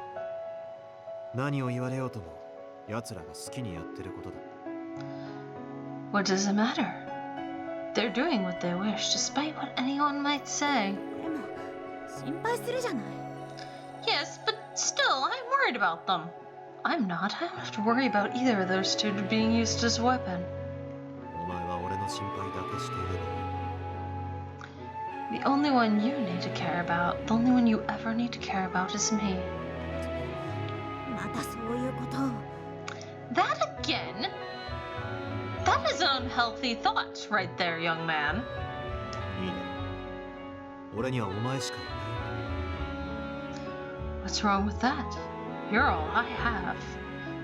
う。何を言われようとも、奴らが好きにやってることだ。What does it matter? They're doing what they wish, despite what anyone might say. でも心配するじゃない。 Yes, but still, I'm worried about them. I'm not. I don't have to worry about either of those two being used as a weapon. お前は俺の心配だけしていれば。 The only one you need to care about, the only one you ever need to care about is me. またそういうことを。 That again? That is an unhealthy thought right there, young man. いいだろう。俺にはお前しかいない。 What's wrong with that? You're all I have.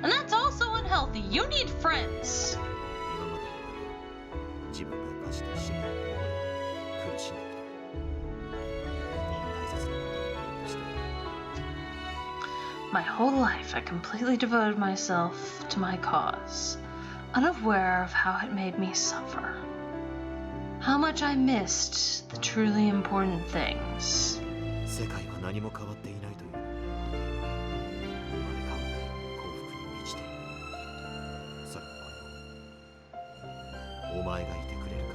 And that's also unhealthy. You need friends. 今まで自分が犯した使命を苦しんできた。大切なことを見ようとして。 My whole life I completely devoted myself to my cause, unaware of how it made me suffer. How much I missed the truly important things. 世界は何も変わっていないという。生まれ変わって幸福に満ちている。それはこれもお前がいてくれるか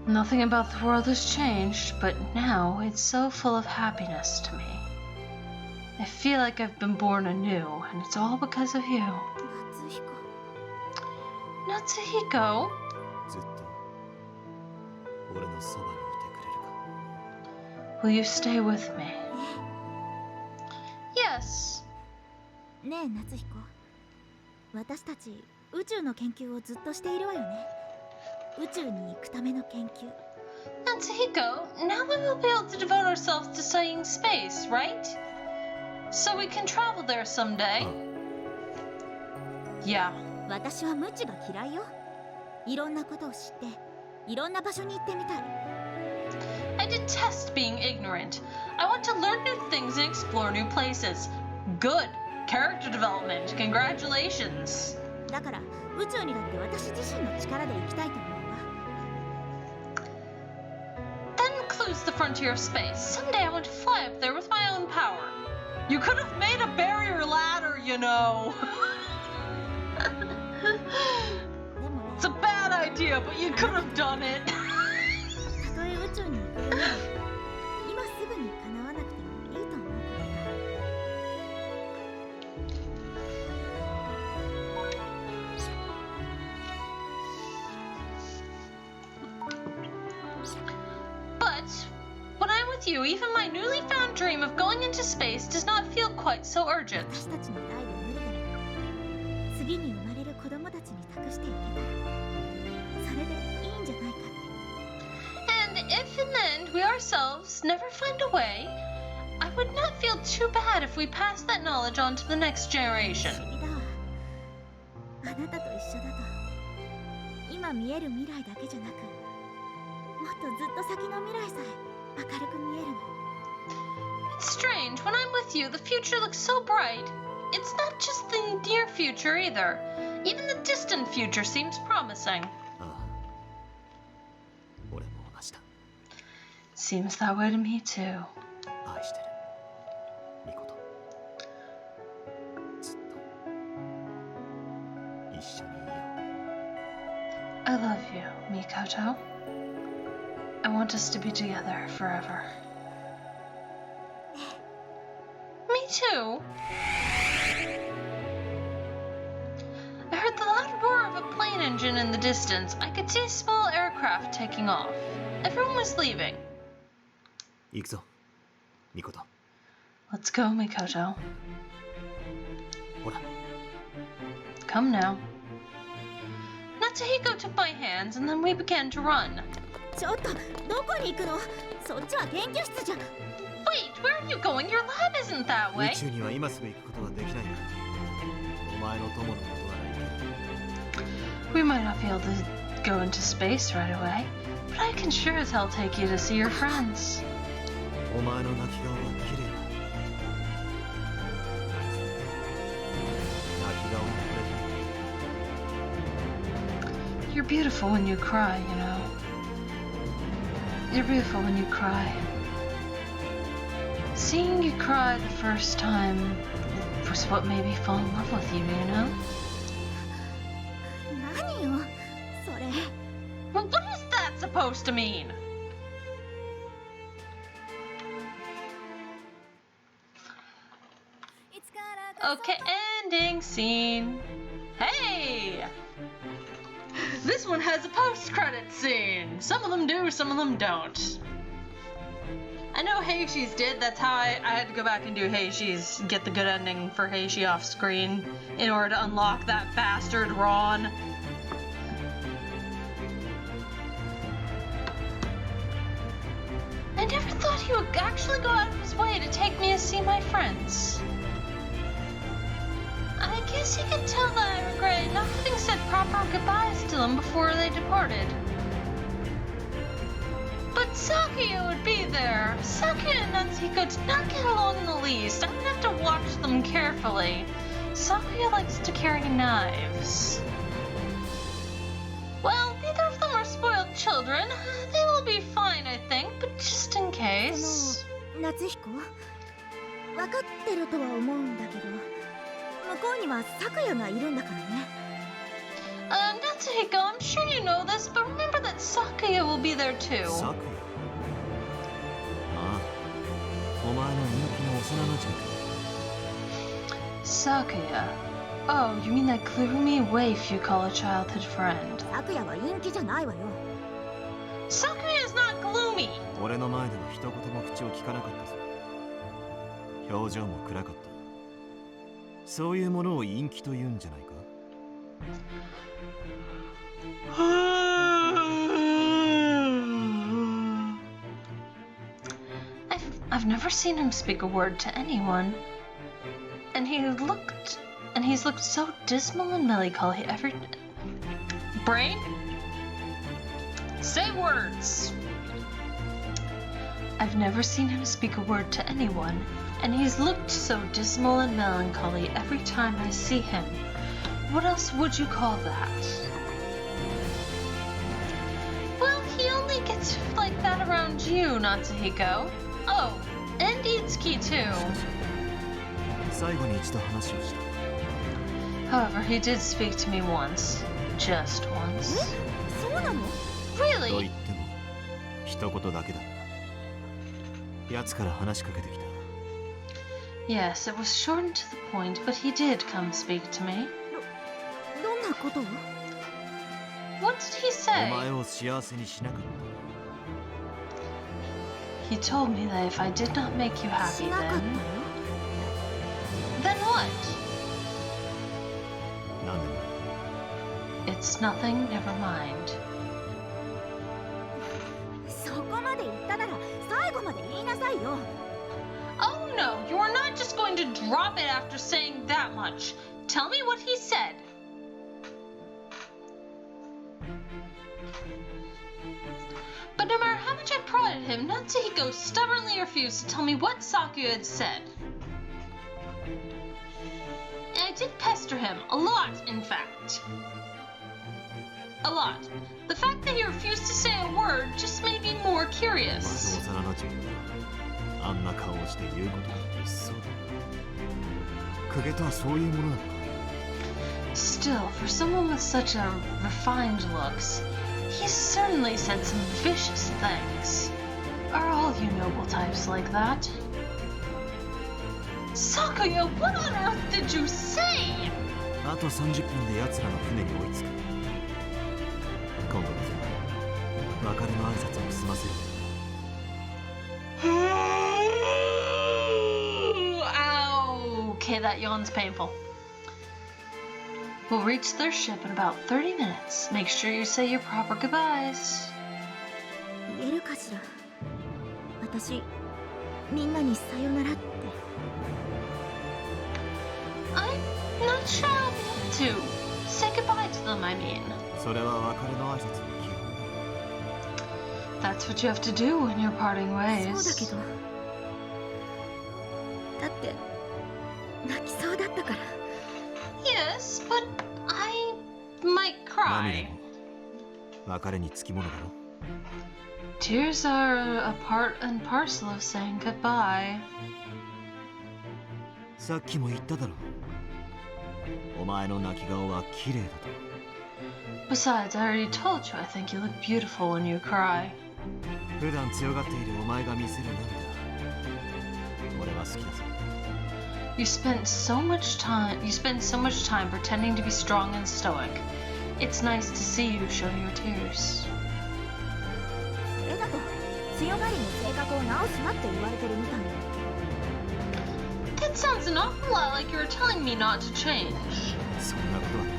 らだ。 Nothing about the world has changed, but now it's so full of happiness to me. I feel like I've been born anew, and it's all because of you. 夏彦。 Natsuhiko? ずっと俺のそばにいてくれるか。 Will you stay with me? Yes. ねえ夏彦。私たち宇宙の研究をずっとしているわよね。宇宙に行くための研究。 Natsuhiko, now we will be able to devote ourselves to studying space, right? So we can travel there someday. Yeah. 私は無知が嫌いよ。いろんなことを知っていろんな場所に行ってみたい。 I detest being ignorant. I want to learn new things and explore new places. Good. Character development. Congratulations. だから宇宙にだって私自身の力で行きたいと思うわ。 That includes the frontier of space. Someday I want to fly up there with my own power. You could have made a barrier ladder, you know. でもね、 It's a bad idea, but you could have done it. たとえ宇宙に行く夢も今すぐに叶わなくて with you, even my newly found dream of going into space does not feel quite so urgent. 私たちの代で無理でも次に生まれる子供たちに託していけたらそれでいいんじゃないかって And if in the end we ourselves never find a way, I would not feel too bad if we pass that knowledge on to the next 不 generation. 思議だわあなたと一緒だと今見える未来だけじゃなくもっとずっと先の未来さえ明るく見えるの It's strange, when I'm with you, the future looks so bright. It's not just the near future either. Even the distant future seems promising. ああ俺も同じだ Seems that way to me too. 愛してるミコトずっと一緒にいよう I love you, Mikoto. I want us to be together forever. Me too. I heard the loud roar of a plane engine in the distance. I could see a small aircraft taking off. Everyone was leaving. 行くぞミコト Let's go, Mikoto. ほら Come now. Natsuhiko took my hands and then we began to run. ちょっとどこに行くのそっちは研究室じゃ Wait, where are you going? Your lab isn't that 宇 way. 宙には今すぐ行くことはできないんだお前の友のことなら行ける We might not be able to go into space right away, but I can sure as hell take you to see your friends. お前の泣き顔は綺麗だ泣き顔もくれ You're beautiful when you cry, you know. You're beautiful when you cry. Seeing you cry the first time was what made me fall in love with you, you know? 何よそれ Well, what is that supposed to mean? Okay, ending scene. Hey! This one has a post-credit scene. Some of them do, some of them don't. I know Heishi's did. That's how I had to go back and do Heishi's, get the good ending for Heishi off screen in order to unlock that bastard Ron. I never thought he would actually go out of his way to take me to see my friends. I guess you could tell that I regret not having said proper goodbyes to them before they departed. But Sakuya would be there. Sakuya and Natsuhiko did not get along in the least. I would have to watch them carefully. Sakuya likes to carry knives. Well, neither of them are spoiled children. They will be fine, I think, but just in case. 夏彦分かってるとは思うんだけど向こうには咲夜がいるんだからね Natsuhiko, I'm sure you know this, but remember that Sakuya will be there too. サクヤああお前の人気の幼なじみ Sakuya. Oh, you mean that gloomy waif you call a childhood friend? 咲夜は陰気じゃないわよ Sakuya is not gloomy! 俺の前でも一言も口を聞かなかったぞ表情も暗かったそういうものを陰気と言うんじゃないか I've never seen him speak a word to anyone. And he's looked so dismal and melancholy every... Brain? Say words! I've never seen him speak a word to anyone, and he's looked so dismal and melancholy every time I see him. What else would you call that? Well, he only gets like that around you, Natsuhiko. Oh, and Itsuki too. 最後に一度話をした However, he did speak to me once. Just once. そうなの Really? と言っても一言だけだ奴から話しかけてきた Yes, it was short and to the point, but he did come speak to me. どんなことを What did he お say? 前を幸せにしなかっ He told me that if I did not make you happy, しなかったの then what? なんでも It's nothing, never mind. そこまで言ったなら最後まで言いなさいよ Oh no, you are not just going to drop it after saying that much. Tell me what he said. But no matter how much I prodded him, Natsuhiko stubbornly refused to tell me what Saku had said. And I did pester him, a lot, in fact. A lot. The fact that he refused to say a word just made me more まず curious. 幼なじみだ。あんな顔をして言うことなんてそうだ。公家とはそういうものなのか。 Still, for someone with such a refined looks, he certainly said some vicious things. Are all you noble types like that? Sakuya, what on earth did you say? あと30分で奴らの船に追いつく。今度こそ別れの挨拶を済ませる。 Ow! Okay, that yawn's painful. We'll reach their ship in about 30 minutes. Make sure you say your proper goodbyes. 言えるかしら私みんなにさよならって I'm not sure I'll be able to. Say goodbye to them, I mean. それは別れの挨拶の基本だ。 That's what you have to do when you're parting そうだ ways. けどだって泣きそうだったから Yes, but I might 涙 cry. も別れにつきものだろ。 Tears are a part and parcel of saying goodbye. さっきも言っただろ。お前の泣き顔は綺麗だと。 Besides, I already told you I think you look beautiful when you cry. 普段強がっているお前が見せる涙。俺は好きだぞ。 You spend so much time pretending to be strong and stoic. It's nice to see you show your tears. 絵だと強がりの性格を直すなって言われてるみたい That sounds an awful lot like you were telling me not to change. そんなことはない。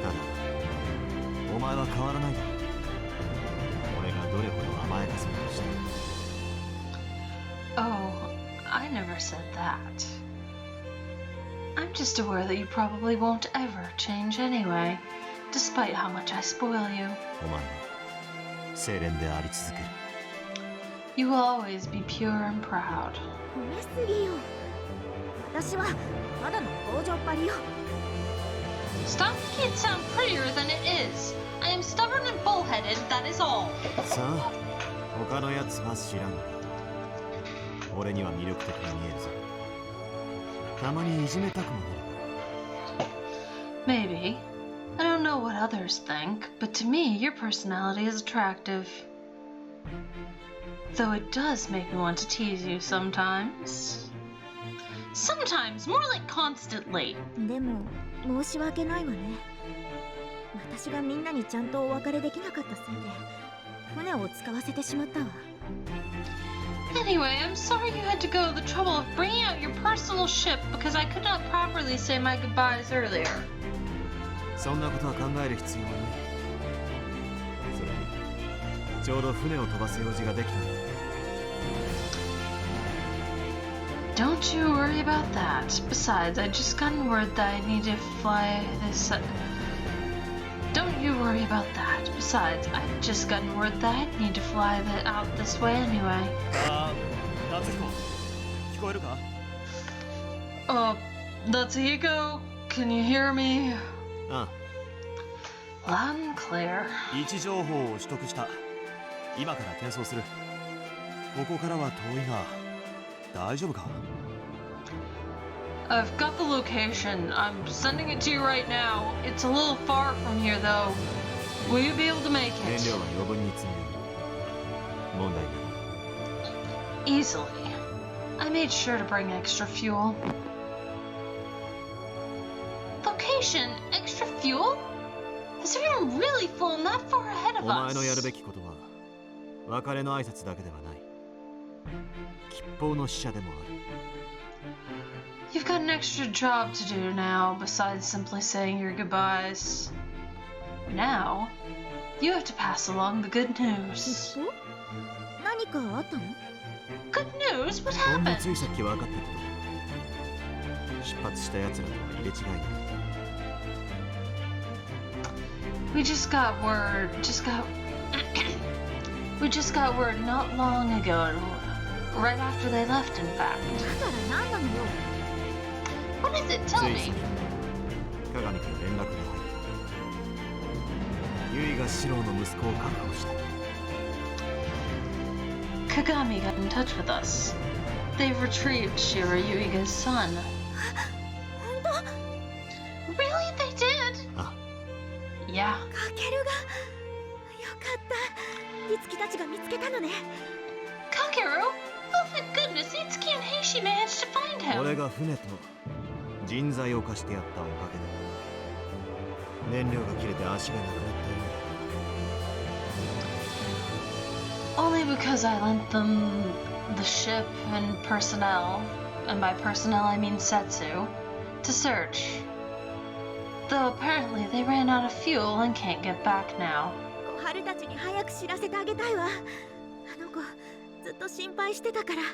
ただ、お前は変わらないだろ。俺がどれほど甘やかそうとしてる。 Oh, I never said that. I'm just aware that you probably won't ever change anyway, despite how much I spoil you. お前は清廉であり続ける。 You will always be pure and proud. 褒めすぎよ私はただの強情っぱりよ Stop making it sound prettier than it is. I am stubborn and bullheaded, that is all. さあ、他のやつは知らんが。俺には魅力的に見えるぞ。たまにいじめたくもなる。 Maybe. I don't know what others think, but to me, your personality is attractive. Though it does make me want to tease you sometimes. Sometimes, more like constantly. でも申し訳ないわね私がみんなにちゃんとお別れできなかったせいで船を使わせてしまったわ Anyway, I'm sorry you had to go the trouble of bringing out your personal ship because I could not properly say my goodbyes earlier. そんなことは考える必要はない。それに、ちょうど船を飛ばす用事ができたんだ。 Don't you worry about that. Besides, I just gotten word that I need to fly this. Don't you worry about that. Besides, I've just gotten word that I need to fly out this way anyway. ああ、夏彦、聞こえるか？ Natsuhiko, can you hear me? あ Loud and clear. あ、位置情報を取得した。今から転送する。ここからは遠いが、大丈夫か？ I've got the location. I'm sending it to you right now. It's a little far from here, though. Will you be able to make 燃 it? 料は余分に積んでいる。問題ない。 Easily. I made sure to bring extra fuel. Location? Extra fuel? Has everyone really flown that far ahead お of 前のやる us? べきことは、別れの挨拶だけではない。吉報の使者でもある。 You've got an extra job to do now besides simply saying your goodbyes. Now, you have to pass along the good news. 何かあったの？ Good news? What ほんの happened? ついさっき分かったこと。出発した奴らとは入れ違いだ。 We just got word not long ago, right after they left, in fact. だから何なのよ。 What is it? つ Tell い me. 先鏡から連絡が入った。ユイがシローの息子を確保した。 Kagami got in touch with us. They've retrieved Shira Yuiga's son. 本当？ Really? They did? あ、 Yeah. かけるが。よかった。いつきたちが見つけたのね。 Kakeru? Oh, thank goodness, Itsuki and Heishi managed to find him. 俺が船と人材を貸してやったおかげで燃料が切れて足がなくなったよ。 Only because I lent them the ship and personnel, and by personnel I mean Setsu, to search. Though apparently they ran out of fuel and can't get back now. 小春たちに早く知らせてあげたいわ。あの子、ずっと心配してたから。 I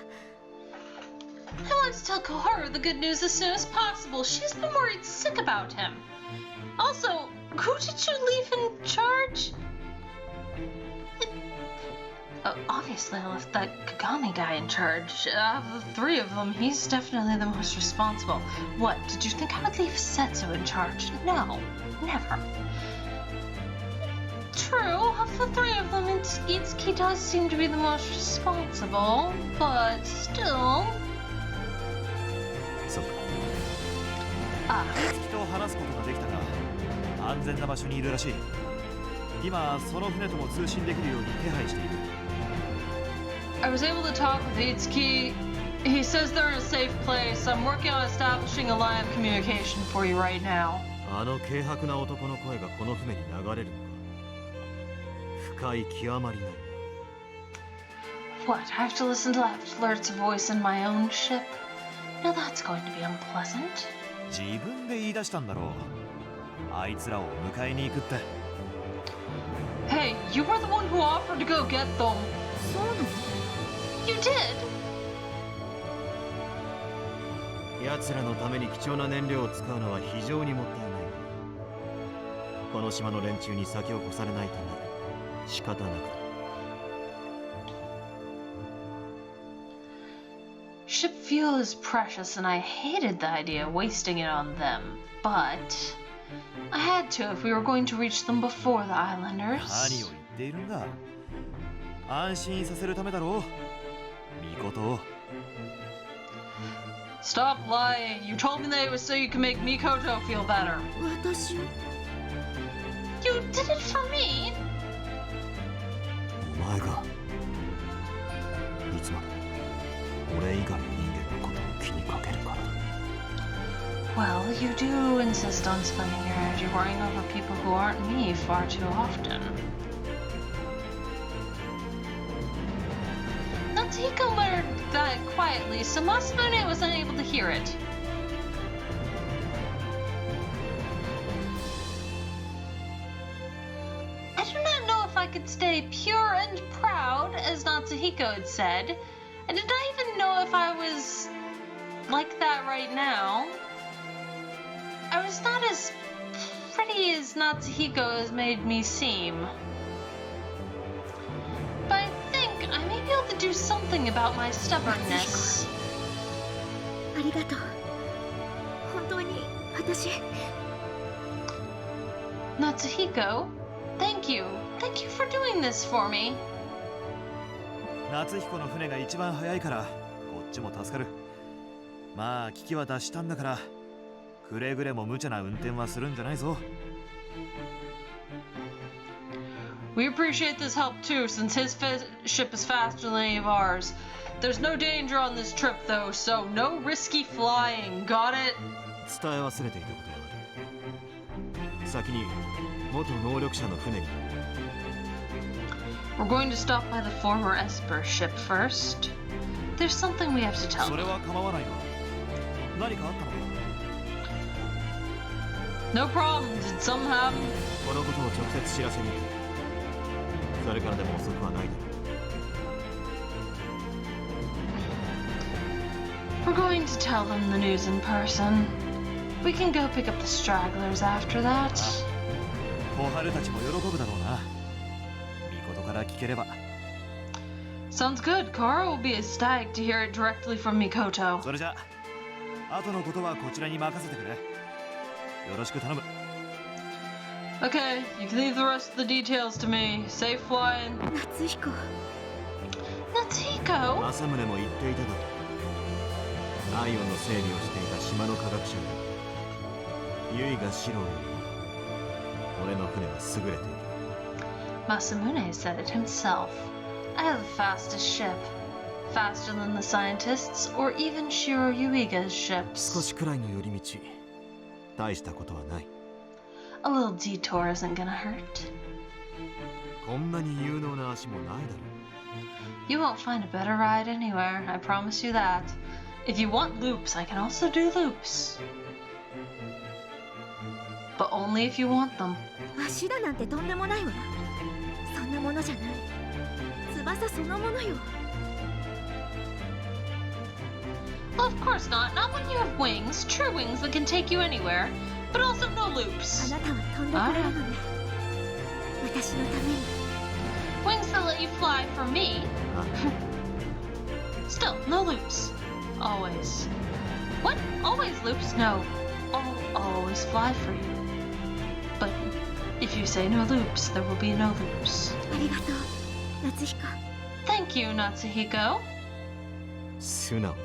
want to tell Koharu the good news as soon as possible. She's been worried sick about him. Also, who did you leave in charge? Obviously I left that Kagami guy in charge. Of the three of them, he's definitely the most responsible. What, did you think I would leave Setsu in charge? No, never. True, of the three of them, Itsuki does seem to be the most responsible, but still... そうか。 Ah, 月と話すことができたが、安全な場所にいるらしい。今その船とも通信できるように手配している。 I was able to talk with Itsuki. He says they're in a safe place. I'm working on establishing a line of communication for you right now. あの軽薄な男の声がこの船に流れるのか。深い極まりない。 What, I have to listen to that flirt's voice in my own ship? Now that's going to be unpleasant. 自分で言い出したんだろう。あいつらを迎えに行くって。 Hey, you were the one who offered to go get them. そうなの？ You did? 奴らのために貴重な燃料を使うのは非常にもったいない。この島の連中に先を越されないため仕方なく。 Ship fuel is precious, and I hated the idea of wasting it on them. But I had to if we were going to reach them before the 何 islanders. を言っているんだ。安心させるためだろう。Mikoto. Stop lying. You told me that it was so you could make Mikoto feel better. 私を？ You did it for me? お前がいつまで俺以外の人間のことを気にかけるからだ。 Well, you do insist on spending your energy worrying over people who aren't me far too often. Natsuhiko muttered that quietly, so Masumune was unable to hear it. I do not know if I could stay pure and proud, as Natsuhiko had said. I did not even know if I was like that right now. I was not as pretty as Natsuhiko has made me seem. But I think I may be able to do something about my stubbornness. ありがとう。本当に私。 Natsuhiko, thank you. Thank you for doing this for me. 夏彦の船が一番早いからこっちも助かる。まあ危機は脱したんだからくれぐれも無茶な運転はするんじゃないぞ。 We appreciate this help too, since his ship is faster than any of ours. There's no danger on this trip though, so no risky flying. Got it? 伝え忘れていたことがある。先に元能力者の船に。We're going to stop by the former Esper ship first. There's something we have to tell それ them. は構わないが何かあったのか No problem. Did something happen? このことを直接知らせに行く。それからでも遅くはないだろう。 We're going to tell them the news in person. We can go pick up the stragglers after that. 小春たちも喜ぶだろうな。Mikotoから聞ければ。 Sounds good. Kara will be ecstatic to hear it directly from Mikoto. それじゃあ、後のことはこちらに任せてくれ。よろしく頼む。 Okay, you can leave the rest of the details to me. Safe flying. 夏彦 Natsuhiko? 政宗も言っていたが、アイオンの整備をしていた島の科学者に、ユイがシローより俺の船は優れている。 Masamune said it himself. I have the fastest ship. Faster than the scientists, or even Shiro Yuiga's 少 ships. しくらいの寄り道、大したことはない。 A little detour isn't gonna hurt. こんなに有能な足もないだろう。 You won't find a better ride anywhere, I promise you that. If you want loops, I can also do loops. But only if you want them. 足だなんてとんでもないわ。そんなものじゃない。翼そのものよ。 Well, of course not. Not when you have wings, true wings that can take you anywhere. But also no あ loops. なたは飛んでくれるのね。私のために。 Wings that let you fly for me. Still, no loops. Always. What? Always loops? No. I'll always fly for you. But if you say no loops, there will be no loops. ありがとう、夏彦。 Thank you, Natsuhiko. 素直だな。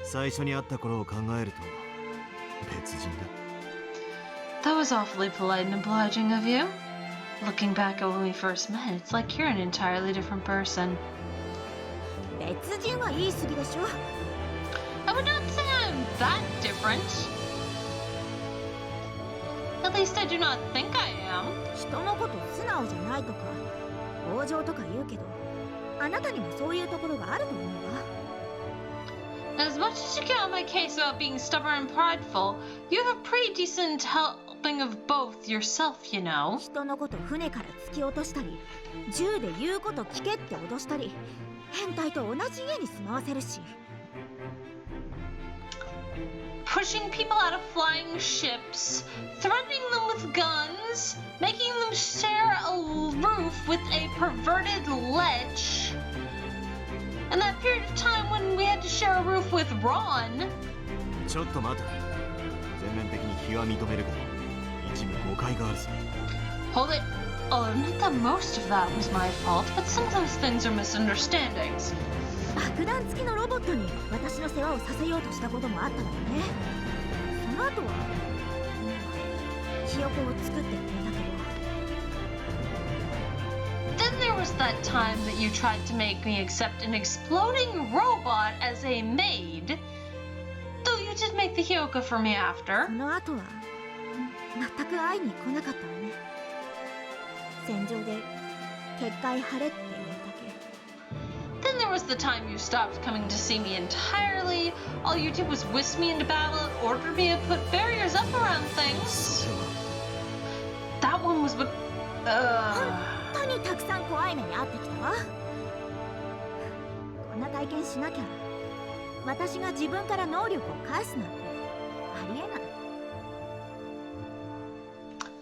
最初に会った頃を考えると別人だ。 That was awfully polite and obliging of you. Looking back at when we first met, it's like you're an entirely different person. 別人は言い過ぎでしょ。 I would not say I'm that different. At least I do not think I am. 人のこと素直じゃないとか往生とか言うけど、あなたにもそういうところがあると思うわ。 As much as you get on my case about being stubborn and prideful, you have a pretty decent helping of both yourself, you know. 人のこと船から突き落としたり、銃で言うこと聞けって脅したり、変態と同じ家に住まわせるし。 Pushing people out of flying ships, threatening them with guns, making them share a roof with a perverted ledge. And that period of time when we had to share a roof with Ron. ちょっと待て。全面的に非は認めるが、一部誤解があるぞ。 Hold it. I'll admit that most of that was my fault, but some of those things are misunderstandings. 爆弾付きのロボットに私の世話をさせようとしたこともあったわよね。その後は、ひよこを作ってくれたけど。 Then there was that time that you tried to make me accept an exploding robot as a maid. Though you did make the Hyoka for me after. その後は全く会いに来なかったわね。戦場で結界張れって言うだけ。 Then there was the time you stopped coming to see me entirely. All you did was whisk me into battle and order me to put barriers up around things. それは That one was what. 本当にたくさん怖い目に遭ってきたわ。こんな体験しなきゃ私が自分から能力を返すなんてありえない。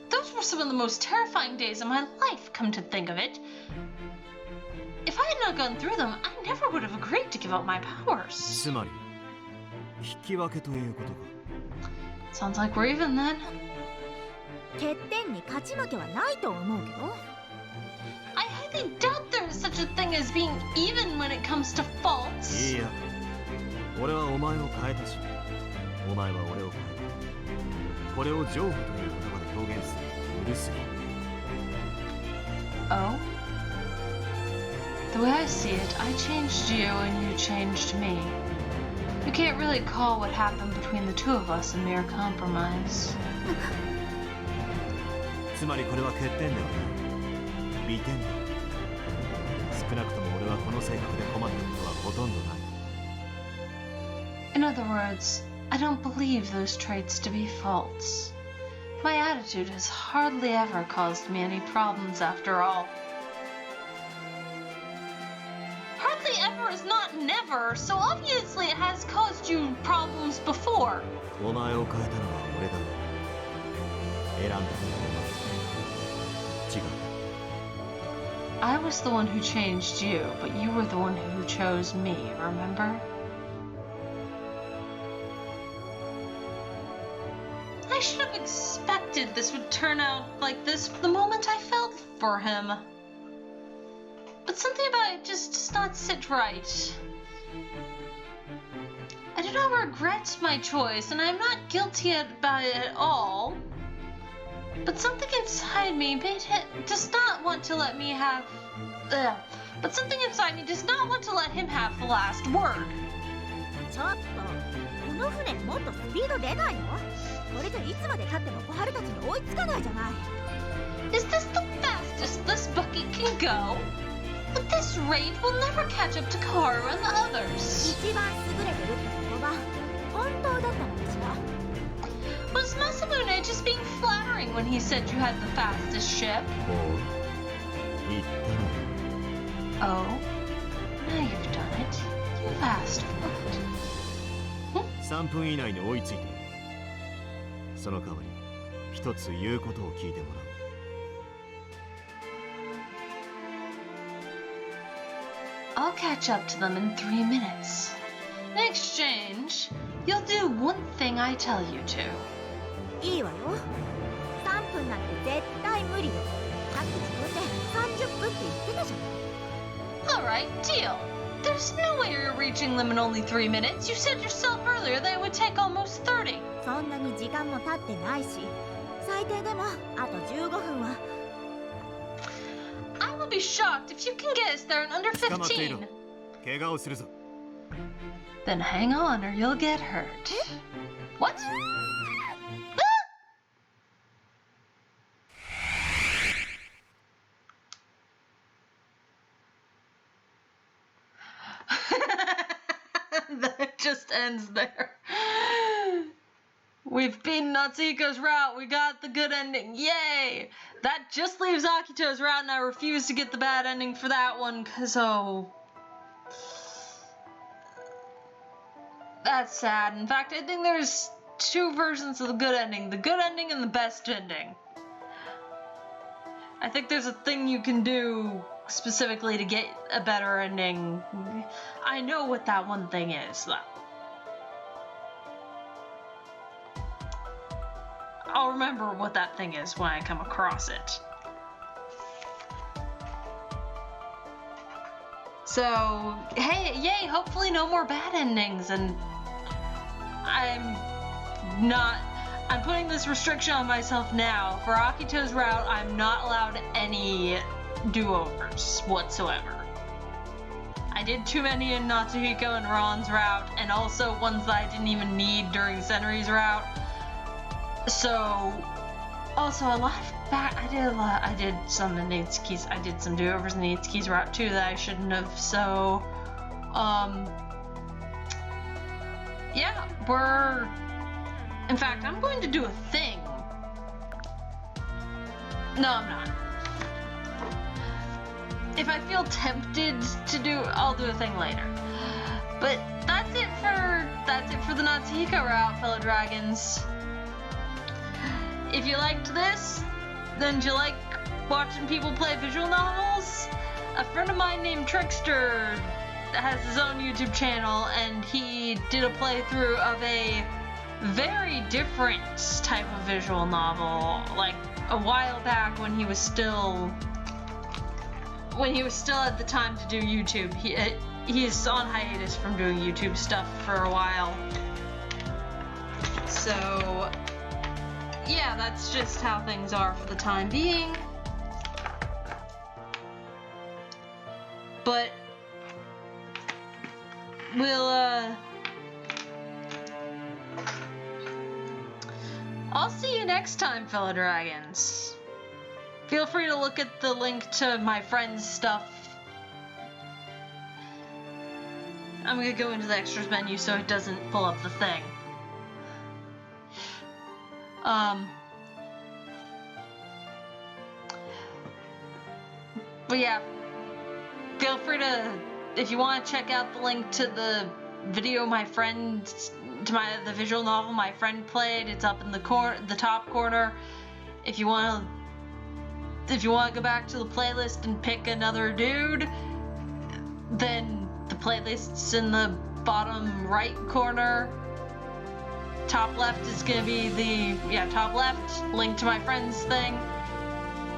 Those were some of the most terrifying days of my life, come to think of it. If I had not gone through them, I never would have agreed to give up my powers. つまり引き分けということか。 Sounds like we're even then. 欠点に勝ち負けはないと思うけど。 I highly doubt there is such a thing as being even when it comes to faults. いいや、俺はお前を変えたし、お前は俺を変えた。これを譲歩という言葉で表現する許すぎ。 Oh? The way I see it, I changed you and you changed me. You can't really call what happened between the two of us a mere compromise. つまりこれは欠点ではない。利点だ。少なくとも俺はこの性格で困ったことはほとんどない。 In other words, I don't believe those traits to be faults. My attitude has hardly ever caused me any problems after all. Hardly ever is not never, so obviously it has caused you problems before. お前を変えたのは俺だ。選んだのはお前。違う。 I was the one who changed you, but you were the one who chose me, remember? I should have expected this would turn out like this the moment I felt for him. But something about it just does not sit right. I do not regret my choice, and I am not guilty about it at all. But something inside me does not want to let me have... But something inside me does not want to let him have the last word. ちょっとこの船もっとスピード出ないの？これじゃいつまで経っても小春たちに追いつかないじゃない。 Is this the fastest this bucket can go? At this rate, we'll never catch up to Kaoru and the others. 一番優れてるって言葉本当だったのかしら？ Was Masamune just being flattering when he said you had the fastest ship? もう言ったの。 Oh, now you've done it. You've asked for it. 3分以内に追いついている。その代わり一つ言うことを聞いてもらう。 I'll catch up to them in 3 minutes. In exchange, you'll do one thing I tell you to. いいわよ。3分なんて絶対無理よ。さっき自分で30分って言ってたじゃない。 Alright, deal. There's no way you're reaching them in only 3 minutes. You said yourself earlier they would take almost 30. そんなに時間も経ってないし、最低でもあと15分は。 I will be shocked if you can get us there in under 捕まっていろ。 15. 怪我をするぞ。 Then hang on or you'll get hurt. What? That just ends there. We've beaten Natsuhiko's route. We got the good ending. Yay! That just leaves Akito's route, and I refuse to get the bad ending for that one, because, oh... That's sad. In fact, I think there's 2 versions of the good ending. The good ending and the best ending. I think there's a thing you can do specifically to get a better ending. I know what that one thing is, though. I'll remember what that thing is when I come across it. So, hey, yay, hopefully no more bad endings, and I'm putting this restriction on myself now. For Akito's route, I'm not allowed any do-overs whatsoever. I did too many in Natsuhiko and Ron's route, and also ones that I didn't even need during Senri's route. So, also a lot of I did some in Natsuki's, I did some do-overs in Natsuki's route too that I shouldn't have, so, yeah, in fact, I'm going to do a thing. No, I'm not. If I feel tempted to I'll do a thing later. But that's it for the Natsuhiko route, fellow dragons. If you liked this, then do you like watching people play visual novels? A friend of mine named Trickster has his own YouTube channel, and he did a playthrough of a very different type of visual novel, like a while back when he was still at the time to do YouTube. He's on hiatus from doing YouTube stuff for a while. So, yeah, that's just how things are for the time being. But I'll see you next time, fellow dragons. Feel free to look at the link to my friend's stuff. I'm gonna go into the extras menu so it doesn't pull up the thing. But yeah, feel free to, if you want to check out the link to the video my friend, the visual novel my friend played, it's up in the top corner. If you want to go back to the playlist and pick another dude, then the playlist's in the bottom right corner. Top left is gonna be top left, link to my friend's thing.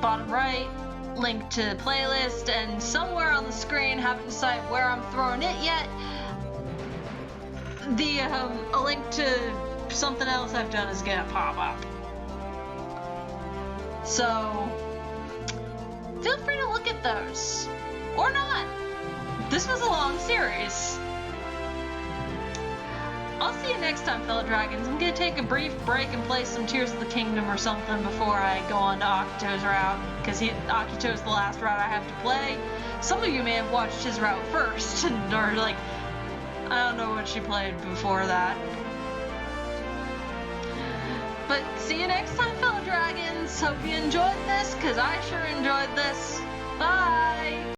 Bottom right, link to playlist, and somewhere on the screen, haven't decided where I'm throwing it yet, a link to something else I've done is gonna pop up. So feel free to look at those, or not. This was a long series. I'll see you next time, fellow dragons. I'm gonna take a brief break and play some Tears of the Kingdom or something before I go on to Akito's route, because Akito's the last route I have to play. Some of you may have watched his route first, or like, I don't know what she played before that. But see you next time, fellow dragons. Hope you enjoyed this, because I sure enjoyed this. Bye!